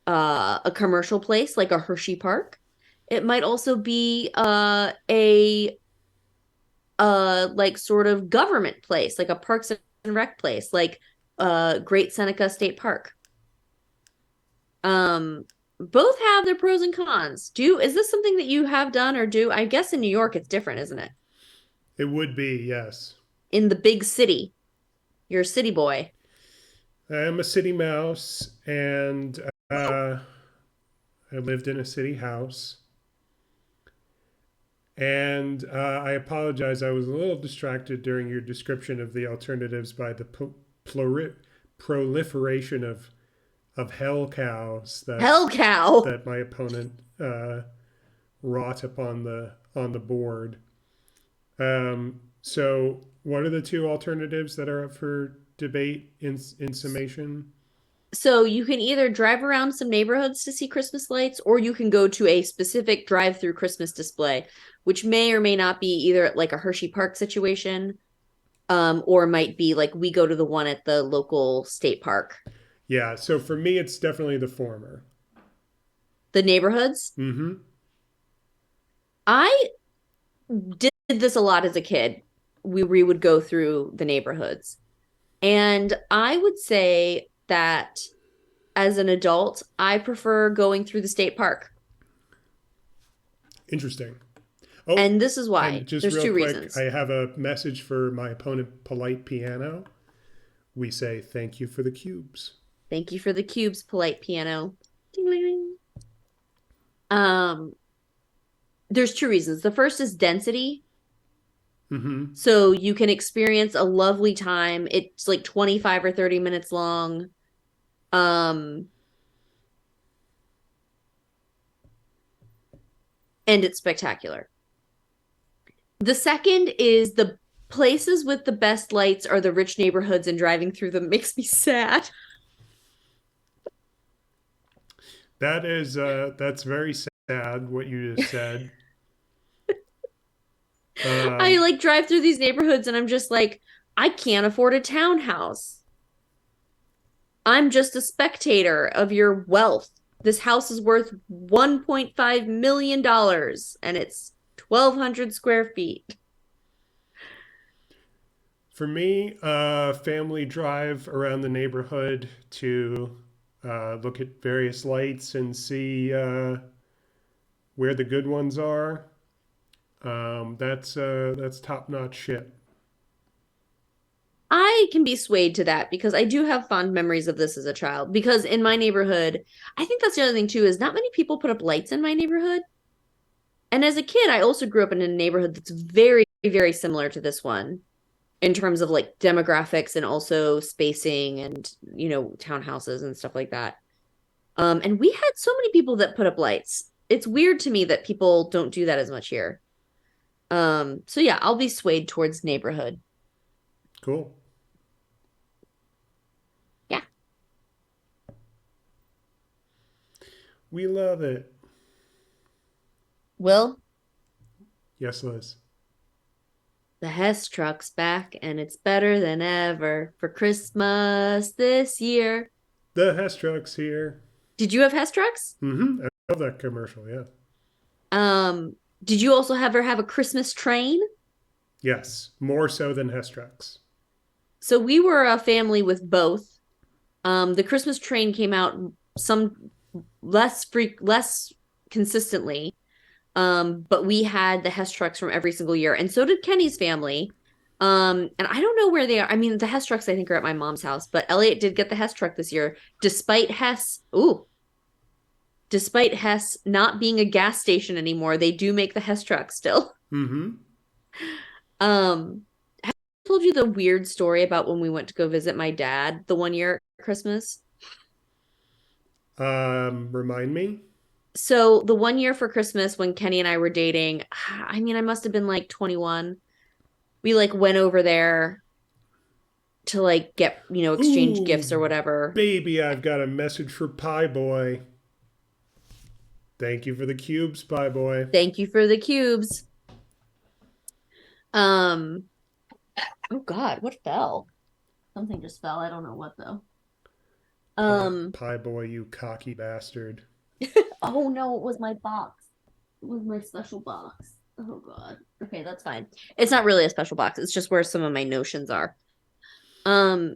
a commercial place like a Hershey Park. It might also be a like sort of government place, like a Parks and Rec place, like Great Seneca State Park. Um, both have their pros and cons. Is this something that you have done or do? I guess in New York it's different, isn't it? it would be, yes. In the big city, you're a city boy. I'm a city mouse, and I lived in a city house. And I apologize. I was a little distracted during your description of the alternatives by the proliferation of hell cows Hell cow. that my opponent wrought upon the board. So, what are the two alternatives that are up for debate in summation? So you can either drive around some neighborhoods to see Christmas lights, or you can go to a specific drive-through Christmas display, which may or may not be either like a Hershey Park situation, or might be like we go to the one at the local state park. Yeah. So for me, it's definitely the former. The neighborhoods. Mm-hmm. I did this a lot as a kid. We would go through the neighborhoods. And I would say that as an adult, I prefer going through the state park. Interesting. Oh, And this is and why. just There's real two quick, I reasons. have a message for my opponent, Polite Piano. We say thank you for the cubes. Thank you for the cubes, polite piano. Ding, ding, ding. Um, There's two reasons. The first is density. Mm-hmm. So you can experience a lovely time. It's like 25 or 30 minutes long. Um, and it's spectacular. The second is the places with the best lights are the rich neighborhoods, and driving through them makes me sad. That's very sad what you just said. I Um, like drive through these neighborhoods and I'm just like, I can't afford a townhouse. I'm just a spectator of your wealth. This house is worth $1.5 million and it's 1,200 square feet. for me, family drive around the neighborhood to look at various lights and see where the good ones are. That's top notch shit. I can be swayed to that because I do have fond memories of this as a child. Because in my neighborhood, I think that's the other thing too, is not many people put up lights in my neighborhood. And as a kid, I also grew up in a neighborhood that's very, very similar to this one in terms of like demographics and also spacing and, townhouses and stuff like that. And we had so many people that put up lights. It's weird to me that people don't do that as much here. So yeah, I'll be swayed towards neighborhood. Cool. Yeah. We love it. Will, Yes, Liz. the Hess truck's back and it's better than ever for Christmas this year. The Hess truck's here. Did you have Hess trucks? Mm-hmm. I love that commercial. Yeah. Um, did you also ever have a Christmas train? Yes, more so than Hess trucks. So we were a family with both. The Christmas train came out some less consistently. But we had the Hess trucks from every single year, and so did Kenny's family. And I don't know where they are. I mean, the Hess trucks I think are at my mom's house, but Elliot did get the Hess truck this year, despite Hess not being a gas station anymore. They do make the Hess truck still. Mm-hmm. Have I told you the weird story about when we went to go visit my dad the one year at Christmas? Remind me. So the one year for Christmas when Kenny and I were dating, I mean, I must have been like 21. We like went over there to like get, exchange gifts or Ooh, whatever. baby, I've got a message for Pie Boy. Thank you for the cubes, Pie Boy. Thank you for the cubes. Um, oh God, what fell? Something just fell. I don't know what though. Um, Pie Boy, you cocky bastard. oh no, it was my box. It was my special box. Oh God. Okay, that's fine. It's not really a special box. It's just where some of my notions are. Um,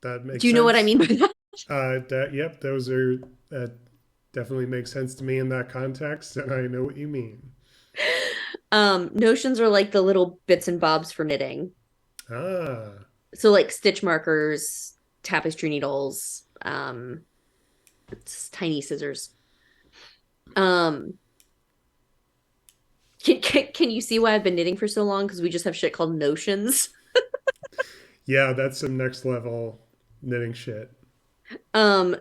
That do makes you know what I sense. mean by that? Yep, those are that definitely makes sense to me in that context, and I know what you mean. Notions are like the little bits and bobs for knitting. Ah, So like stitch markers, tapestry needles, tiny scissors. Um, can you see why I've been knitting for so long? Because we just have shit called notions. yeah, that's some next level knitting shit.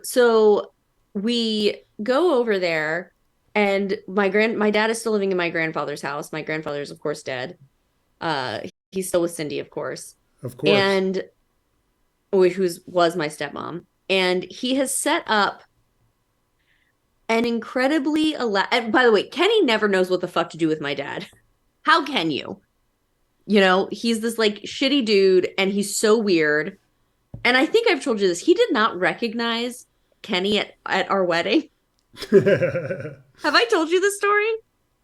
So we go over there, and my dad is still living in my grandfather's house. My grandfather's of course dead. He's still with Cindy, of course, Of course. and who's was my stepmom, and he has set up an incredibly and by the way, Kenny never knows what the fuck to do with my dad. How can you? He's this like shitty dude and he's so weird. And I think I've told you this. He did not recognize Kenny at our wedding. Have I told you this story?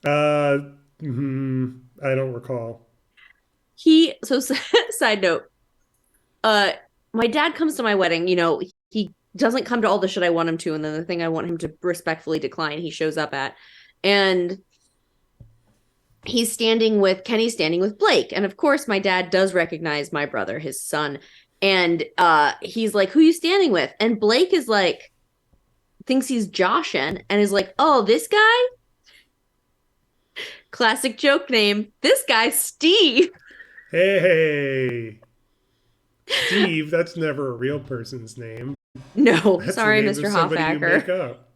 uh, I don't recall. So side note, uh my dad comes to my wedding, he doesn't come to all the shit I want him to, and then the thing I want him to respectfully decline, he shows up at. And Kenny's standing with Blake. And of course, my dad does recognize my brother, his son. And he's like, who are you standing with? And Blake is like, thinks he's Joshin and is like, oh, this guy? Classic joke name. This guy's Steve. Hey, Steve, that's never a real person's name. No, That's the sorry, name of Mr. somebody you Hoffacker. make up.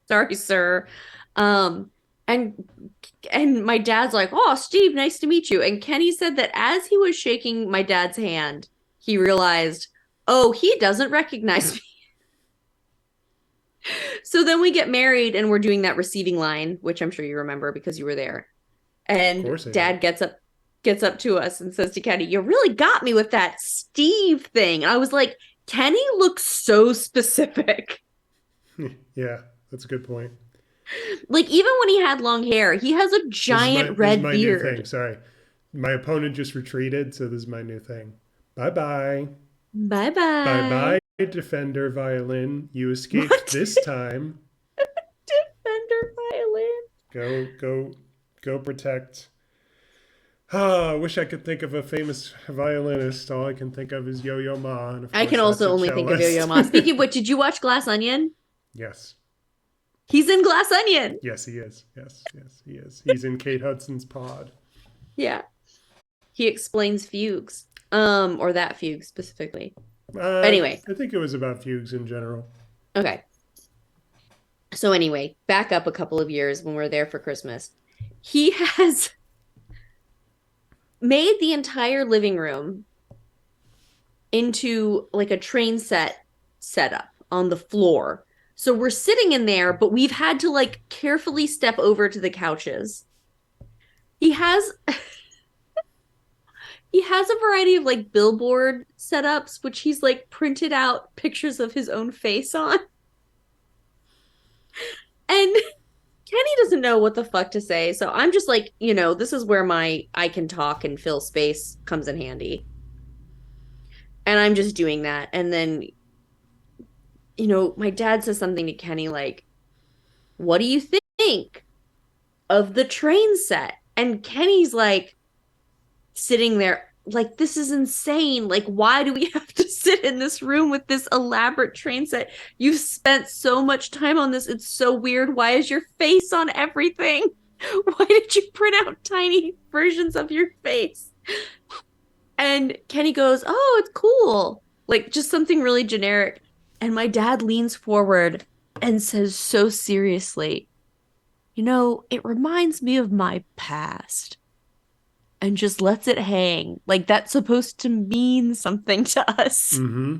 Sorry, sir. Um, and my dad's like, "Oh, Steve, nice to meet you." And Kenny said that as he was shaking my dad's hand, he realized, "Oh, he doesn't recognize me." So then we get married and we're doing that receiving line, which I'm sure you remember because you were there. Of And course I do. dad gets up to us and says to Kenny, "You really got me with that Steve thing." And I was like, "Kenny looks so specific." Yeah, that's a good point. Like even when he had long hair, he has a giant This is red my new thing. beard. Sorry. My opponent just retreated, so this is my new thing. Bye bye. Bye Bye bye. bye, Defender Violin. You escaped What? this time. Fender violin. Go, go, go protect. Ah, I wish I could think of a famous violinist. All I can think of is Yo Yo Ma, and of I course can that's also a only think of Yo-Yo cellist. Ma. Speaking of which, did you watch Glass Onion? Yes. He's in Glass Onion. Yes, he is. Yes, yes, he is. He's in Kate Hudson's pod. Yeah. He explains fugues. Or that fugue specifically. Anyway, I think it was about fugues in general. okay. So anyway, back up a couple of years when we're there for Christmas. He has made the entire living room into like a train setup on the floor. So we're sitting in there, but we've had to like carefully step over to the couches. He has he has a variety of like billboard setups, which he's like printed out pictures of his own face on. And Kenny doesn't know what the fuck to say. So I'm just like, this is where my I can talk and fill space comes in handy. And I'm just doing that. And then, my dad says something to Kenny like, "What do you think of the train set?" And Kenny's like sitting there like, "This is insane. Like, why do we have to sit in this room with this elaborate train set? You've spent so much time on this. It's so weird. Why is your face on everything? Why did you print out tiny versions of your face?" And Kenny goes, "Oh, it's cool." Like just something really generic. And my dad leans forward and says so seriously, "It reminds me of my past." And just lets it hang. Like that's supposed to mean something to us. Mm-hmm.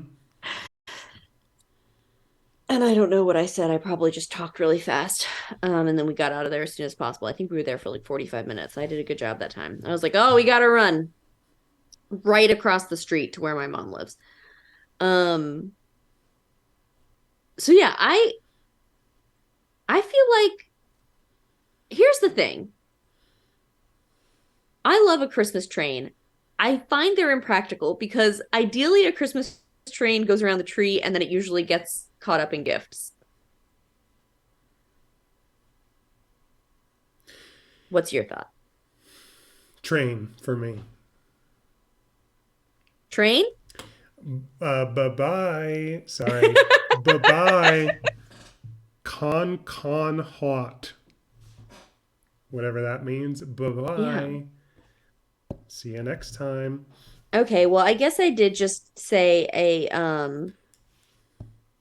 And I don't know what I said. I probably just talked really fast. And then we got out of there as soon as possible. I think we were there for like 45 minutes. I did a good job that time. I was like, "Oh, we got to run right across the street to where my mom lives." Um, so yeah, I feel like here's the thing. I love a Christmas train. I find they're impractical because ideally a Christmas train goes around the tree and then it usually gets caught up in gifts. What's your thought? Train for me. Train? Bye bye. Sorry. Bye bye. Con hot. Whatever that means. Bye Yeah. bye. See you next time. Okay, well, I guess I did just say a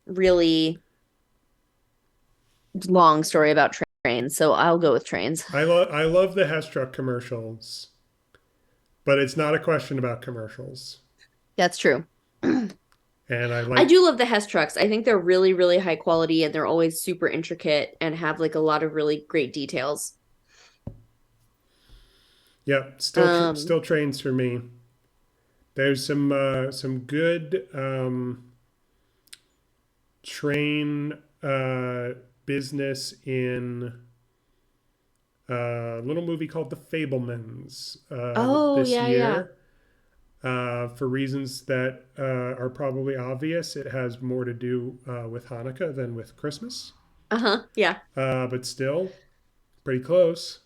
really long story about trains, so I'll go with trains. I love the Hess truck commercials, but it's not a question about commercials. That's true. And I I like, do love the Hess trucks. I think they're really, really high quality and they're always super intricate and have like a lot of really great details. yeah, Um, still trains for me. There's some good train business in a little movie called The Fablemans oh this yeah, yeah. year. For reasons that are probably obvious, it has more to do with Hanukkah than with Christmas, Uh-huh. Yeah. but still pretty close.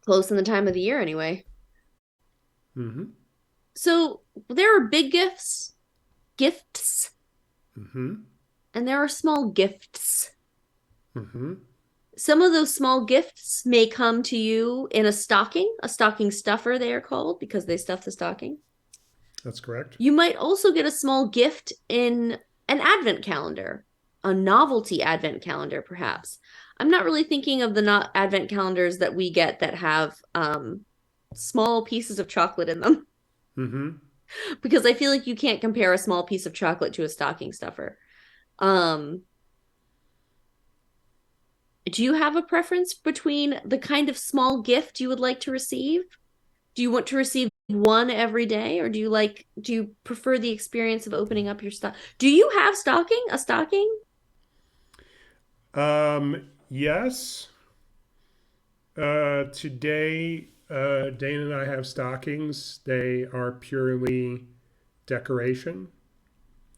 Close in the time of the year anyway. Mm-hmm. So there are big gifts, Mm-hmm. and there are small gifts. Mm-hmm. some of those small gifts may come to you in a stocking stuffer, they are called because they stuff the stocking. That's correct. You might also get a small gift in an advent calendar, a novelty advent calendar, perhaps. I'm not really thinking of the not advent calendars that we get that have small pieces of chocolate in them Mm-hmm. because I feel like you can't compare a small piece of chocolate to a stocking stuffer. Um, do you have a preference between the kind of small gift you would like to receive? Do you want to receive one every day, or do you prefer the experience of opening up your stock? Do you have a stocking? Yes. Today, Dana and I have stockings. They are purely decoration.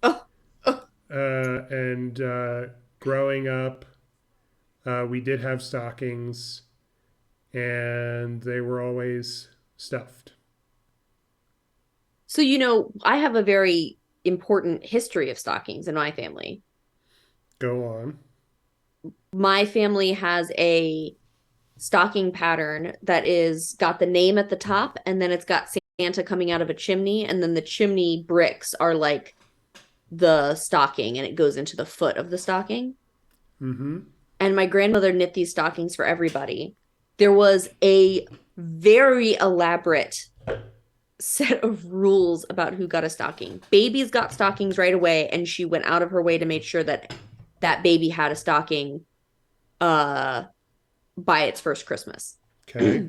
Oh, oh. And growing up, we did have stockings, and they were always stuffed. So I have a very important history of stockings in my family. Go on. My family has a stocking pattern that is got the name at the top, and then it's got Santa coming out of a chimney, and then the chimney bricks are like the stocking, and it goes into the foot of the stocking. Mm-hmm. And my grandmother knit these stockings for everybody. There was a very elaborate set of rules about who got a stocking. Babies got stockings right away, and she went out of her way to make sure that that baby had a stocking uh by its first Christmas. Okay.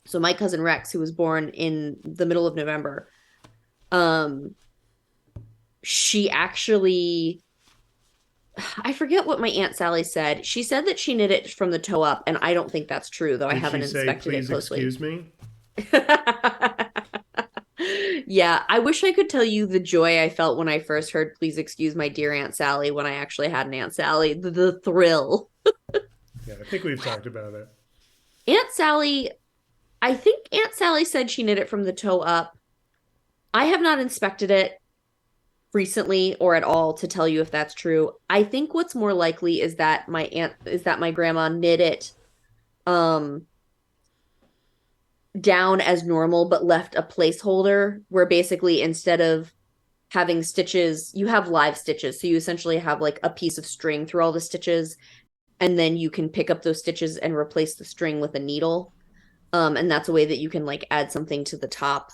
So my cousin Rex, who was born in the middle of November, um she actually, I forget what my Aunt Sally said. She said that she knit it from the toe up, and I don't think that's true, though I Did she haven't say, inspected it please closely. excuse me? Yeah, I wish I could tell you the joy I felt when I first heard "Please excuse my dear Aunt Sally" when I actually had an Aunt Sally. The thrill. Yeah, I think we've talked about it. Aunt Sally, I think Aunt Sally said she knit it from the toe up. I have not inspected it recently or at all to tell you if that's true. I think what's more likely is that my grandma knit it um down as normal but left a placeholder where basically instead of having stitches, you have live stitches. So you essentially have like a piece of string through all the stitches, and then you can pick up those stitches and replace the string with a needle. And that's a way that you can like add something to the top.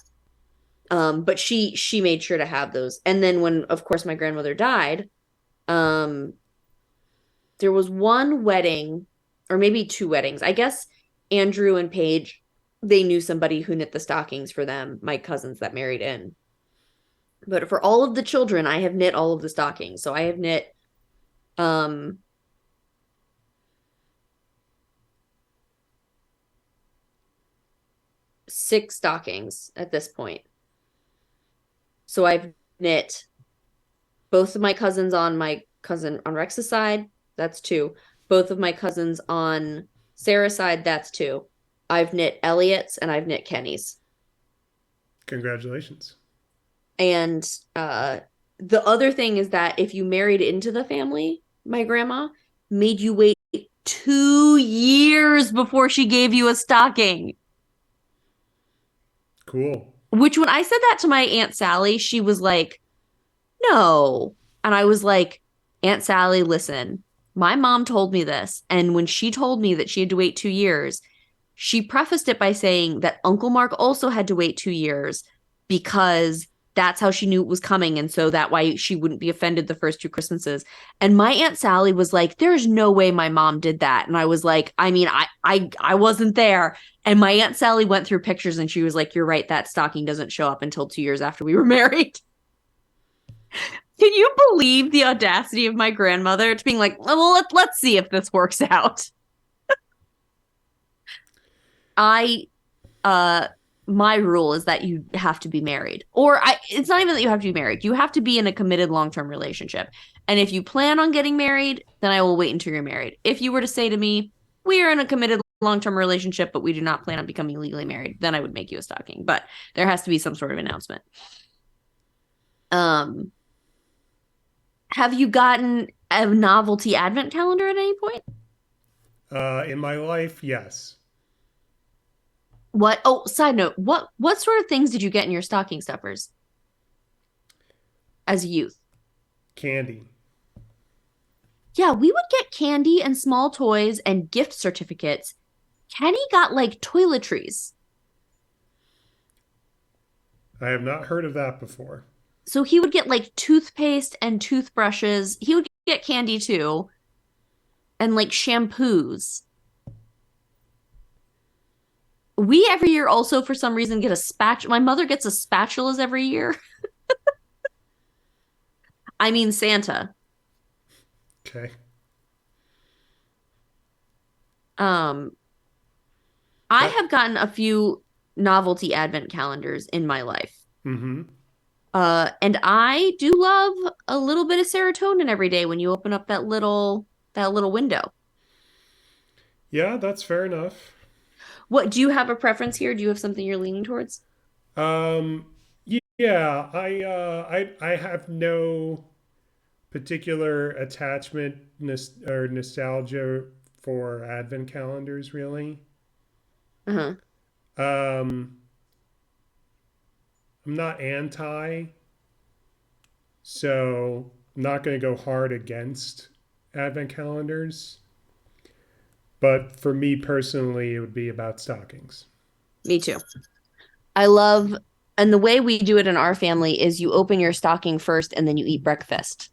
But she made sure to have those. And then when, of course, my grandmother died, um, there was one wedding, or maybe two weddings. I guess Andrew and Paige, they knew somebody who knit the stockings for them, my cousins that married in. But for all of the children, I have knit all of the stockings. So I have knit um 6 stockings at this point. So I've knit both of my cousins on my cousin on Rex's side, that's 2. Both of my cousins on Sarah's side, that's 2. I've knit Elliot's and I've knit Kenny's. Congratulations. And the other thing is that if you married into the family, my grandma made you wait 2 years before she gave you a stocking. Cool. Which, when I said that to my Aunt Sally, she was like, no. And I was like, Aunt Sally, listen, my mom told me this. And when she told me that she had to wait 2 years, she prefaced it by saying that Uncle Mark also had to wait 2 years because that's how she knew it was coming. And so that why she wouldn't be offended the first 2 Christmases. And my Aunt Sally was like, there's no way my mom did that. And I was like, I mean, I wasn't there. And my Aunt Sally went through pictures and she was like, you're right, that stocking doesn't show up until 2 years after we were married. Can you believe the audacity of my grandmother to being like, well, let's see if this works out? I my rule is that you have to be married. It's not even that you have to be married. You have to be in a committed long-term relationship. And if you plan on getting married, then I will wait until you're married. If you were to say to me, we are in a committed long-term relationship, but we do not plan on becoming legally married, then I would make you a stocking. But there has to be some sort of announcement. Have you gotten a novelty advent calendar at any point? In my life, yes. What? Oh, side note, what sort of things did you get in your stocking stuffers as a youth? Candy. Yeah, we would get candy and small toys and gift certificates. Kenny got like toiletries. I have not heard of that before. So he would get like toothpaste and toothbrushes. He would get candy too, and like shampoos. We every year also, for some reason, get a spatula. My mother gets a spatulas every year. I mean, Santa. Okay. Um, I That. have gotten a few novelty advent calendars in my life. Mm-hmm. And I do love a little bit of serotonin every day when you open up that little window. Yeah, that's fair enough. What do you have a preference here? Do you have something you're leaning towards? Um, yeah, I have no particular attachment or nostalgia for advent calendars, really. Uh-huh. Um, I'm not anti, so I'm not going to go hard against advent calendars. But for me personally, it would be about stockings. Me too. I love, and the way we do it in our family is you open your stocking first and then you eat breakfast.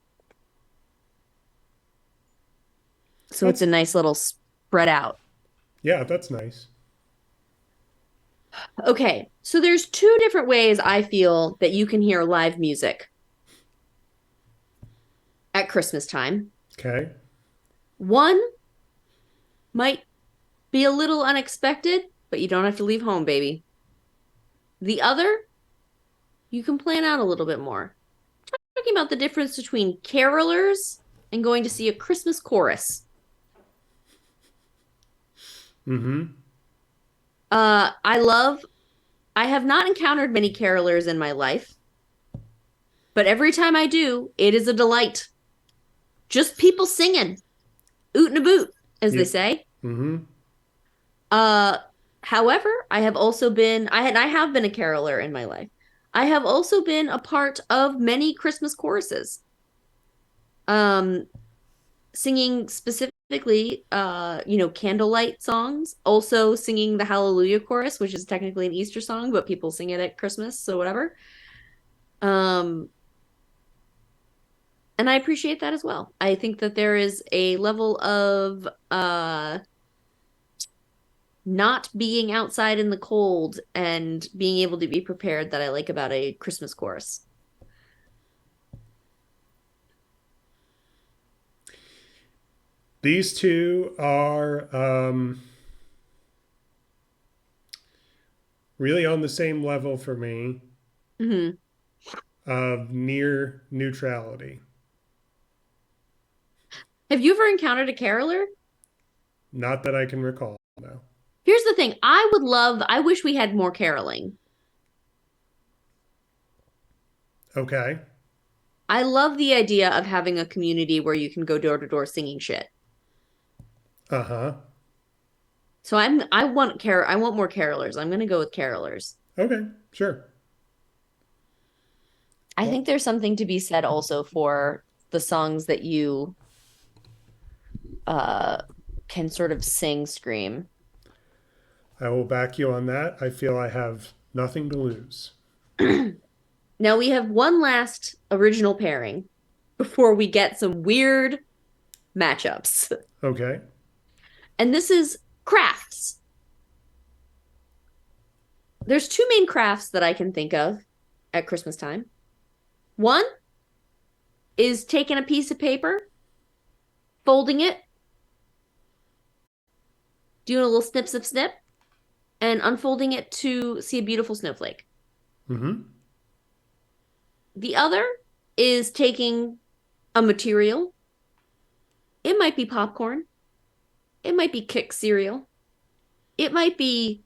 So it's a That's nice little spread out. Yeah, that's nice. Okay, so there's two different ways I feel that you can hear live music at Christmas time. Okay. One might be a little unexpected, but you don't have to leave home, baby. The other, you can plan out a little bit more. Talking about the difference between carolers and going to see a Christmas chorus. Mm-hmm. I love, I have not encountered many carolers in my life, but every time I do, it is a delight. Just people singing, oot and a boot, as they Yep. say. Mm-hmm. Uh, However, I have been a caroler in my life. I have also been a part of many Christmas choruses. Um, Singing specifically candlelight songs, also singing the Hallelujah chorus, which is technically an Easter song, but people sing it at Christmas, so whatever. Um, and I appreciate that as well. I think that there is a level of not being outside in the cold and being able to be prepared that I like about a Christmas chorus. These two are really on the same level for me Mm-hmm. of near neutrality. Have you ever encountered a caroler? Not that I can recall now. Here's the thing. I wish we had more caroling. Okay. I love the idea of having a community where you can go door to door singing shit. Uh-huh. So I want more carolers. I'm going to go with carolers. Okay. Sure. I Well, think there's something to be said also for the songs that you uh can sort of sing scream. I will back you on that. I feel I have nothing to lose. Now we have one last original pairing before we get some weird matchups. Okay. And this is crafts. There's two main crafts that I can think of at Christmas time. One is taking a piece of paper, folding it, doing a little snip, snip, snip, and unfolding it to see a beautiful snowflake. Mm-hmm. The other is taking a material. It might be popcorn. It might be Kix cereal. It might be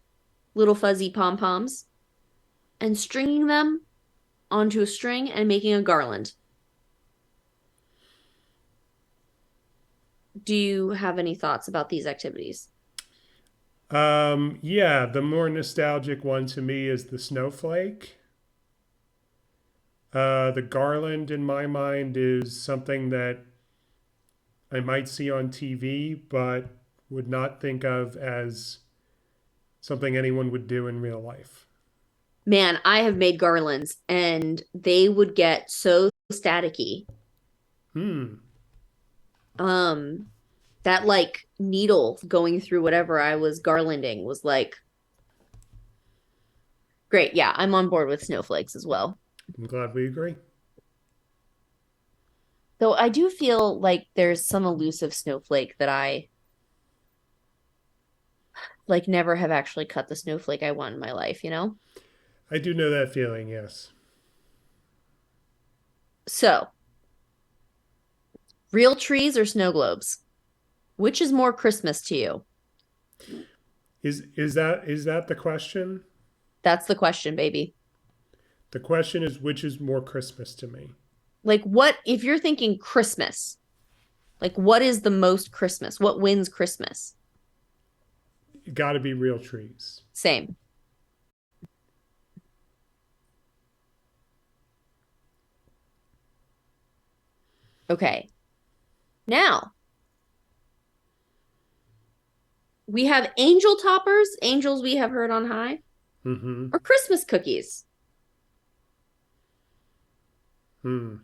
little fuzzy pom poms and stringing them onto a string and making a garland. Do you have any thoughts about these activities? Yeah, the more nostalgic one to me is the snowflake. The garland, in my mind, is something that I might see on TV, but would not think of as something anyone would do in real life. Man, I have made garlands and they would get so staticky. Hmm. Um, that like needle going through whatever I was garlanding was like great. Yeah, I'm on board with snowflakes as well. I'm glad we agree. Though I do feel like there's some elusive snowflake that I like never have actually cut the snowflake I want in my life, you know? I do know that feeling, yes. So, real trees or snow globes? Which is more Christmas to you? Is that the question? That's the question, baby. The question is which is more Christmas to me? Like, what, if you're thinking Christmas, like, what is the most Christmas? What wins Christmas? Got to be real trees. Same. Okay. Now, we have angel toppers, angels we have heard on high, Mm-hmm. or Christmas cookies. Hmm.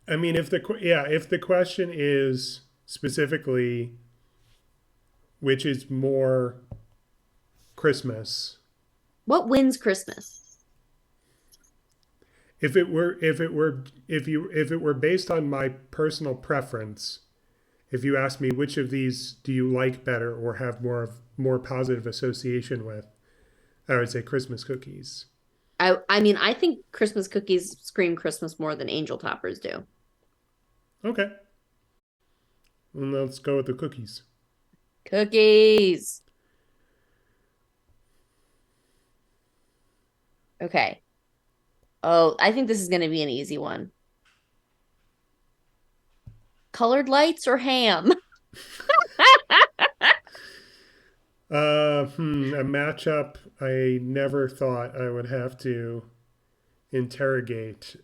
I mean, if the question is specifically which is more Christmas, What wins Christmas? if it were based on my personal preference, if you ask me which of these do you like better or have more positive association with, I would say Christmas cookies. I mean, I think Christmas cookies scream Christmas more than angel toppers do. Okay, well, let's go with the cookies. Cookies. Okay. Oh, I think this is going to be an easy one. Colored lights or ham? A matchup I never thought I would have to interrogate.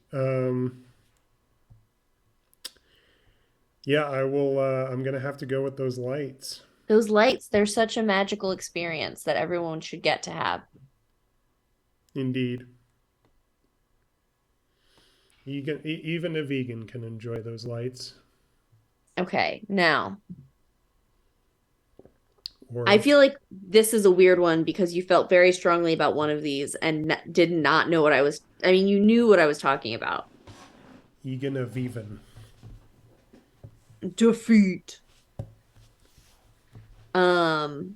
Yeah, I will. I'm gonna have to go with those lights. Those lights, they're such a magical experience that everyone should get to have. Indeed, even a vegan can enjoy those lights. Okay, now I Or feel like this is a weird one because you felt very strongly about one of these and did not know what I was. I mean, you knew what I was talking about. vegan a vegan. Defeat. Um,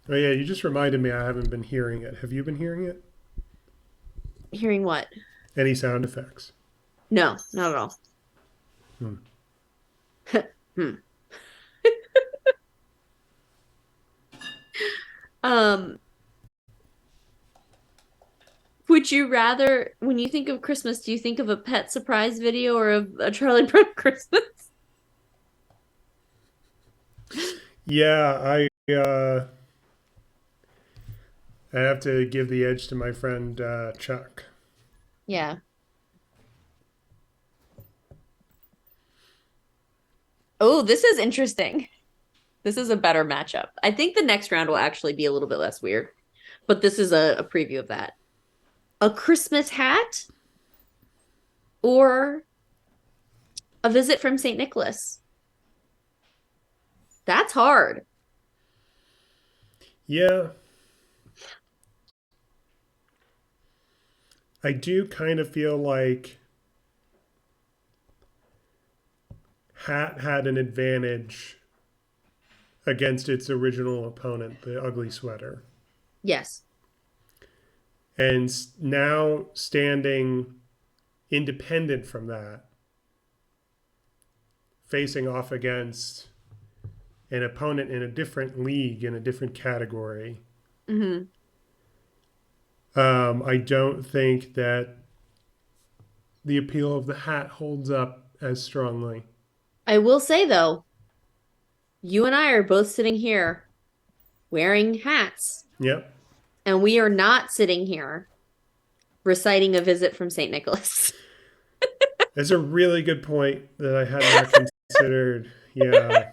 Oh yeah, you just reminded me I haven't been hearing it. Have you been hearing it? Hearing what? Any sound effects? No, not at all. Hmm. Hmm. Um, would you rather, when you think of Christmas, do you think of a pet surprise video or of a Charlie Brown Christmas? Yeah, I have to give the edge to my friend Chuck. Yeah. Oh, this is interesting. This is a better matchup. I think the next round will actually be a little bit less weird, but this is a preview of that. A Christmas hat or a visit from St. Nicholas? That's hard. Yeah, I do kind of feel like Hat had an advantage against its original opponent, the ugly sweater. Yes. And now standing independent from that, facing off against an opponent in a different league, in a different category, Mm-hmm. I don't think that the appeal of the hat holds up as strongly. I will say though, you and I are both sitting here wearing hats, Yep. and we are not sitting here reciting a visit from St. Nicholas. That's a really good point that I had not considered. Yeah.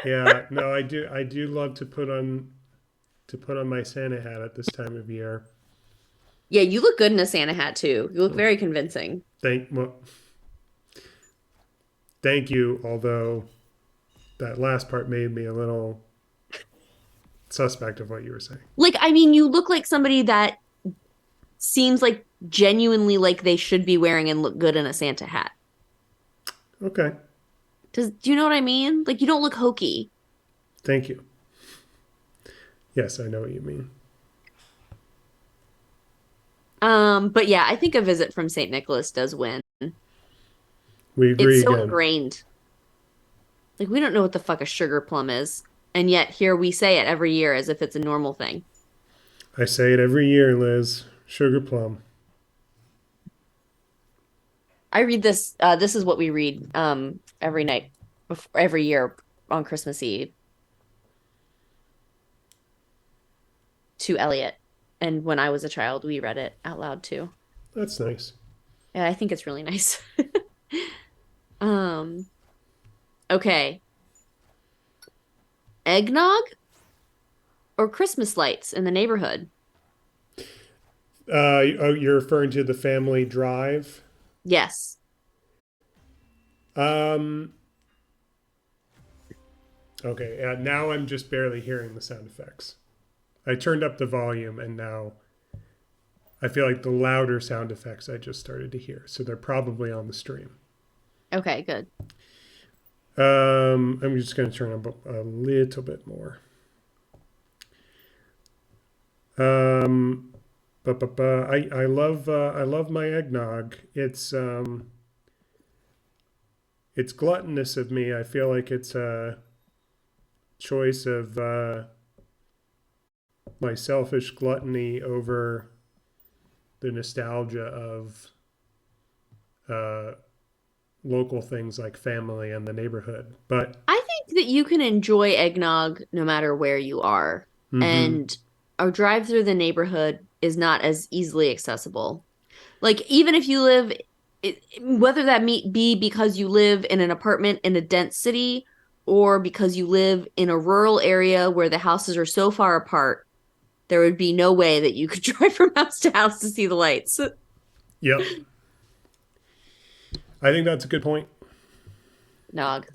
Yeah. No, I do love to put on my Santa hat at this time of year. Yeah, you look good in a Santa hat too. You look very convincing. Well, thank you. Although that last part made me a little suspect of what you were saying. Like, I mean, you look like somebody that seems like genuinely like they should be wearing and look good in a Santa hat. Okay. Do you know what I mean? Like, you don't look hokey. Thank you. Yes, I know what you mean. But yeah, I think a visit from St. Nicholas does win. We It's agree so again. ingrained. Like, we don't know what the fuck a sugar plum is. And yet here we say it every year as if it's a normal thing. I say it every year, Liz. Sugar plum. I read this, this is what we read every night, every year on Christmas Eve to Elliot. And when I was a child, we read it out loud too. That's nice. And I think it's really nice. um, okay. Eggnog or Christmas lights in the neighborhood? Oh, you're referring to the family drive? Yes. Um, okay, now I'm just barely hearing the sound effects. I turned up the volume and now I feel like the louder sound effects I just started to hear. So they're probably on the stream. Okay, good. I'm just going to turn up a little bit more. Um, I love my eggnog. It's gluttonous of me. I feel like it's a choice of my selfish gluttony over the nostalgia of uh, local things like family and the neighborhood. But I think that you can enjoy eggnog no matter where you are. mm-hmm, And a drive through the neighborhood is not as easily accessible. Like, even if you live, whether that be because you live in an apartment in a dense city or because you live in a rural area where the houses are so far apart, there would be no way that you could drive from house to house to see the lights. yep, I think that's a good point. Nog.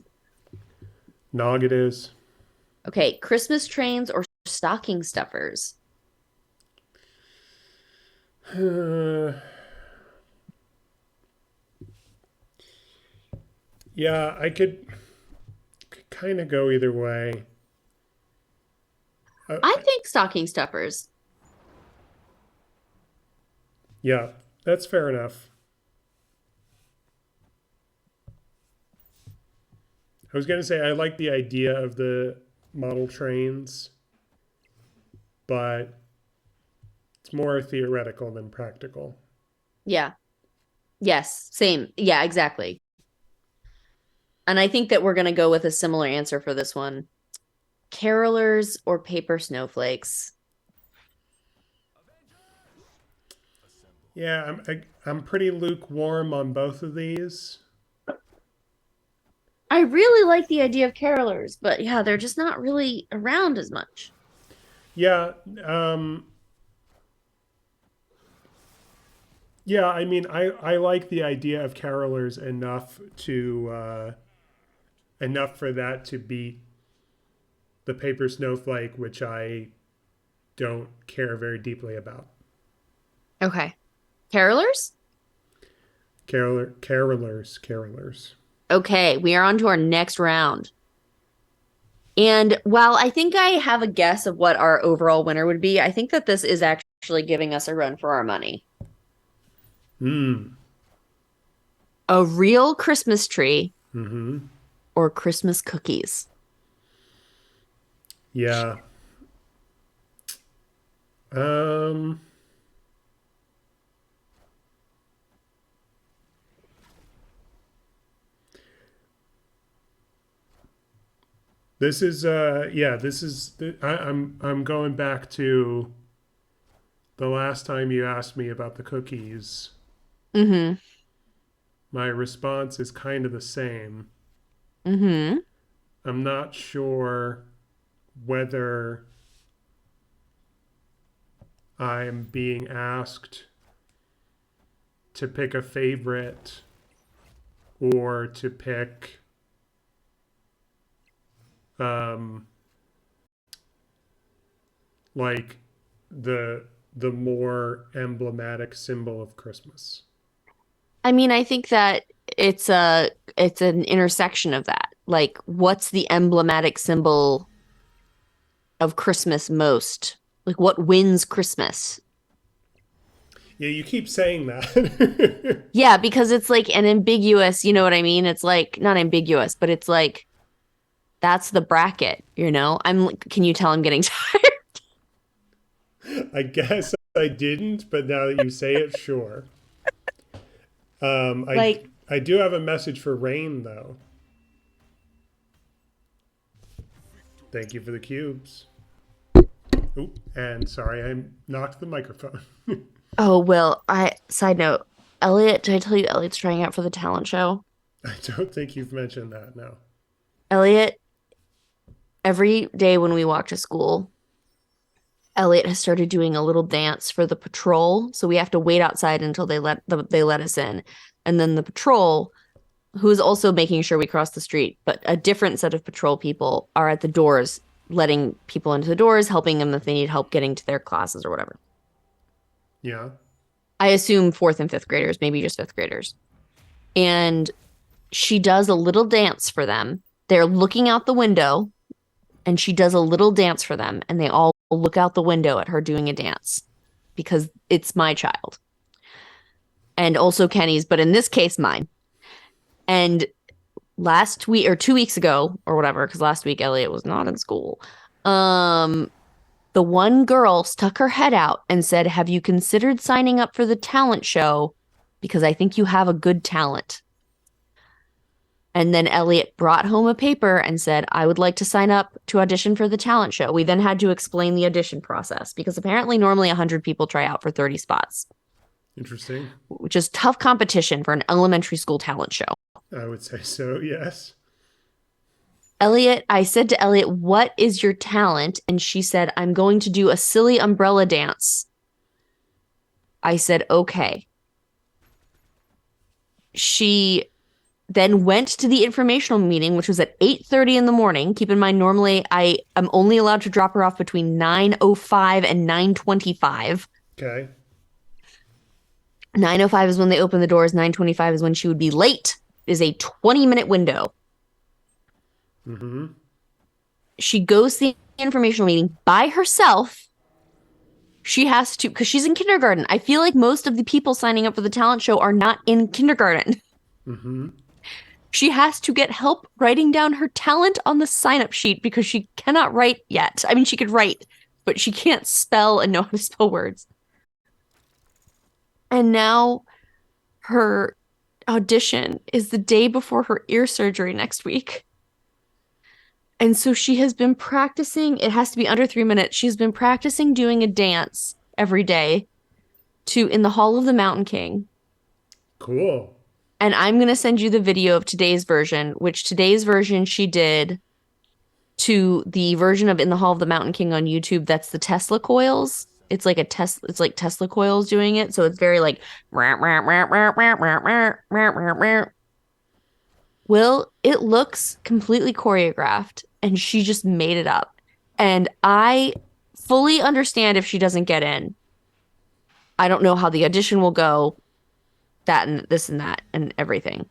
Nog it is. Okay, Christmas trains or stocking stuffers? Yeah, I could kind of go either way. Uh, I think stocking stuffers. yeah, that's fair enough. I was going to say I like the idea of the model trains, but it's more theoretical than practical. Yeah. Yes, same. Yeah, exactly. And I think that we're going to go with a similar answer for this one. Carolers or paper snowflakes? Yeah, I'm pretty lukewarm on both of these. I really like the idea of carolers, but yeah, they're just not really around as much. Yeah, um, yeah. I mean, I like the idea of carolers enough for that to beat the paper snowflake, which I don't care very deeply about. Okay. Carolers? Carolers. Okay, we are on to our next round. And while I think I have a guess of what our overall winner would be, I think that this is actually giving us a run for our money. Hmm. A real Christmas tree Mm-hmm. or Christmas cookies? Yeah. Um, this is yeah, this is I'm going back to the last time you asked me about the cookies. Mm-hmm. My response is kind of the same. Mm-hmm. I'm not sure whether I'm being asked to pick a favorite or to pick um, like the the more emblematic symbol of Christmas. I mean, I think that it's an intersection of that. Like, what's the emblematic symbol of Christmas most? Like, what wins Christmas? Yeah, you keep saying that. Yeah, because it's like an ambiguous, you know what I mean? It's like not ambiguous, but it's like that's the bracket, you know? Can you tell I'm getting tired? I guess I didn't, but now that you say it, sure. Um, I Like, I do have a message for Rain though. Thank you for the cubes. Oop, and sorry, I knocked the microphone. oh, well, side note, Elliot, did I tell you Elliot's trying out for the talent show? I don't think you've mentioned that. No. Elliot, every day when we walk to school, Elliot has started doing a little dance for the patrol. So we have to wait outside until they let us in. And then the patrol, who is also making sure we cross the street, but a different set of patrol people are at the doors, letting people into the doors, helping them if they need help getting to their classes or whatever. Yeah. I assume fourth and fifth graders, maybe just fifth graders. And she does a little dance for them. They're looking out the window and she does a little dance for them. And they all look out the window at her doing a dance because it's my child. And also Kenny's, but in this case, mine. And last week or 2 weeks ago or whatever, because last week Elliot was not in school. The one girl stuck her head out and said, "Have you considered signing up for the talent show? Because I think you have a good talent." And then Elliot brought home a paper and said, "I would like to sign up to audition for the talent show." We then had to explain the audition process because apparently normally 100 people try out for 30 spots, Interesting. which is tough competition for an elementary school talent show. I would say so. Yes. I said to Elliot, "What is your talent?" And she said, "I'm going to do a silly umbrella dance." I said, "Okay." She then went to the informational meeting, which was at 8:30 in the morning. Keep in mind, normally I am only allowed to drop her off between 9:05 and 9:25. Okay. 9:05 is when they open the doors. 9:25 is when she would be late. It is a 20-minute window. Mm-hmm. She goes to the informational meeting by herself. She has to, because she's in kindergarten. I feel like most of the people signing up for the talent show are not in kindergarten. Mm-hmm. She has to get help writing down her talent on the sign-up sheet because she cannot write yet. I mean, she could write, but she can't spell and know how to spell words. And now her audition is the day before her ear surgery next week. And so she has been practicing. It has to be under 3 minutes. She's been practicing doing a dance every day in the Hall of the Mountain King. Cool. And I'm going to send you the video of today's version, which today's version she did to the version of In the Hall of the Mountain King on YouTube. That's the Tesla coils. It's like Tesla coils doing it. So it's very like, well, it looks completely choreographed and she just made it up. And I fully understand if she doesn't get in. I don't know how the audition will go, that and this and that and everything.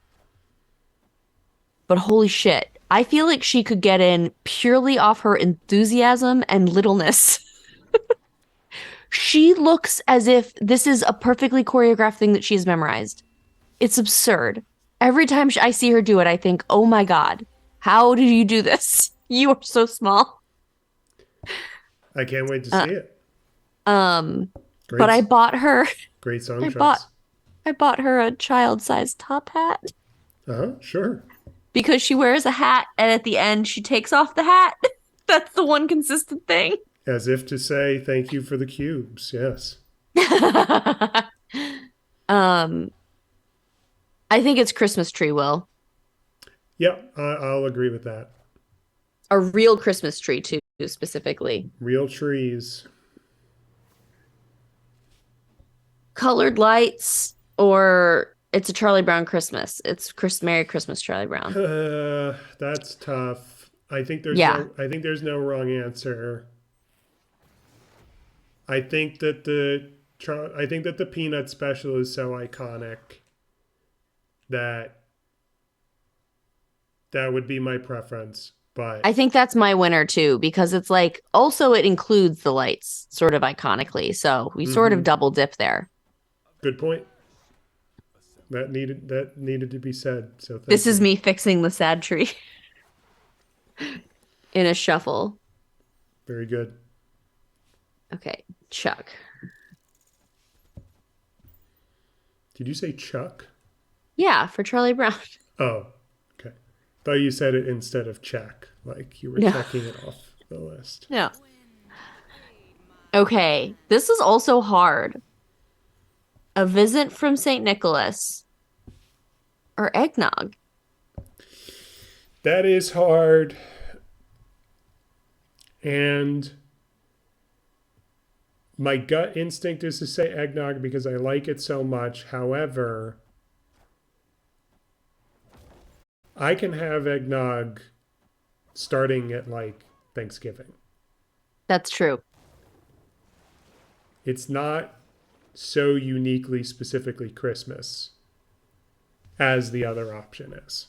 But holy shit, I feel like she could get in purely off her enthusiasm and littleness. She looks as if this is a perfectly choreographed thing that she's memorized. It's absurd. Every time I see her do it, I think, oh my God, how did you do this? You are so small. I can't wait to Uh, see it. Um, but I Great, bought her, great song I bought, choice. I bought her a child-sized top hat Uh huh. Sure. because she wears a hat and at the end she takes off the hat. That's the one consistent thing. As if to say thank you for the cubes. Yes. um, I think it's Christmas tree, Will. Yep. I'll agree with that. A real Christmas tree too, specifically. Real trees. Colored lights or it's a Charlie Brown Christmas. It's Merry Christmas, Charlie Brown. That's tough. I think there's Yeah. no. I think there's no wrong answer. I think that the. I think that the peanut special is so iconic that that would be my preference. I But think that's my winner too, because it's like also it includes the lights sort of iconically. So we sort of mm-hmm. double dip there. Good point. That needed to be said. So This thank is you. me fixing the sad tree in a shuffle. Very good. Okay, Chuck. Did you say Chuck? Yeah, for Charlie Brown. Oh, okay. Thought you said it instead of check, like you were No, checking it off the list. no. Okay, this is also hard. A visit from St. Nicholas or eggnog. That is hard. And my gut instinct is to say eggnog because I like it so much. However, I can have eggnog starting at like Thanksgiving. That's true. It's not so uniquely, specifically Christmas as the other option is.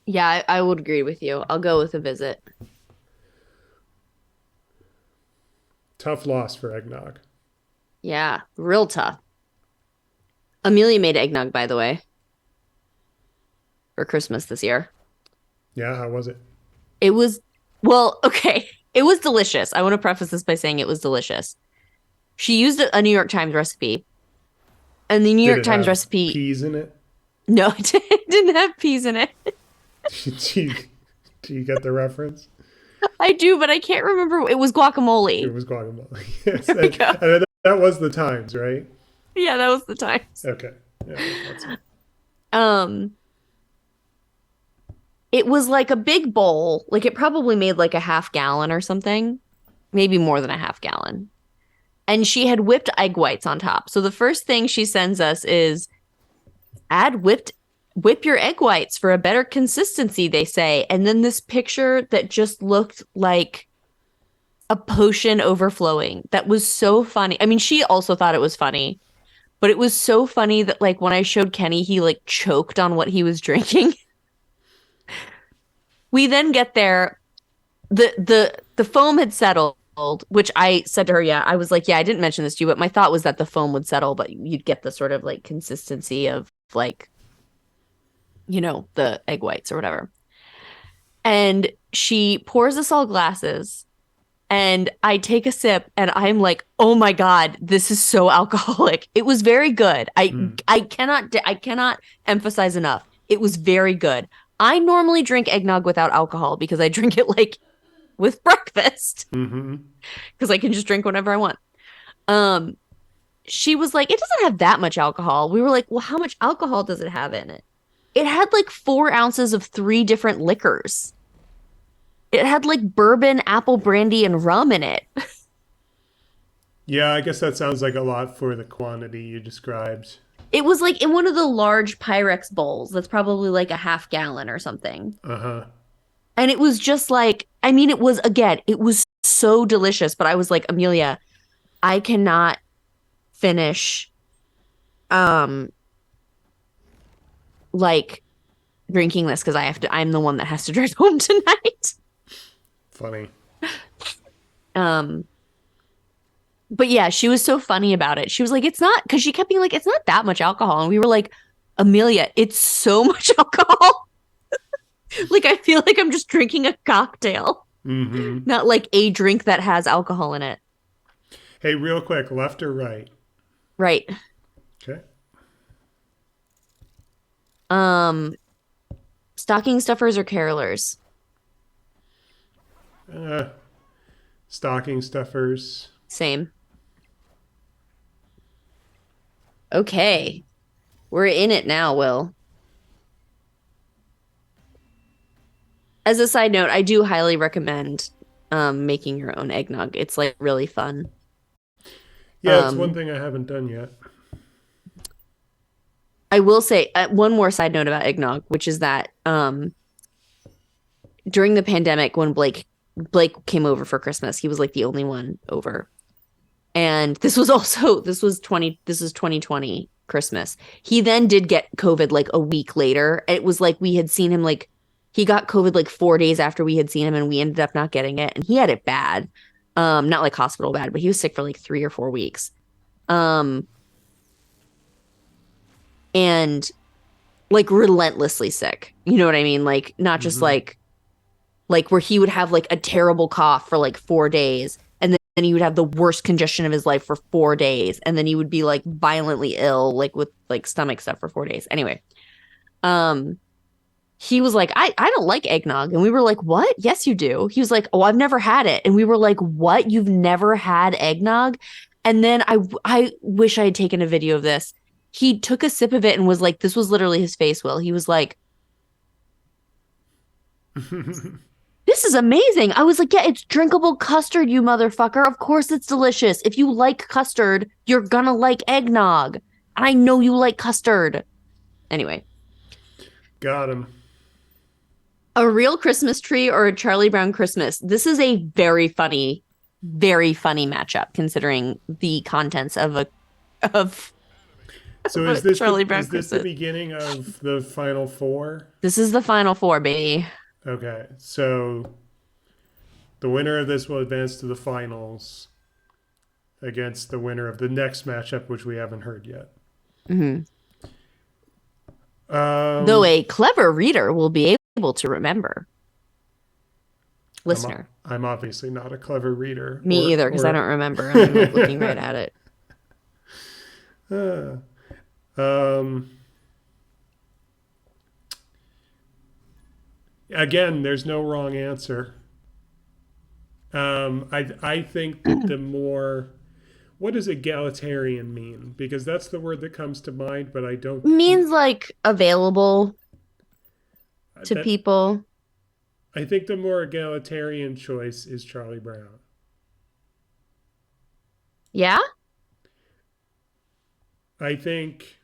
Yeah, I would agree with you. I'll go with a visit. Tough loss for eggnog. Yeah, real tough. Amelia made eggnog, by the way, for Christmas this year. Yeah, how was it? It was, well, okay. It was delicious. I want to preface this by saying it was delicious. She used a New York Times recipe, and the New Did York it Times have recipe, peas in it? no, it didn't have peas in it. do, you, do you get the reference? I do, but I can't remember. It was It guacamole. was guacamole. Yes, There we go. that was the Times, right? Yeah, that was the Times. Okay. Yeah, that's it. Um, it was like a big bowl. Like it probably made like a half gallon or something, maybe more than a half gallon. And she had whipped egg whites on top. So the first thing she sends us is whip your egg whites for a better consistency, they say. And then this picture that just looked like a potion overflowing. That was so funny. I mean, she also thought it was funny, but it was so funny that like when I showed Kenny, he like choked on what he was drinking. We then get there. The foam had settled, which I said to her, yeah, I was like, yeah, I didn't mention this to you, but my thought was that the foam would settle, but you'd get the sort of like consistency of like, you know, the egg whites or whatever. And she pours us all glasses and I take a sip and I'm like, oh my God, this is so alcoholic. It was very good. I cannot emphasize enough. It was very good. I normally drink eggnog without alcohol because I drink it like with breakfast Mm-hmm. because I can just drink whenever I want. Um, she was like, it doesn't have that much alcohol. We were like, well, how much alcohol does it have in it? It had like 4 ounces of 3 different liquors. It had like bourbon, apple brandy, and rum in it. Yeah, I guess that sounds like a lot for the quantity you described. It was like in one of the large Pyrex bowls that's probably like a half gallon or something. Uh-huh. And it was just like, I mean, it was, again, it was so delicious. But I was like, Amelia, I cannot finish um like drinking this because I'm the one that has to drive home tonight. Funny. Um, but yeah, she was so funny about it. She was like, it's not, because she kept being like, it's not that much alcohol. And we were like, Amelia, it's so much alcohol. Like, I feel like I'm just drinking a cocktail, Mm-hmm. not like a drink that has alcohol in it. Hey, real quick, left or right? Right. Okay. Um, Stocking stuffers or carolers? Uh, Stocking stuffers. Same. Okay. We're in it now, Will. As a side note, I do highly recommend making your own eggnog. It's like really fun. Yeah, it's one Um, thing I haven't done yet. I will say one more side note about eggnog, which is that during the pandemic when Blake came over for Christmas, he was like the only one over. And this was 2020 Christmas. He then did get COVID like a week later. It was like we had seen him like he got COVID like 4 days after we had seen him and we ended up not getting it. And he had it bad. Not like hospital bad, but he was sick for like 3 or 4 weeks. Um, and like relentlessly sick. You know what I mean? Like not just Mm-hmm. like where he would have like a terrible cough for like 4 days and then he would have the worst congestion of his life for 4 days and then he would be like violently ill like with like stomach stuff for 4 days anyway. um he was like, I don't like eggnog, and we were like, what? Yes you do. He was like, oh, I've never had it, and we were like, what, you've never had eggnog? And then I wish I had taken a video of this. He took a sip of it and was like, this was literally his face, Will. He was like, this is amazing. I was like, yeah, it's drinkable custard, you motherfucker. Of course it's delicious. If you like custard, you're gonna like eggnog. And I know you like custard. Anyway, Got him. a real Christmas tree or a Charlie Brown Christmas? This is a very funny matchup considering the contents of, So of a Charlie Brown is this the Christmas. beginning of the final four? This is the final four, baby. Okay. So the winner of this will advance to the finals against the winner of the next matchup, which we haven't heard yet. Mm-hmm. Though Um, a clever reader will be able to remember. I'm Listener. I'm obviously not a clever reader Me either, because I or don't remember, and I'm like looking right at it. uh, um, again, there's no wrong answer. I think that the more, what does egalitarian mean? Because that's the word that comes to mind, but I don't Means like available to that people. I think the more egalitarian choice is Charlie Brown. Yeah. I think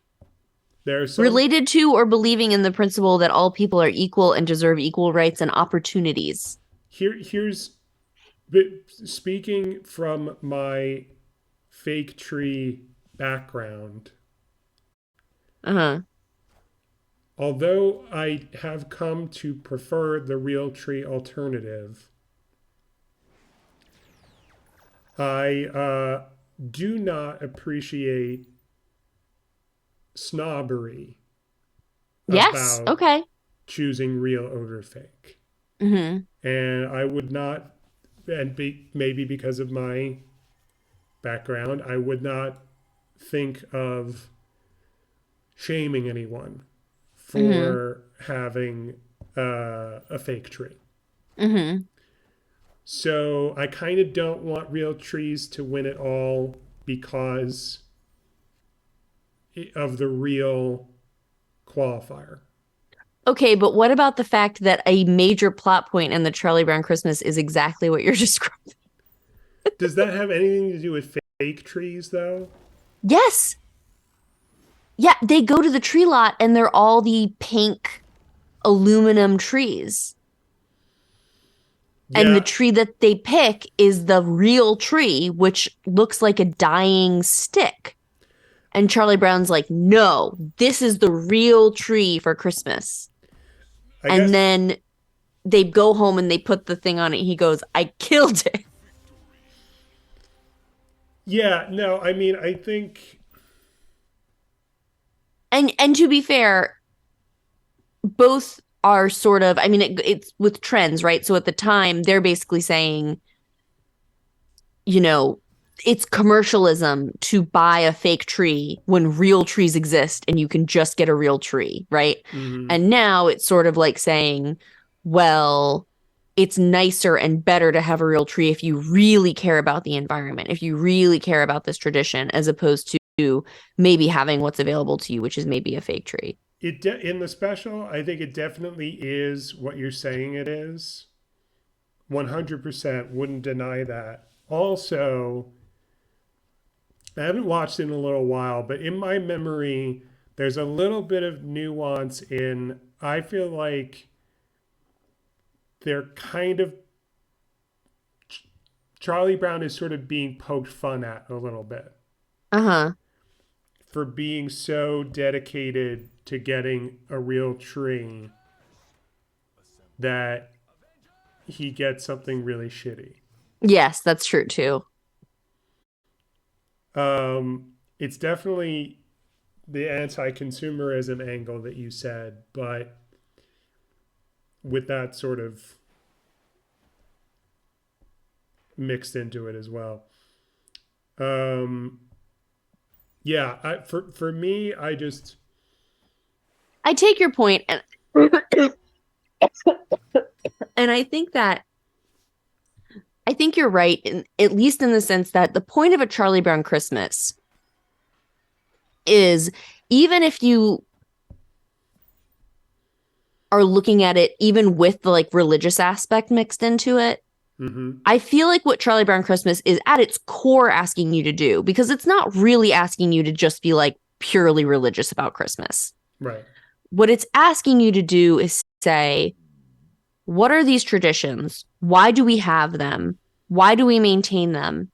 there are some Related to or believing in the principle that all people are equal and deserve equal rights and opportunities. here's speaking from my fake tree background. Uh huh. Although I have come to prefer the real tree alternative, I do not appreciate snobbery Yes. about Okay. choosing real over fake. Mm-hmm. And I would not, maybe because of my background, I would not think of shaming anyone Mm-hmm. for having a fake tree. Mm-hmm. So I kind of don't want real trees to win it all because of the real qualifier. Okay, but what about the fact that a major plot point in the Charlie Brown Christmas is exactly what you're describing? Does that have anything to do with fake trees, though? Yes. Yeah, they go to the tree lot and they're all the pink aluminum trees. And the Yeah, tree that they pick is the real tree, which looks like a dying stick. And Charlie Brown's like, no, this is the real tree for Christmas. I And guess. then they go home and they put the thing on it. He goes, I killed it. Yeah, no, I mean, I think. And to be fair, both are sort of, I mean, it's with trends, right? So at the time, they're basically saying, you know, it's commercialism to buy a fake tree when real trees exist and you can just get a real tree, right? Mm-hmm. And now it's sort of like saying, well, it's nicer and better to have a real tree if you really care about the environment, if you really care about this tradition, as opposed to maybe having what's available to you, which is maybe a fake tree. In the special, I think it definitely is what you're saying it is. 100% wouldn't deny that. Also, I haven't watched it in a little while, but in my memory, there's a little bit of nuance in. I feel like they're kind of. Charlie Brown is sort of being poked fun at a little bit Uh-huh. for being so dedicated to getting a real tree that he gets something really shitty. Yes, that's true too. It's definitely the anti-consumerism angle that you said, but with that sort of mixed into it as well. Um, yeah, for me, I take your point, and and I think you're right, at least in the sense that the point of a Charlie Brown Christmas is, even if you are looking at it even with the like religious aspect mixed into it, mm-hmm, I feel like what Charlie Brown Christmas is at its core asking you to do, because it's not really asking you to just be like purely religious about Christmas. right, What it's asking you to do is say, what are these traditions? Why do we have them? Why do we maintain them?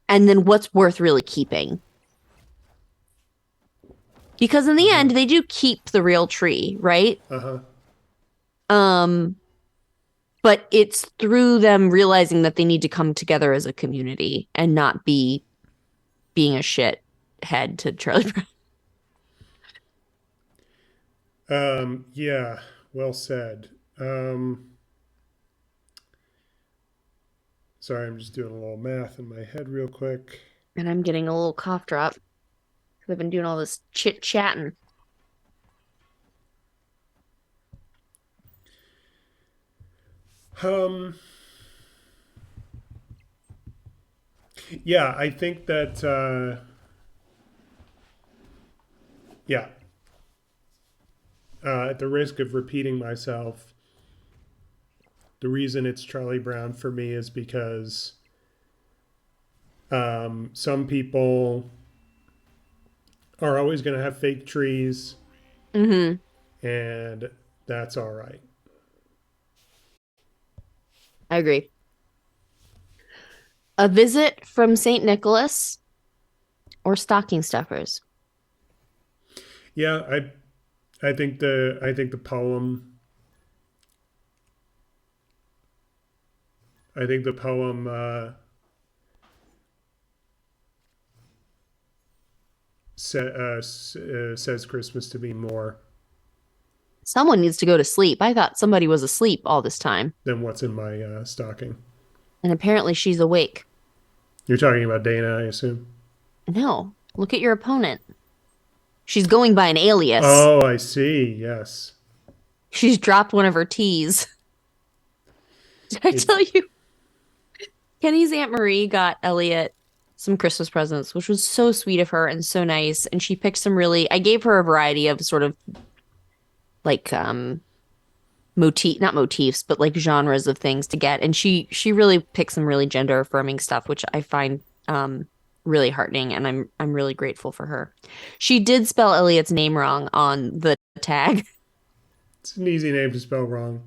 And then what's worth really keeping? Because in the uh-huh, end, they do keep the real tree, right? uh-huh. Um, but it's through them realizing that they need to come together as a community and not be being a shit head to Charlie Brown. Yeah, well said. Sorry, I'm just doing a little math in my head real quick. And I'm getting a little cough drop because I've been doing all this chit chatting. Um, yeah, I think that, yeah, at the risk of repeating myself, the reason it's Charlie Brown for me is because some people are always going to have fake trees, Mm-hmm. and that's all right. I agree. A visit from St. Nicholas or stocking stuffers. Yeah, I think the poem I think the poem says Christmas to me more Someone needs to go to sleep. I thought somebody was asleep all this time. than what's in my stocking. And apparently she's awake. You're talking about Dana, I assume. No, look at your opponent. She's going by an alias. Oh, I see. Yes, She's dropped one of her T's. Did I it's tell you? Kenny's Aunt Marie got Elliot some Christmas presents, which was so sweet of her and so nice. And she picked some really, I gave her a variety of sort of like not motifs, but like genres of things to get. And she really picked some really gender affirming stuff, which I find really heartening, and I'm really grateful for her. She did spell Elliot's name wrong on the tag. it's an easy name to spell wrong.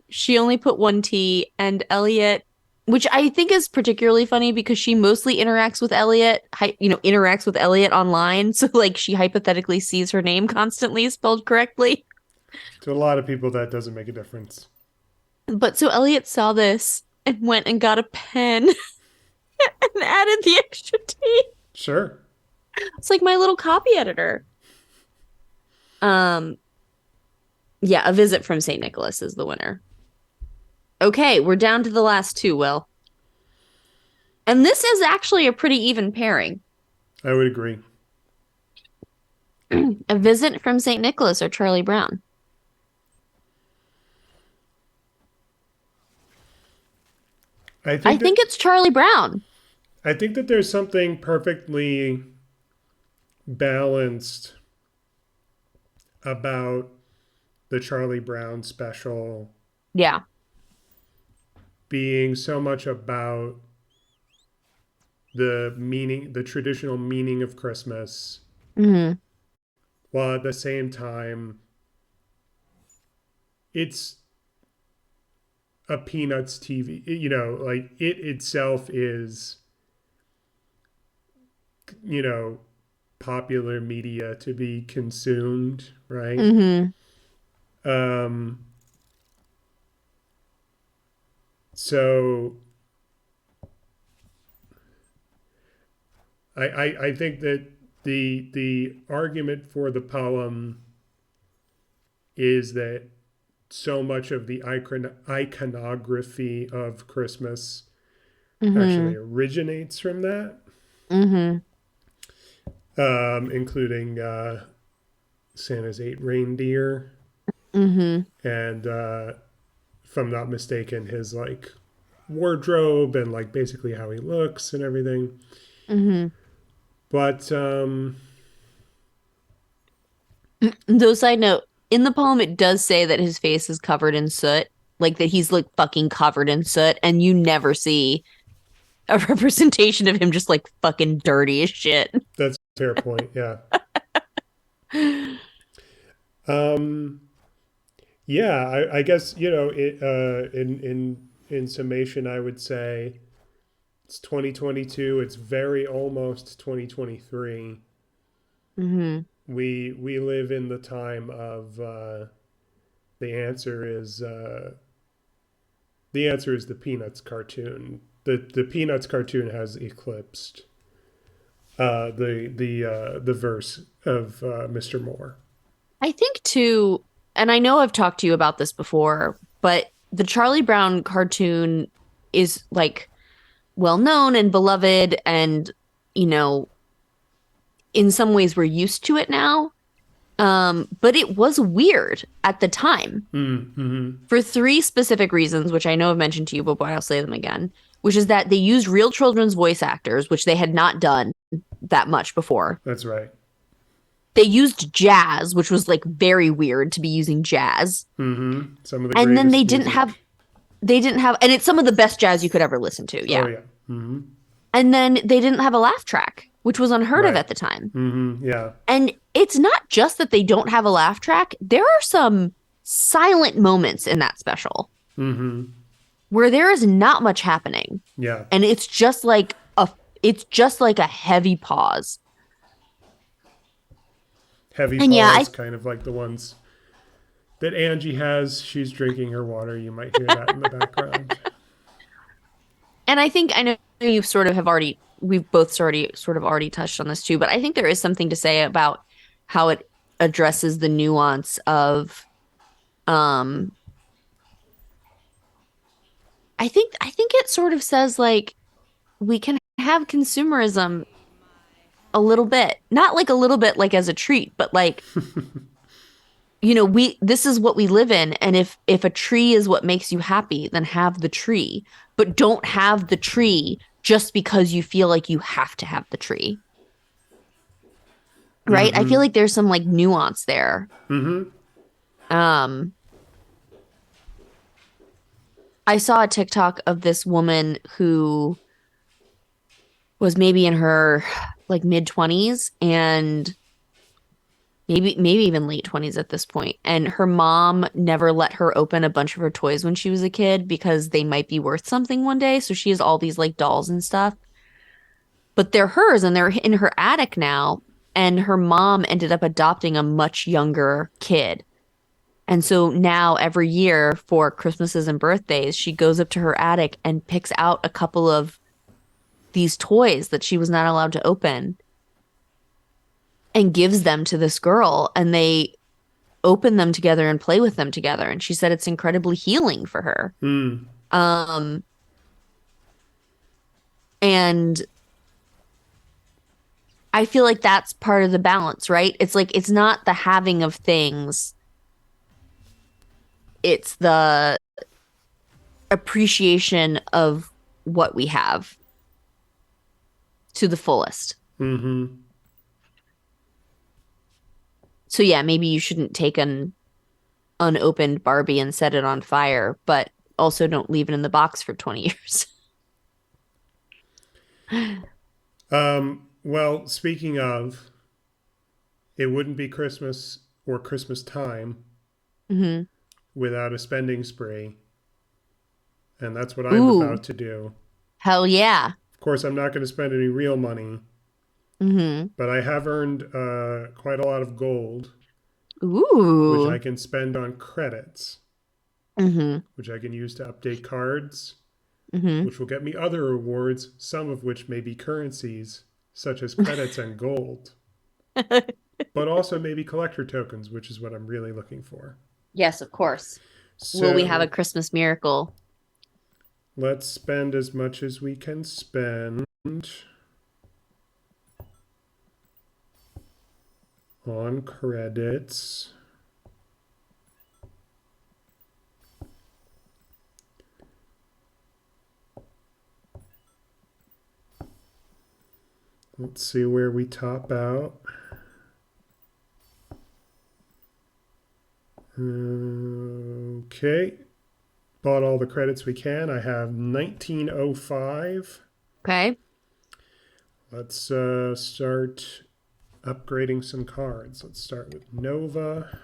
She only put one T, and Elliot, which I think is particularly funny because she mostly interacts with Elliot, interacts with Elliot online. So like she hypothetically sees her name constantly spelled correctly. To a lot of people, that doesn't make a difference. But so Elliot saw this and went and got a pen and added the extra T. Sure. It's like my little copy editor. Um, yeah, a visit from St. Nicholas is the winner. Okay, we're down to the last two, Will. And this is actually a pretty even pairing. I would agree. A Visit from St. Nicholas or Charlie Brown. I I think that think it's Charlie Brown. I think that there's something perfectly balanced about the Charlie Brown special Yeah. being so much about the meaning, the traditional meaning of Christmas, Hmm. while at the same time, it's a Peanuts TV. Like it itself is, you know, popular media to be consumed, right? Hmm. Um, so I think that the argument for the poem is that so much of the iconography of Christmas actually Hmm. originates from that, Hmm. including Santa's eight reindeer, Hmm. and if I'm not mistaken, his like wardrobe and like basically how he looks and everything. Hmm. But Though, side note, in the poem, it does say that his face is covered in soot, like that he's like fucking covered in soot, and you never see a representation of him just like fucking dirty as shit. that's a fair point. Yeah. Um, yeah. I guess in summation, I would say it's 2022. It's very almost 2023. Hmm. We live in the time of the answer is the Peanuts cartoon. The Peanuts cartoon has eclipsed the verse of Mr. Moore. I think too, and I know I've talked to you about this before, but the Charlie Brown cartoon is like well known and beloved, and you know, in some ways we're used to it now. But it was weird at the time Mm-hmm. for three specific reasons, which I know I've mentioned to you, but I'll say them again, which is that they used real children's voice actors, which they had not done that much before. That's right. They used jazz, which was like very weird to be using jazz. Mm-hmm. Some of the And then greatest music. they didn't have, and it's some of the best jazz you could ever listen to. Oh Yeah. yeah. Mm-hmm. And then they didn't have a laugh track, which was unheard of Right. at the time. Mm-hmm. Yeah. And it's not just that they don't have a laugh track, there are some silent moments in that special Mm-hmm. where there is not much happening. Yeah. And it's just like a heavy pause. Heavy And yeah, pause, kind of like the ones that Angie has. She's drinking her water. You might hear that in the background. I think I know you've sort of have already we've both sort of already touched on this too, but I think there is something to say about how it addresses the nuance of um I think it sort of says like we can have consumerism a little bit. Not like a little bit like as a treat, but like we this is what we live in, and if a tree is what makes you happy, then have the tree, but don't have the tree just because you feel like you have to have the tree. Right? I feel Mm-hmm. like there's some like nuance there. Mm-hmm. Um I saw a TikTok of this woman who was maybe in her like mid 20s and maybe even late 20s at this point, and her mom never let her open a bunch of her toys when she was a kid because they might be worth something one day, so she has all these like dolls and stuff, but they're hers and they're in her attic now, and her mom ended up adopting a much younger kid. And so now every year for Christmases and birthdays, she goes up to her attic and picks out a couple of these toys that she was not allowed to open and gives them to this girl, and they open them together and play with them together. And she said it's incredibly healing for her. Mm. Um, And I feel like that's part of the balance, right? It's like it's not the having of things, it's the appreciation of what we have to the fullest. Mm-hmm. So yeah, maybe you shouldn't take an unopened Barbie and set it on fire, but also don't leave it in the box for 20 years. Well, speaking of, it wouldn't be Christmas or Christmas time Hmm. without a spending spree, and that's what I'm Ooh, about to do. hell yeah. Of course, I'm not going to spend any real money, Hmm. but I have earned quite a lot of gold, which I Ooh. can spend on credits, Hmm. which I can use to update cards, Hmm. which will get me other rewards, some of which may be currencies, such as credits and gold, but also maybe collector tokens, which is what I'm really looking for. Yes, of course. Will we have a So Christmas miracle? let's spend as much as we can spend on credits. Let's see where we top out. Okay. Bought all the credits we can. I have 1905. Okay. Let's start upgrading some cards. Let's start with Nova.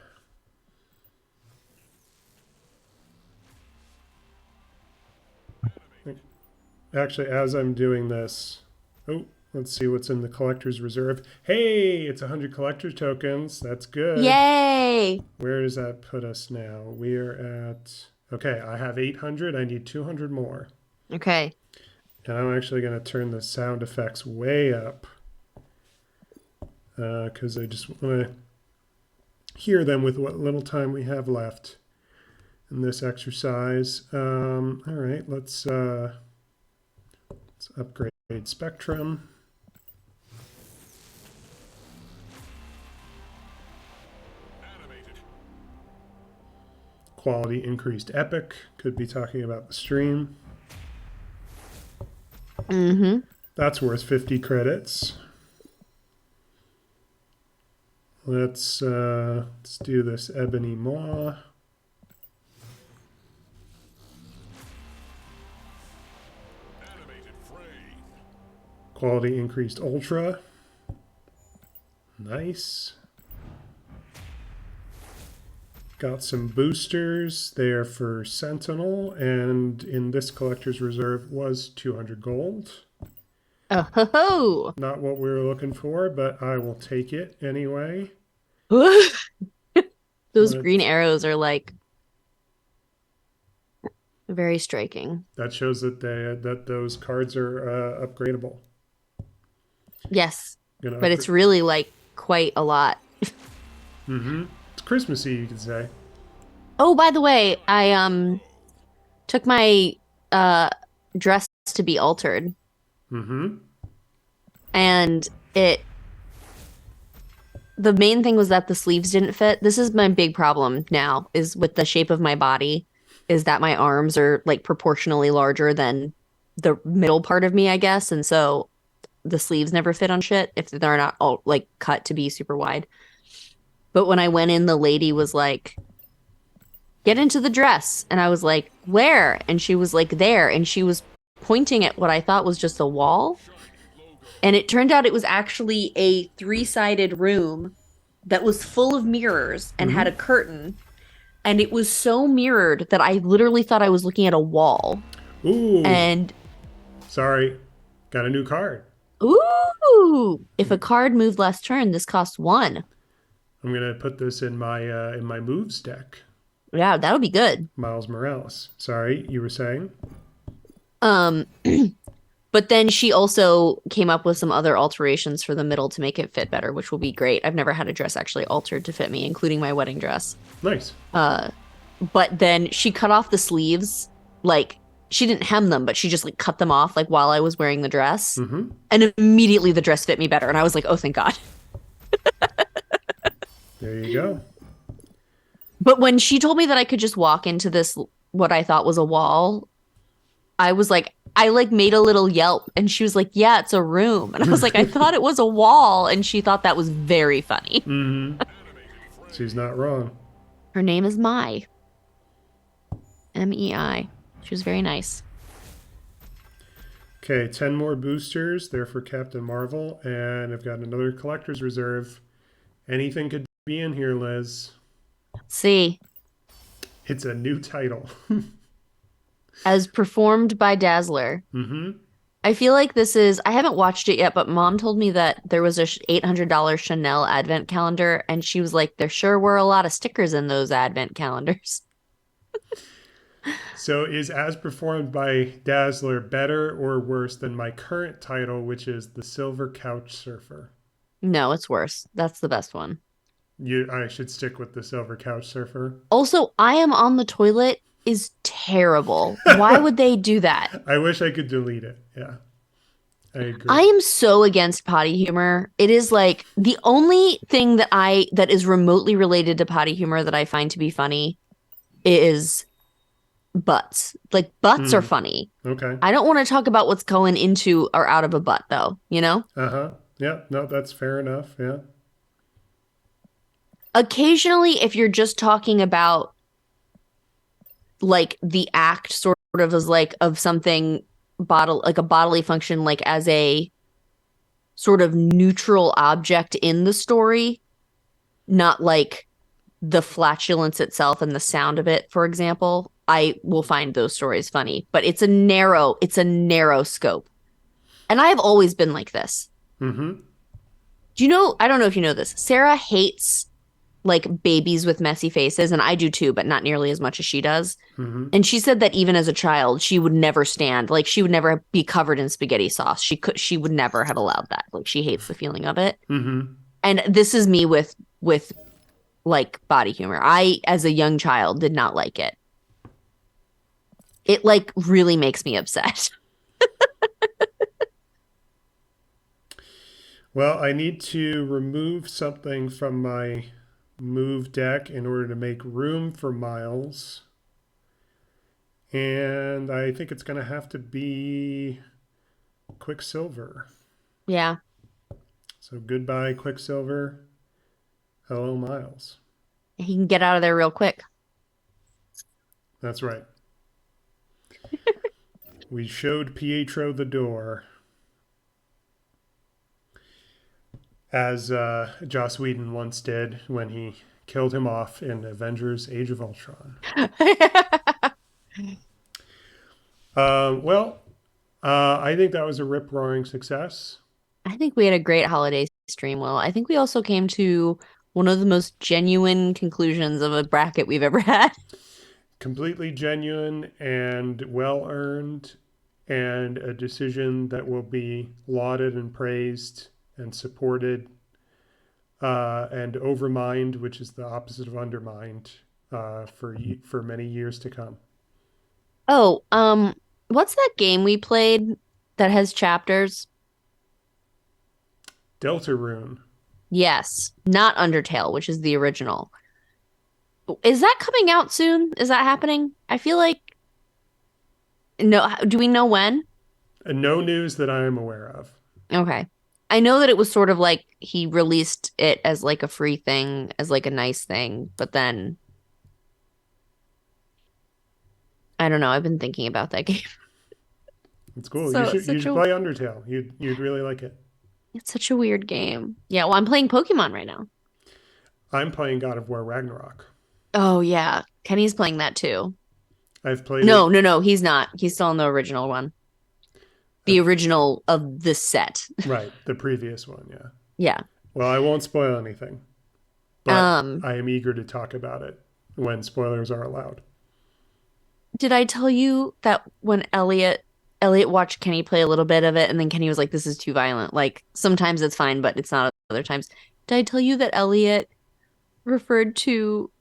Actually, as I'm doing this, oh, let's see what's in the collector's reserve. Hey, it's 100 collector tokens. That's good. Yay. Where does that put us now? We're at, okay, I have 800. I need 200 more. Okay. And I'm actually going to turn the sound effects way up because I just want to hear them with what little time we have left in this exercise. All right, let's upgrade Spectrum. Quality increased Epic. Could be talking about the stream. Hmm. That's worth 50 credits. Let's do this Ebony Maw. Quality increased Ultra. Nice. Got some boosters there for Sentinel, and in this collector's reserve was 200 gold. Oh ho Not what we were looking for, but I will take it anyway. ho. Those green Let's, arrows are like very striking. that shows that those cards are upgradable. Yes, Gonna but upgrade. it's really like quite a lot. Mm-hmm. It's Christmassy, you could say. Oh, by the way, I took my uh dress to be altered Mm-hmm. and it the main thing was that the sleeves didn't fit. This is my big problem now is with the shape of my body is that my arms are like proportionally larger than the middle part of me, I guess. And so the sleeves never fit on shit if they're not all like cut to be super wide. But when I went in, the lady was like, get into the dress. And I was like, where? And she was like, there. And she was pointing at what I thought was just a wall. And it turned out it was actually a three-sided room that was full of mirrors and had a Mm-hmm. curtain. And it was so mirrored that I literally thought I was looking at a wall. Ooh, And sorry. Got a new card. ooh, if a card moved last turn, this costs one. I'm gonna put this in my moves deck. Yeah, that would be good. Miles Morales. Sorry, you were saying? Um, but then she also came up with some other alterations for the middle to make it fit better, which will be great. I've never had a dress actually altered to fit me, including my wedding dress. Nice. Uh, but then she cut off the sleeves. Like she didn't hem them, but she just like cut them off like while I was wearing the dress. Mm-hmm. And immediately the dress fit me better. And I was like, oh, thank God. There you go. But when she told me that I could just walk into this, what I thought was a wall, I was like, I like made a little yelp and she was like, yeah, it's a room. And I was like, I thought it was a wall. And she thought that was very funny. Mm-hmm. She's not wrong. Her name is Mai. Mei. She was very nice. Okay, 10 more boosters. They're for Captain Marvel. And I've got another collector's reserve. Anything could be in here, Liz. Let's see. It's a new title. As performed by Dazzler. Mm-hmm. I feel like this is, I haven't watched it yet, but mom told me that there was a $800 Chanel advent calendar. And she was like, there sure were a lot of stickers in those advent calendars. So is As Performed by Dazzler better or worse than my current title, which is The Silver Couch Surfer? No, it's worse. That's the best one. I should stick with The Silver Couch Surfer. Also, I am on the toilet is terrible. Why would they do that? I wish I could delete it. Yeah, I agree. I am so against potty humor. It is like the only thing that is remotely related to potty humor that I find to be funny is butts. Like butts are funny. Okay. I don't want to talk about what's going into or out of a butt though, you know? Uh-huh. Yeah, no, that's fair enough. Yeah. Occasionally, if you're just talking about like the act sort of as like of something like a bodily function, like as a sort of neutral object in the story, not like the flatulence itself and the sound of it, for example, I will find those stories funny, but it's a narrow scope. And I have always been like this. Mm-hmm. Do you know, I don't know if you know this, Sarah hates like babies with messy faces, and I do too, but not nearly as much as she does. Mm-hmm. And she said that even as a child, she would never stand, like she would never be covered in spaghetti sauce. She would never have allowed that. Like she hates the feeling of it. Mm-hmm. And this is me with like body humor. I, as a young child, did not like it. It like really makes me upset. Well, I need to remove something from my move deck in order to make room for Miles. And I think it's going to have to be Quicksilver. Yeah. So goodbye, Quicksilver. Hello, Miles. He can get out of there real quick. That's right. We showed Pietro the door. As Joss Whedon once did when he killed him off in Avengers Age of Ultron. I think that was a rip-roaring success. I think we had a great holiday stream, Will. I think we also came to one of the most genuine conclusions of a bracket we've ever had. Completely genuine and well-earned, and a decision that will be lauded and praised and supported, and overmined, which is the opposite of undermined, for many years to come. Oh, what's that game we played that has chapters? Deltarune. Yes, not Undertale, which is the original. Is that coming out soon? Is that happening? I feel like no. Do we know when? No news that I am aware of. Okay. I know that it was sort of like he released it as like a free thing, as like a nice thing, but then I don't know. I've been thinking about that game. It's cool. So you should play Undertale. You'd really like it. It's such a weird game. Yeah, well, I'm playing Pokemon right now. I'm playing God of War Ragnarok. Oh yeah, Kenny's playing that too. I've played No, he's not. He's still on the original one. The original of this set. Right, the previous one, yeah. Yeah. Well, I won't spoil anything, but I am eager to talk about it when spoilers are allowed. Did I tell you that when Elliot watched Kenny play a little bit of it, and then Kenny was like, "This is too violent." Like sometimes it's fine, but it's not other times. Did I tell you that Elliot referred to?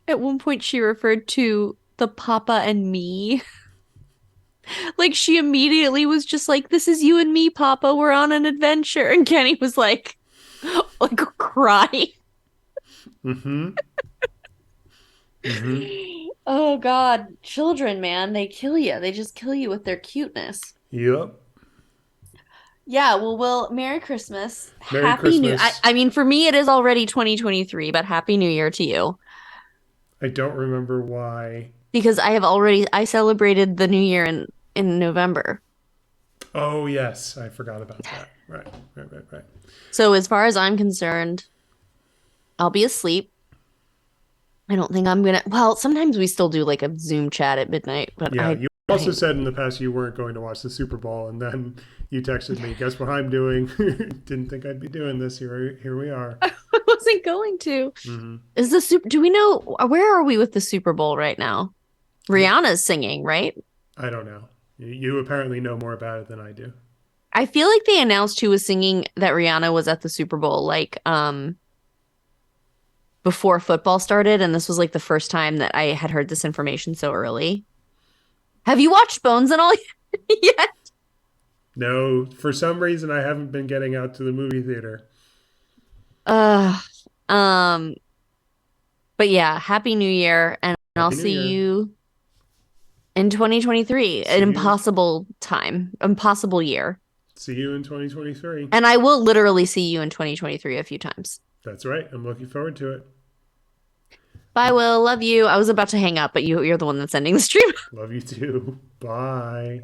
At one point, she referred to the Papa and me. Like she immediately was just like, "This is you and me, Papa. We're on an adventure." And Kenny was like crying. Mm-hmm. Mm-hmm. Oh God, children, man, they kill you. They just kill you with their cuteness. Yep. Yeah, well, Merry Christmas. Merry Happy New Christmas. I mean, for me it is already 2023, but Happy New Year to you. I don't remember why. Because I celebrated the New Year in November. Oh, yes. I forgot about that. Right. Right. Right. Right. So as far as I'm concerned, I'll be asleep. I don't think I'm gonna. Well, sometimes we still do like a Zoom chat at midnight, but Yeah. You also I said in the past you weren't going to watch the Super Bowl, and then you texted me, guess what I'm doing? Didn't think I'd be doing this. Here we are. wasn't going to. Mm-hmm. Is the super? Do we know where are we with the Super Bowl right now? Rihanna's singing, right? I don't know. You apparently know more about it than I do. I feel like they announced who was singing that Rihanna was at the Super Bowl, like before football started, and this was like the first time that I had heard this information so early. Have you watched Bones and all yet? No, for some reason I haven't been getting out to the movie theater. Uh, um, but yeah, Happy New Year, and I'll Happy New see Year. you in 2023. An See you. impossible time, impossible year. See you in 2023. And I will literally see you in 2023 a few times. That's right. I'm looking forward to it. Bye, Will. Love you. I was about to hang up, but you're the one that's ending the stream. Love you too. Bye.